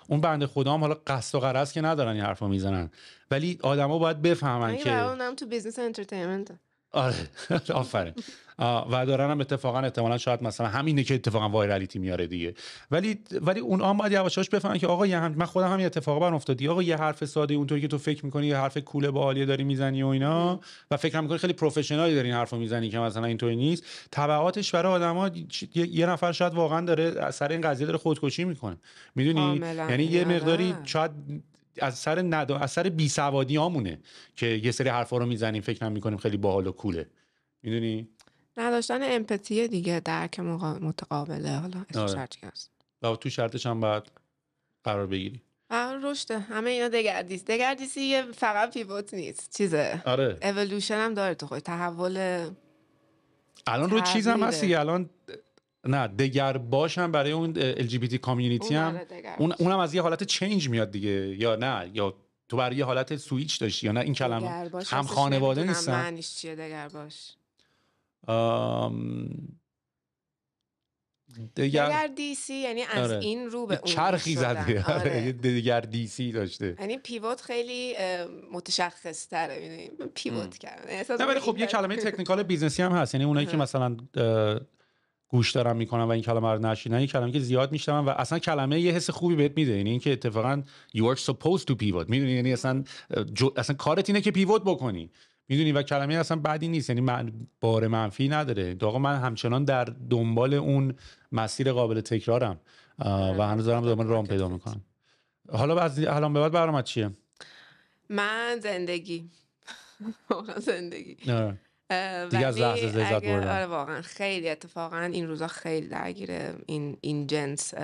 S3: اون بنده خدا هم حالا قصد و غرض که ندارن این حرفا میزنن، ولی آدما باید بفهمن که
S2: اونم تو بیزنس انترتینمنت.
S3: آره آفرین. و دارن هم اتفاقا احتمالاً شاید مثلا همینه که اتفاقا وایرالیتی میاره دیگه. ولی اون هم باید یواشاش بفهمن که آقا من خودم همین اتفاقا برام افتاد. آقا یه حرف ساده اونطوری که تو فکر می‌کنی یه حرف کوله با عالیه داری میزنی و اینا و فکر می‌کنی خیلی پروفشنالی داری این حرفو میزنی که مثلا اینطوری نیست، تبعاتش برای آدما یه نفر شاید واقعا داره اثر این قضیه داره خودکشی میکنه، میدونی. یعنی یه مقداری شاید از اثر بیسوادیامونه که یه سری حرفا رو میزنیم فکر نمی‌کنیم خیلی باحال و کوله، میدونی.
S2: نداشتن امپاتی دیگه، درک متقابله. حالا اسمش هست
S3: و تو شرطش هم باید قرار بگیری.
S2: رشده همه اینا دگردیسی یه فقط پیوت نیست، چیزه.
S3: آره
S2: اِوولوشن هم داره تو خود، تحول.
S3: الان رو چیز هم هستی، الان نه دگر باشم برای اون LGBT کامیونیتی هم اونم از یه حالت چنج میاد دیگه، یا نه یا تو برای یه حالت سویچ داشتی یا نه این کلمه هم خانواده نیستن.
S2: معنیش چیه دگر باش؟ دگر دیسی یعنی از این رو به اون
S3: چرخی زده. آره. دگر دیسی داشته،
S2: یعنی پیوت خیلی متشخص تره، میدونی پیوت کردن.
S3: نه ولی خب یه کلمه تکنیکال بیزنسی هم هست، یعنی اونایی که مثلا گوش دارن میکنن و این کلمه رو نشینن، این کلمه که زیاد میشنون و اصلا کلمه یه حس خوبی بهت میده، یعنی اینکه اتفاقا you are supposed to pivot، میدونی، یعنی اصلا کارت اینه که پیوت بکنی، میدونی، و کلمه اصلا بدی نیست، یعنی بار منفی نداره. آقا من همچنان در دنبال اون مسیر قابل تکرارم و هنوز دارم دوباره راه پیدا میکنم. حالا از الان به بعد برنامه چیه؟
S2: من زندگی
S3: دیگه از لحظه لذت بردم.
S2: آره واقعا خیلی اتفاقا این روزا خیلی درگیره این جنس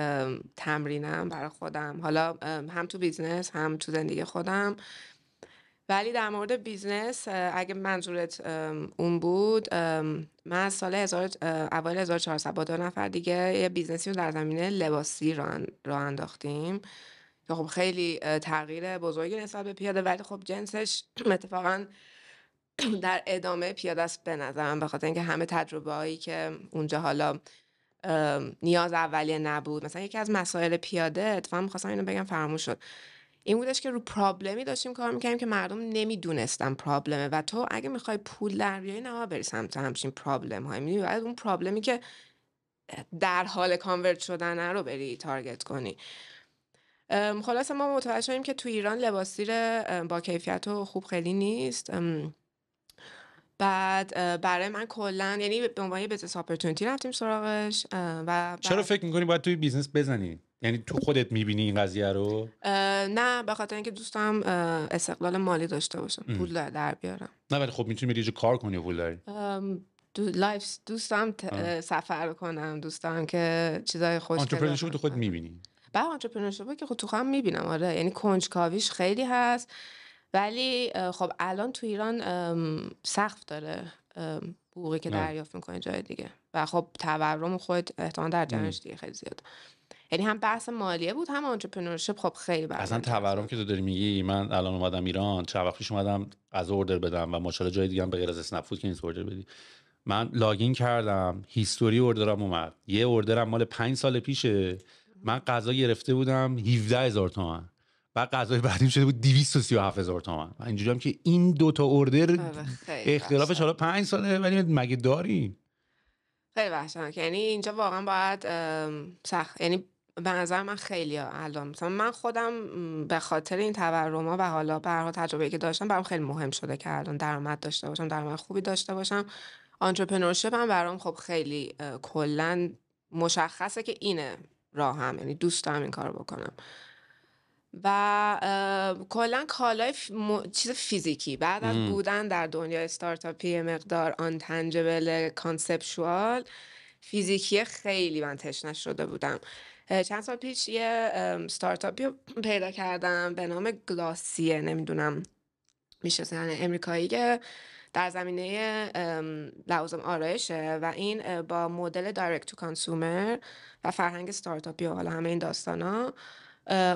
S2: تمرینم برای خودم، حالا هم تو بیزنس هم تو زندگی خودم. ولی در مورد بیزنس اگه منظورت اون بود، من از سال اوایل 1400 با 2 نفر دیگه یه بیزنسی رو در زمینه لباسی راه انداختیم که خب خیلی تغییر بزرگی نسبت به پیاده، ولی خب جنسش اتفاقا در ادامه پیاده است به نظرم، به خاطر اینکه همه تجربه هایی که اونجا حالا نیاز اولیه نبود. مثلا یکی از مسائل پیاده، اتفاقا می‌خواستم اینو بگم فراموش شد، این بودش که رو پرابلمی داشتیم کار می‌کردیم که مردم نمیدونستن پرابلمه و تو اگه می‌خوای پول در بیاری نه بری سمت همچین پرابلم های، می‌دونی باید اون پرابلمی که در حال کانورت شدن رو بری تارگت کنی. خلاصه ما متوجه شدیم که تو ایران لباسی با کیفیت و خوب خیلی نیست. بعد برای من کلا یعنی به عنوان بیزنس اپورتونتی رفتیم سراغش. و
S3: چرا فکر می‌کنی باید توی بیزنس بزنی؟ یعنی تو خودت می‌بینی این قضیه رو؟
S2: نه، به خاطر اینکه دوستم استقلال مالی داشته باشم، پول در بیارم.
S3: نه ولی خب می‌تونی بری کار کنی و پول داری.
S2: دوستم سفر کنم، دوستم که چیزای خوشگل
S3: آنترپرنورشیپ تو خود می‌بینی؟
S2: بعد آنترپرنورشیپ که خب تو خودم می‌بینم، آره، یعنی کنجکاویش خیلی هست، ولی خب الان تو ایران سقف داره حقوقی که دریافت میکنه جای دیگه و خب تورم خود احتمال در جنش دیگه خیلی زیاد، یعنی هم بحث مالیه بود هم آنترپرنورشیپ. خب خیلی
S3: اصلا تورم که تو داری میگی، من الان اومدم ایران، چند وقت پیش اومدم از اوردر بدم و ماشاءالله جای دیگه هم به غیر از اسنپ فود که این اوردر بدی، من لاگین کردم هیستوری اوردرام اومد، یه اوردرم مال 5 سال پیشه، من غذا گرفته بودم 17000 تومان، بعد غذای بعدیم شده بود 237000 تومان. من اینجوریام که این 2 تا اوردر اختلافش حالا 5 ساله ولی مگه داری؟
S2: خیلی وحشتناکه، یعنی اینجا واقعا باید سخت، یعنی به نظر من خیلی الان مثلا من خودم به خاطر این تورما و حالا به هر حال تجربه‌ای که داشتم برام خیلی مهم شده که الان درآمد داشته باشم، درآمد خوبی داشته باشم. آنترپرنورشیپ هم برام خب خیلی کلا مشخصه که اینه راهم، یعنی دوست دارم این کارو بکنم. و کلا کالای چیز فیزیکی بعد از بودن در دنیای استارتاپی مقدار آن تنجبل کانسپچوال فیزیکی خیلی من تشنه شده بودم. چند سال پیش یه استارتاپی پیدا کردم به نام گلاسیه، نمیدونم میشناسین، امریکایی که در زمینه لوازم آرایشه و این با مدل دایرکت تو کانسومر و فرهنگ استارتاپی و حالا همه این داستانا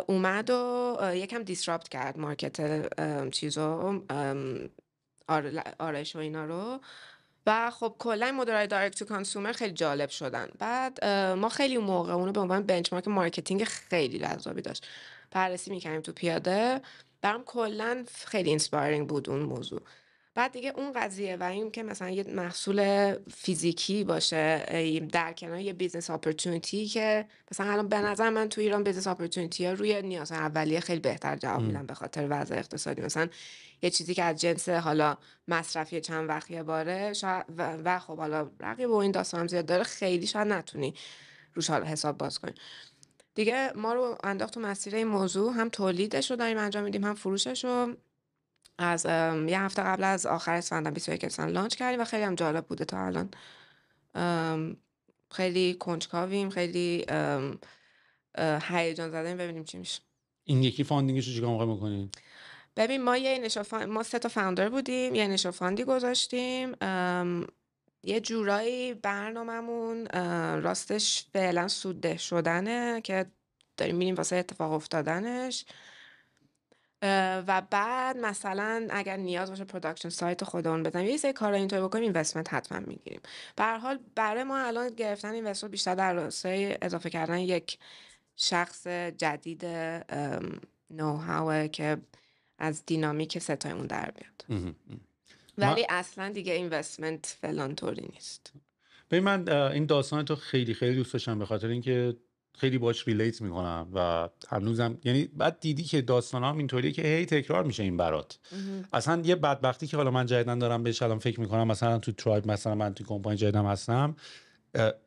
S2: اومد و یکم دیسراپت کرد مارکت چیزو، آرایش و اینا رو، و خب کلا مدل دایرکت تو کانسومر خیلی جالب شدن. بعد ما خیلی اون موقع اونو به عنوان بنچمارک مارکتینگ خیلی جذابی داشت بررسی می‌کردیم تو پیاده، برام کلا خیلی اینسپایرینگ بود اون موضوع. بعد دیگه اون قضیه و این که مثلا یه محصول فیزیکی باشه در کنار یه بیزنس اپورتونتی که مثلا الان به نظر من تو ایران بیزنس اپورتونتی ها روی نیاز اولیه خیلی بهتر جواب میدن به خاطر وضع اقتصادی. مثلا یه چیزی که از جنس حالا مصرفی چند وقت یه باره و خب حالا رقیب و این داستان هم زیاد داره، خیلی شاید نتونی روش حالا حساب باز کنی. دیگه ما رو انداخت تو مسیر این موضوع، هم تولیدش رو داریم انجام میدیم هم فروشش رو. از یه هفته قبل از آخر اسفند 21 اسفند لانچ کردیم و خیلی هم جالب بوده تا الان. خیلی کنجکاویم، خیلی هیجان زده‌ایم ببینیم چی میشه.
S3: این یکی فاندینگش رو چیکار می‌خواید بکنید؟
S2: ببین ما 3 تا فاوندر بودیم، یه اینیشال فاندی گذاشتیم یه جورایی برنامه‌مون راستش فعلا سودده شدنه که داریم میریم واسه اتفاق افتادنش و بعد مثلا اگر نیاز باشه پروداکشن سایت خودمون بزنیم یه سری کارا اینطوری بکنیم اینوستمنت حتما میگیریم. به هر حال برای ما الان گرفتن اینوستور بیشتر در راستای اضافه کردن یک شخص جدید نوهاوه که از دینامیک ستایمون در بیاد. ولی اصلا دیگه اینوستمنت فلان طوری نیست.
S1: ببین من این داستان تو خیلی خیلی دوست داشتم به خاطر اینکه خیلی باش ریلیت میکنم و هنوزم یعنی بعد دیدی که داستانام اینطوریه که هی تکرار میشه این برات. اصلا یه بدبختی که حالا من جدیدن دارم بهش الان فکر میکنم، مثلا تو ترایب، مثلا من تو کمپانی جدیدم هستم،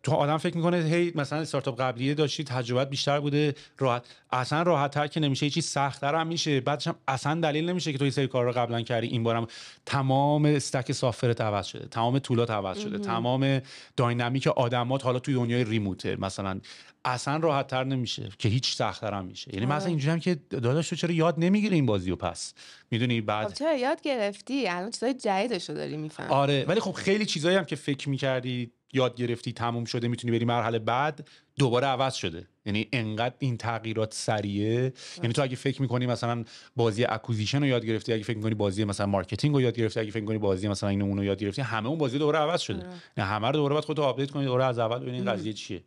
S1: تو آدم فکر میکنه هی مثلا استارتاپ قبلیه داشتی تجربت بیشتر بوده، راحت تر که نمیشه، چیز سخت‌تر هم میشه، بعدش هم اصلا دلیل نمیشه که تو یه سری کارا رو قبلا کردی این بارم تمام استک سافت عوض شده، تمام طولات عوض شده، تمام داینامیک آدمات حالا توی دنیای ریموته مثلا اصلا راحت تر نمیشه که هیچ سخت‌تر هم میشه. یعنی مثلا اینجوریام که داداش تو چرا یاد نمیگیری این بازیو؟ پس میدونی بعد
S2: خب چرا یاد گرفتی؟ الان چیزای جدیدشو داری میفهمی.
S1: آره ولی خب خیلی چیزایی هم که فکر می‌کردی یاد گرفتی تموم شده میتونی بری مرحله بعد دوباره عوض شده. یعنی انقدر این تغییرات سریعه. یعنی تو اگه فکر میکنی مثلا بازی اکوزیشن رو یاد گرفتی، اگه فکر میکنی بازی مثلا مارکتینگ رو یاد گرفتی، اگه فکر میکنی بازی مثلا اینو اون رو یاد گرفتی، همه اون بازی دوباره عوض شده. یعنی همه رو دوباره باید خودت آپدیت کنی، دوباره از اول ببینی این قضیه چیه.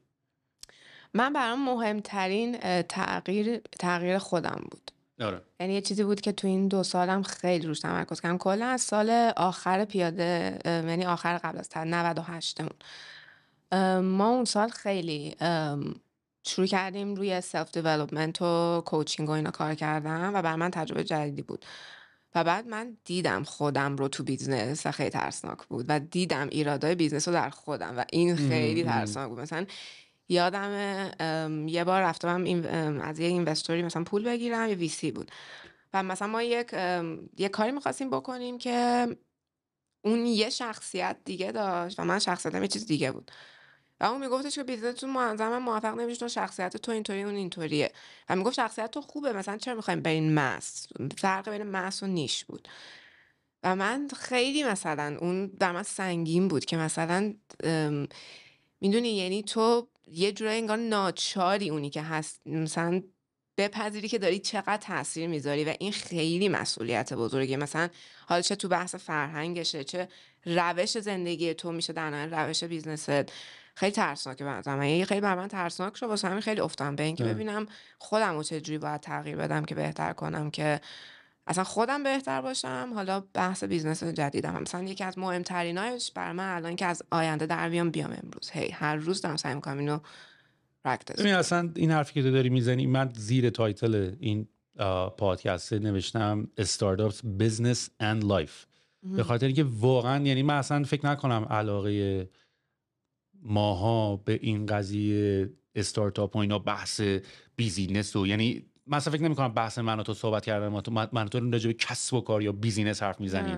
S2: من برام مهمترین تغییر خودم بود.
S1: آره.
S2: یعنی یه چیزی بود که تو این 2 سالم خیلی روش تمرکز کردم. کلا از سال آخر پیاده، یعنی آخر قبل از 98 ما اون سال خیلی شروع کردیم روی سلف دیولپمنت و کوچینگ و اینا کار کردم و برای من تجربه جدیدی بود. و بعد من دیدم خودم رو تو بیزنس و خیلی ترسناک بود و دیدم ایرادای بیزنس رو در خودم و این خیلی ترسناک بود. مثلا یادم یه بار رفتم از یه اینوستوری مثلا پول بگیرم، یه ویسی بود و مثلا ما یک کاری می‌خواستیم بکنیم که اون یه شخصیت دیگه داشت و من شخصیتم یه چیز دیگه بود و اون میگفتش که بیزنستون منظم موفق نمیشه چون شخصیت تو اینطوری اون اینطوریه و میگفت شخصیت تو خوبه، مثلا چرا میخوایم برین مس؟ فرق بین مس و نیش بود و من خیلی مثلا اون در من سنگین بود که مثلا میدونی یعنی تو یه جورایی انگار ناچاری اونی که هست مثلا بپذیری که داری چقدر تاثیر میذاری و این خیلی مسئولیت بزرگه. مثلا حالا چه تو بحث فرهنگشه چه روش زندگی تو میشه در نهایت روش بیزنست، خیلی ترسناکه برام. یعنی خیلی برام ترسناک شد واسه همین خیلی افتادم به این که ببینم خودم رو چجوری باید تغییر بدم که بهتر کنم که اصلا خودم بهتر باشم. حالا بحث بیزنس جدیدم مثلا یکی از مهمتریناش برای من الان که از آینده در بیام امروز هر روز دارم سعی می‌کنم اینو پرکتیس.
S1: ببین اصلا این حرفی که تو داری میزنی، من زیر تایتل این پادکست نوشتم استارتاپس بیزنس اند لایف، به خاطر اینکه واقعا یعنی من اصلا فکر نکنم علاقه ماها به این قضیه استارتاپ و اینا بحث بیزینس و یعنی مثلا فکر نمی‌کنم بحث من و تو صحبت کردن من و تو راجع به کسب و کار یا بیزینس حرف میزنیم،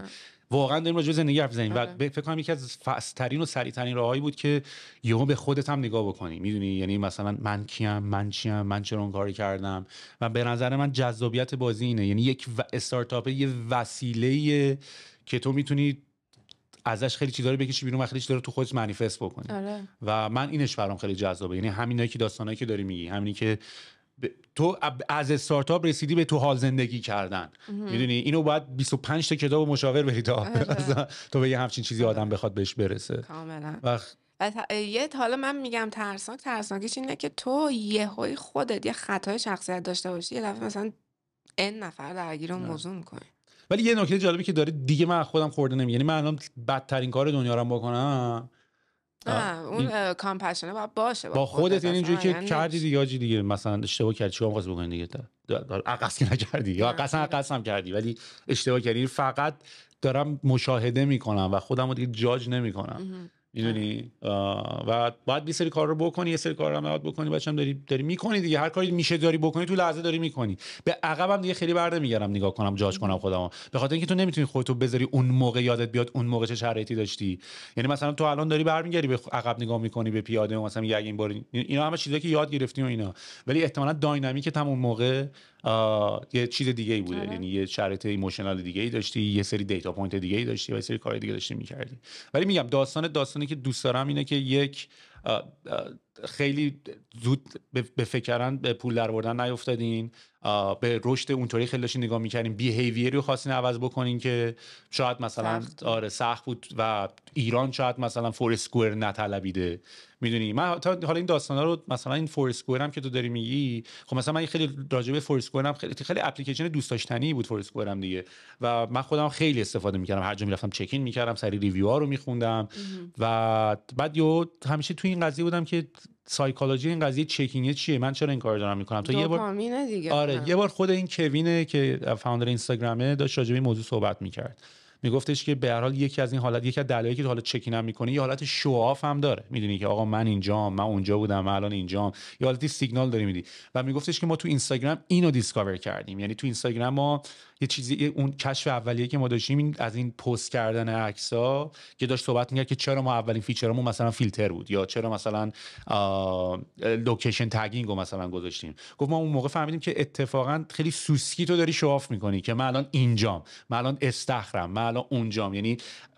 S1: واقعا داریم راجع به زندگی حرف میزنیم و فکر کنم یکی از فست‌ترین و سریع‌ترین راهایی بود که یهو به خودت هم نگاه بکنی. میدونی یعنی مثلا من کیم، من چیم، من چرا اون کاری کردم و به نظر من جذابیت بازی اینه. یعنی یک استارتاپ یه وسیله که تو میتونی ازش خیلی چیزا رو بکشی بیرون و خیلی چیزا رو تو خودت منیفست بکنی. و من اینش برام خیلی جذابه. یعنی همینایی که داستانایی که داری میگی، همینی که تو از استارتاپ رسیدی به تو حال زندگی کردن. میدونی اینو باید 25 تا کتاب مشاور بری تا تو به یه همچین چیزی آدم بخواد بهش برسه
S2: کاملا. یه حالا من میگم ترسناکیش اینه که تو یهویی خودت یه خطای شخصیت داشته باشی، یه دفعه مثلا n نفر درگیر اون موضوع میکنی.
S1: ولی یه نکته جالبی که داره دیگه من خودم خورده نمیگم، یعنی من الان بدترین کار دنیا رو بکنم
S2: اون کامپشنه باید باشه
S1: با خودت، یعنی اینجوری که کردی دیگه آجی دیگه مثلا اشتباه کردی چیکار می‌خواستی بکنی دیگه، عقص که نکردی یا عقص هم کردی ولی اشتباه کردی. فقط دارم مشاهده میکنم و خودم رو دیگه جاج نمیکنم، میدونی و باید یه سری کار رو بکنی، یه سری کار رو نباید بکنی، بچه‌م داری میکنی دیگه، هر کاری میشه داری بکنی تو لحظه داری میکنی. به عقبم دیگه خیلی برده میگردم نگاه کنم جاج کنم خودمو، به خاطر اینکه تو نمیتونی خودتو بذاری اون موقع یادت بیاد اون موقع چه شرایطی داشتی. یعنی مثلا تو الان داری برمیگردی به عقب نگاه میکنی به پیاده و مثلا میگی اگه این بار اینا همه چیزایی که یاد گرفتی و اینا، ولی احتمالاً داینامیک تمام موقع یه چیز دیگه ای بوده. یعنی یه شرایط ایموشنال دیگه ای داشتی، یه سری دیتا پوینت دیگه ای داشتی و یه سری کار دیگه داشتی می‌کردی. ولی میگم داستانی که دوست دارم اینه که یک خیلی زود به فکرن به پول درآوردن نیافتادین، به رشد اونطوری خیلی داشتین نگاه می‌کردین، بیهیویر رو خواستین عوض بکنین که شاید مثلا سخت بود و ایران شاید مثلا فور اسکوئر نطلبیده. میدونی من حالا این داستانا رو مثلا این فور اسکوئر هم که تو داری میگی، خب مثلا من خیلی راجع به فور اسکوئر هم خیلی اپلیکیشن دوست داشتنی بود فور اسکوئر هم دیگه، و من خودم خیلی استفاده می‌کردم، هر جا می‌رفتم چک این می‌کردم، سری ریویو ها رو می‌خوندم و بعد همیشه تو این قضیه بودم که سایکولوژی این قضیه چکینگ چیه، من چرا این کارو دارم میکنم. تا یه بار
S2: دیگه.
S1: آره یه بار خود این کوینه که فاوندر اینستاگرامه داشت راجع به این موضوع صحبت میکرد، میگفتش که به هر حال یکی از دلایلی که تو حالا چکین هم میکنی یه حالت شو آف هم داره، میدونی که آقا من اینجام، من اونجا بودم، من الان اینجام، یه حالتی سیگنال داری میدی. و میگفتش که ما تو اینستاگرام اینو دیسکاور کردیم، یعنی تو اینستاگرام ما یه چیزی، اون کشف اولیه که ما داشتیم این از این پست کردن عکس‌ها که داشت صحبت می‌کرد که چرا ما اولین فیچرمون مثلا فیلتر بود یا چرا مثلا لوکیشن تگینگ رو مثلا گذاشتیم. گفت ما اون موقع فهمیدیم که اتفاقا خیلی سوسکی تو داری شواف می‌کنی که من الان اینجام، من الان استخرم، من الان اونجام. یعنی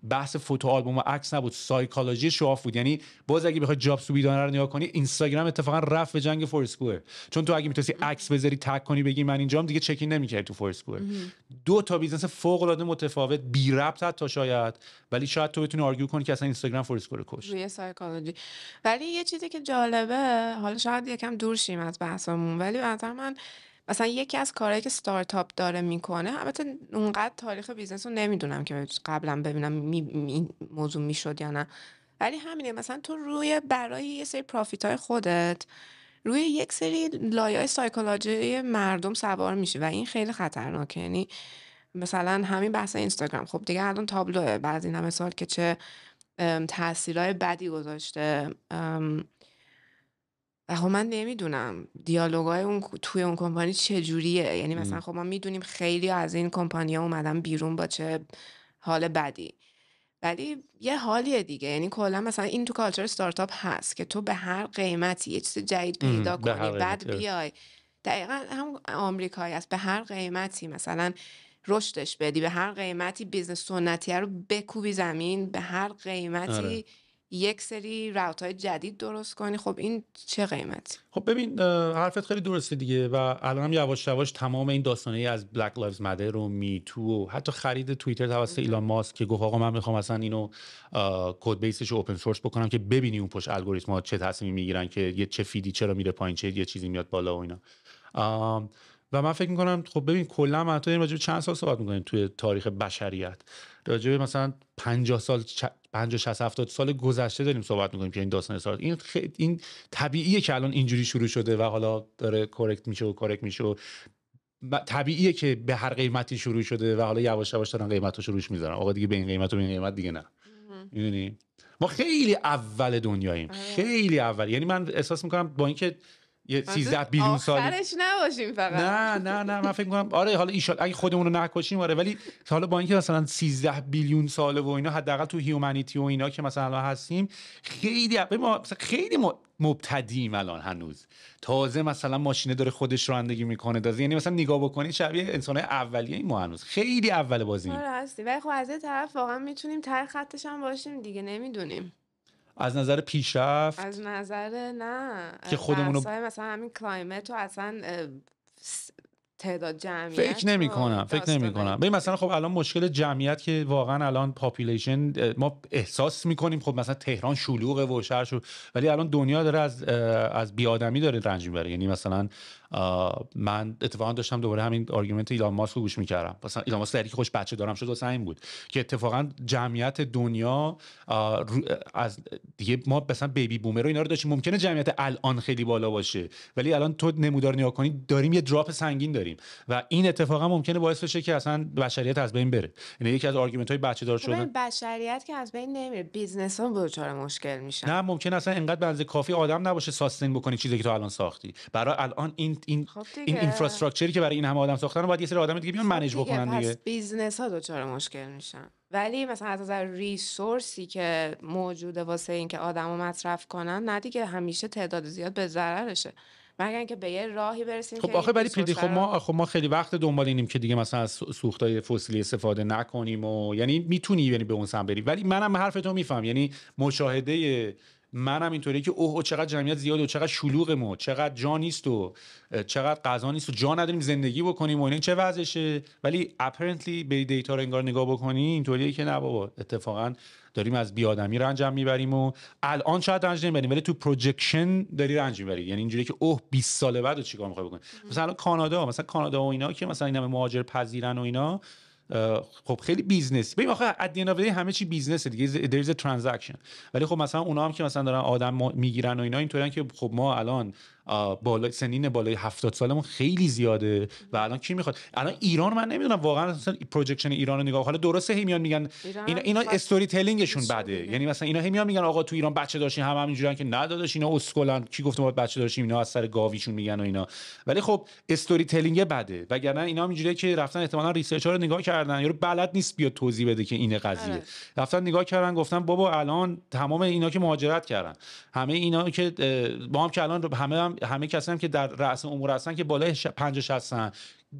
S1: بحث فوتو آلبوم و عکس نبود، سایکولوژی شواف بود. یعنی باز اگه بخوای جاب سوبیدانه رو نگاه کنی، اینستاگرام اتفاقا رفت به جنگ فورسکوئر، چون تو اگه می‌تونی عکس بذاری تگ کنی بگی من اینجام، دیگه چکین نمی‌کردی تو فورسکوئر. دو تا بیزنس فوق العاده متفاوت، بی ربط تا شاید، ولی شاید تو بتونی آرگیو کنی که اصلا اینستاگرام فورسکوئر کش
S2: روی سایکولوژی. ولی یه چیزی که جالبه، حالا شاید یکم دور شیم از بحثمون، ولی به نظر من مثلا یکی از کارهایی که استارتاپ داره میکنه، البته اونقدر تاریخ بیزنس رو نمیدونم که قبلا ببینم این موضوع میشد یا نه، ولی همینه، مثلا تو برای یه سری پرافیت های خودت روی یک سری لایه‌های سایکولوژی مردم سوار میشی و این خیلی خطرناکه. یعنی مثلا همین بحث اینستاگرام، خب دیگه الان تابلوه بعد این همه سال که چه تاثیرهای بدی گذاشته. و خب من نمیدونم دیالوگای توی اون کمپانی چجوریه. یعنی مثلا خب ما میدونیم خیلی از این کمپانی‌ها اومدن بیرون با چه حال بدی، ولی یه حالیه دیگه. یعنی کلا مثلا این تو کالچر استارتاپ هست که تو به هر قیمتی یه چیز جدید پیدا کنی، بعد بیای دقیقا هم آمریکایی است، به هر قیمتی مثلا رشدش بدی، به هر قیمتی بیزنس سنتی رو بکوبی زمین، به هر قیمتی یک سری راوت‌های جدید درست کنی. خب این چه قیمتی؟
S1: خب ببین حرفت خیلی درسته دیگه، و الان هم یواش یواش تمام این داستانایی از بلک لایوز مادر و می تو و حتی خرید توییتر توسط ایلان ماسک که گفت آقا من میخوام مثلا اینو کد بیسش رو اوپن سورس بکنم که ببینی اون پشت الگوریتم‌ها چه تصمیمی میگیرن که یه چه فیدی چرا میره پایین، چه یه چیزی میاد بالا و اینا. و من فکر میکنم خب ببین کلا ما تو راجع به چند سال صحبت میکنیم توی تاریخ بشریت، راجع به مثلا 50 سال 50 60 70 سال گذشته داریم صحبت میکنیم که این داستان استارت این طبیعیه که الان اینجوری شروع شده و حالا داره کورکت میشه و طبیعیه که به هر قیمتی شروع شده و حالا یواش یواش دارن قیمتاشو روش میذارن. آقا دیگه به این قیمت و به این قیمت دیگه نه. میدونی ما خیلی اول دنیاییم، خیلی اول. یعنی من احساس میکنم با اینکه یه 13 بیلیون سال
S2: آخرش نباشیم فقط.
S1: نه من فکر می‌کنم آره حالا ان اگه خودمون رو نکشیم آره، ولی حالا با اینکه مثلا 13 بیلیون ساله و اینا، حداقل تو هیومانیتی و اینا که مثلا الان هستیم، خیلی مبتدیم الان هنوز. تازه مثلا ماشینه داره خودش رانندگی میکنه، یعنی مثلا نگاه بکنید شبیه انسان‌های اولیه این، ما هنوز خیلی اول بازیم.
S2: آره هستی، ولی خب از یه طرف واقعا میتونیم ته خطش هم باشیم دیگه، نمیدونیم.
S1: از نظر پیشرفت،
S2: از نظر نه
S1: که خودمون رو
S2: مثلا همین کلایمت و اصلا تعداد جمعیت
S1: فکر نمی کنم. ببین مثلا خب الان مشکل جمعیت که واقعا الان پاپولیشن ما احساس میکنیم، خب مثلا تهران شلوغه و شهر ولی الان دنیا داره از بی‌آدمی داره رنج میبره. یعنی مثلا من اتفاقا داشتم دوباره همین آرگومنت ایلان ماسک رو گوش میکردم. مثلا ایلان ماسک دری که خوش بچه دارم شد واسه این بود که اتفاقا جمعیت دنیا از دیگه ما مثلا بیبی بومر و اینا رو داشتیم، ممکنه جمعیت الان خیلی بالا باشه ولی الان تو نمودار نگاه کنی داریم یه دراپ سنگین داریم و این اتفاقا ممکنه باعث بشه که اصلا بشریت از بین بره. یعنی یکی از آرگومنت های بچه دار شدن
S2: بشریت که از بین نمیره، بیزنس ها دچار مشکل میشن.
S1: نه ممکنه اصلا اینقدر بنز کافی آدم نباشه ساستین بکنی چیزی که تو الان ساختی. برای الان این اینفراستراکچری که برای این همه آدم ساختن باید یه سری آدم دیگه بیان منیج بکنن دیگه.
S2: پس بیزنس ها دچار مشکل میشن. ولی مثلا از نظر ریسورسی که موجوده واسه این که آدمو مصرف کنن، نه دیگه، همیشه تعداد زیاد به ضررشه. مگر اینکه به یه راهی برسیم.
S3: خب آخه برای پیدی خب ما خیلی وقت دنبال اینیم که دیگه مثلا از سوختای فسیلی استفاده نکنیم و یعنی میتونی یعنی به اون سمت بری، ولی منم حرفتو میفهم. یعنی مشاهده منم اینطوریه که اوه چقدر جمعیت زیاده و چقدر شلوغه و چقدر جا نیست و چقدر غذا نیست و جا نداریم زندگی بکنیم و این چه وضعشه. ولی اپرنتلی به دیتا رو انگار نگاه بکنی اینطوریه که نه بابا اتفاقا داریم از بیادمی رنج میبریم و الان شاید رنج نمیبریم ولی تو پروجکشن داری رنج میبری. یعنی اینجوریه که اوه 20 سال بعد چیکار میخوای بکنی. مثلا کانادا و اینا که مثلا اینا مهاجر پذیرن و اینا، خب خیلی بیزنس. ببین آخه ادیناوی همه چی بیزنسه دیگه، there is a transaction. ولی خب مثلا اونا هم که مثلا دارن آدم میگیرن و اینا اینطوریه که خب ما الان بالای سنین بالای 70 سالمون خیلی زیاده و الان کی میخواد. الان ایران من نمیدونم واقعا مثلا پروجکشن ایران رو نگاه، حالا درسته هی میان میگن اینا استوری تلینگشون بده، یعنی مثلا اینا هی میان میگن آقا تو ایران بچه داشتین، همینجوریان که نداداش اینا اسکلن، کی گفته ما بچه داشتیم، اینا از سر گاویشون میگن و اینا. ولی خب استوری تلینگ بده، وگرنه اینا همینجوریه که رفتن احتمالاً ریسرچ ها رو نگاه کردن، یارو بلد نیست بیاد توضیح بده که این قضیه. رفتن نگاه کردن گفتن بابا الان تمام اینا که مهاجرت کردن، همه اینا که با هم که الان همه کسایی که در رأس امور هستن که بالای 50 60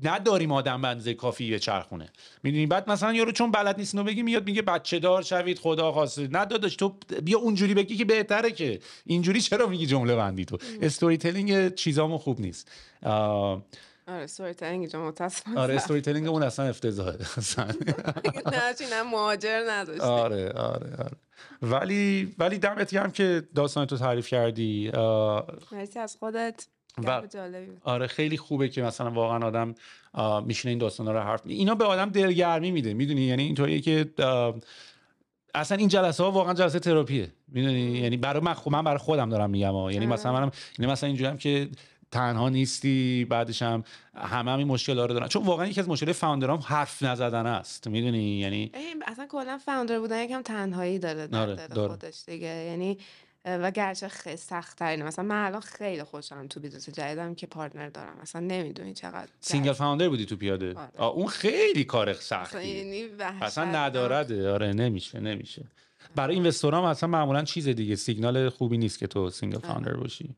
S3: نداریم آدم به اندازه کافی به چرخونه. میدونی بعد مثلا یارو چون بلد نیست اینو بگی میاد میگه بچه دار شوید خدا خواسته. نه داداش تو بیا اونجوری بگی که بهتره، که اینجوری چرا میگی جمله بندی تو. استوری تلینگ چیزامون خوب نیست.
S2: آره استوری تلینگ جو متاسفانه.
S3: آره استوری تلینگ اون اصلا افتضاحه اصلا.
S2: نه چینا مهاجر نداشت.
S3: آره ولی دمت گرم که داستان تو تعریف کردی.
S2: مرسی از خودت.
S3: آره خیلی خوبه که مثلا واقعا آدم میشینه این داستانا رو حرف اینا به آدم دلگرمی میده، میدونی. یعنی اینطوریه که اصلا این جلسه ها واقعا جلسه تراپیه، میدونی. یعنی برای من برای خودم دارم میگم یعنی مثلا اینجوریام که تنها نیستی، بعدش هم همه این مشکل‌ها رو دارن، چون واقعا یکی از مشکلات فاوندرام حرف نزدن است، میدونی. یعنی
S2: اصلا کلا فاوندر بودن یکم تنهایی داره در خودش دیگه. یعنی و گرچه خیلی سخت‌ترینه. مثلا من الان خیلی خوشحالم تو بیزنس جدیدم که پارتنر دارم. مثلا نمیدونی چقدر
S3: سینگل فاوندر بودی تو پیاده. اون خیلی کار سختیه، اصلا ندارده. آره نمیشه. برای اینوستورام اصلا معمولا چیز دیگه، سیگنال خوبی نیست که تو سینگل فاوندر باشی.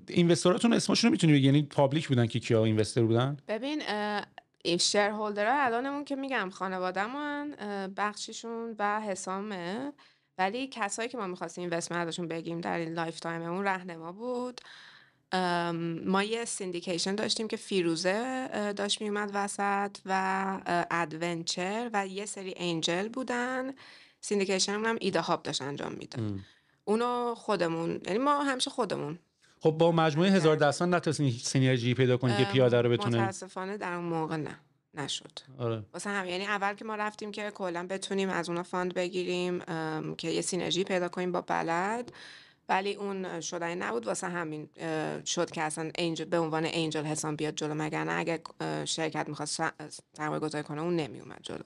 S3: اینوستوراتون اسمشون رو میتونی بگی؟ یعنی پابلیک بودن که کیا اینوستر بودن؟
S2: ببین این شیرهولدرها الانمون که میگم خانواده‌مون، بخشیشون و حسامه، ولی کسایی که ما می‌خواستیم اینوستمنت ازشون بگیم در این لایف تایممون رهنما بود. ما یه سیندیکیشن داشتیم که فیروزه داشت میومد وسط و ادونچر و یه سری انجل بودن. سیندیکیشن هم ایده هاب داشت انجام میداد. اونو خودمون، یعنی ما همیشه خودمون.
S3: خب با مجموعه 1000 دستان نتونستین سینرژی پیدا کنید که پیاده رو بتونه؟
S2: متاسفانه در اون موقع نشد.
S3: آره.
S2: واسه هم یعنی اول که ما رفتیم که کلا بتونیم از اونا فاند بگیریم که یه سینرژی پیدا کنیم با بلد، ولی اون شدنی نبود. واسه همین شد که اصلا انجل به عنوان انجل حساب بیاد جلو، مگر نه اگه شرکت می‌خواست سرمایه گذاری کنه اون نمیومد جلو.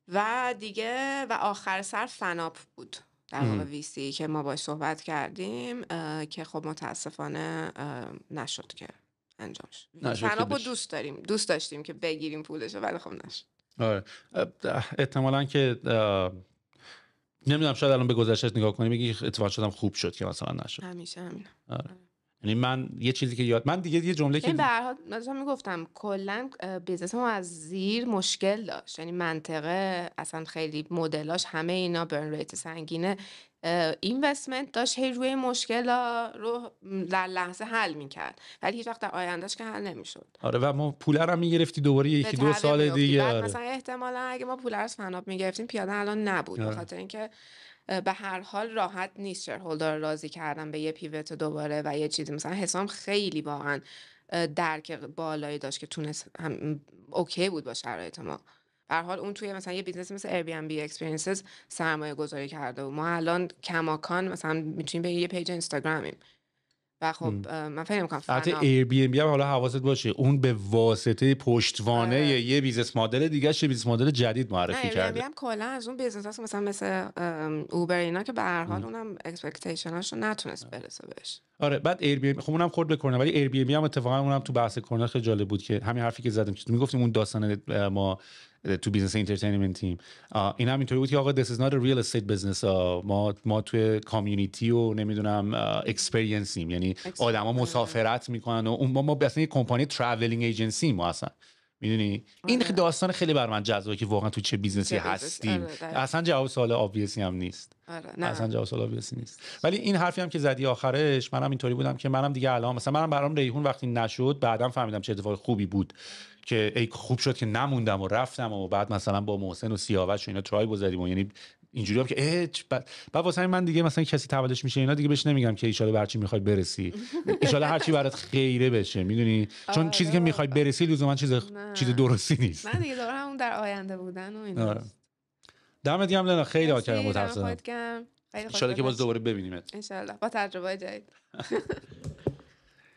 S2: و دیگه و آخر سر فناپ بود در واقع ویسی که ما باش صحبت کردیم که خب متاسفانه نشد که انجام شد. فناپو دوست داشتیم که بگیریم پولشو، ولی خب نشد.
S3: آره احتمالاً که نمیدونم شاید الان به گذشتهش نگاه کنی بگی اتفاقا شدم خوب شد که مثلا نشد.
S2: همیشه همین.
S3: آره. یعنی من یه چیزی که من دیگه یه جمله که
S2: به هر حال مثلا میگفتم کلا بیزنس ما از زیر مشکل داشت. یعنی منطقه اصلا خیلی مدلاش همه اینا برن ریت سنگینه. اینوستمنت داشت هی روی مشکل رو در لحظه حل میکرد، ولی هیچ وقت در آیندهش که حل نمیشد.
S3: آره و ما پول هم میگرفتی دوباره یکی دو سال دیگه.
S2: آره. مثلا احتمالاً اگه ما پول از فناپ میگرفتیم پیاده الان نبود. به خاطر اینکه به هر حال راحت نیست شیرهولدر راضی کردن به یه پیوت دوباره و یه چیزی. مثلا حسام خیلی واقعا درک بالایی داشت که تونست هم اوکی بود با شرایط ما. به هر حال اون توی مثلا یه بیزنس مثل Airbnb Experiences سرمایه گذاری کرده و ما الان کماکان مثلا میتونیم به یه پیج اینستاگرامیم و خب من فکر می‌کنم
S3: البته Airbnb هم حالا حواست باشه اون به واسطه پشتوانه یه بیزنس مدل دیگه یه بیزنس مدل جدید معرفی کرده.
S2: Airbnb هم کلا از اون بیزنس هست مثل اوبر اینا که به هر حال اونم اکسپکتیشناشو نتونست برسه بهش.
S3: آره بعد Airbnb خب اونم خورد بکنه، ولی Airbnb هم اتفاقا اونم تو بحث کرونا خیلی جالب بود که همین حرفی که زدم که میگفتیم اون داستان ما
S1: تو بیزنس انترتینمنت تیم. این هم اینطوری بود که آقا this is not a real estate business. ما توی کامیونیتی و نمیدونم اکسپریانسیم، یعنی آدما مسافرت میکنن و ما اصلا یه کمپانی ترافلینگ ایجنسی ما اصلا، میدونی. این داستان خیلی بر من جذابه که واقعا تو چه بیزنسی هستیم. اصلا جواب سوال obviously هم نیست. اصلا جواب سوال obviously نیست. ولی این حرفی هم که زدی آخرش، منم اینطوری بودم که منم دیگه الان مثلا منم برام ریحون وقتی نشد بعدم فهمیدم چه اتفاق خوبی بود که ای خوب شد که نموندم و رفتم و بعد مثلا با محسن و سیاوش و اینا ترای زدیم و یعنی اینجوری هم که بعد واسه من دیگه مثلا کسی تولدش میشه اینا دیگه بهش نمیگم که ان شاءالله به هر چی میخوای برسی، ان شاءالله هر چی برات خیره بشه، میدونی، چون چیزی که میخوای برسی لزوما چیز درستی نیست.
S2: من دیگه دارم همون در آینده بودن و اینا.
S1: دمت گرم لنا، خیلی حال کردم با
S2: ان
S1: شاءالله که باز دوباره ببینیمت
S2: ان شاءالله با تجربه جدید.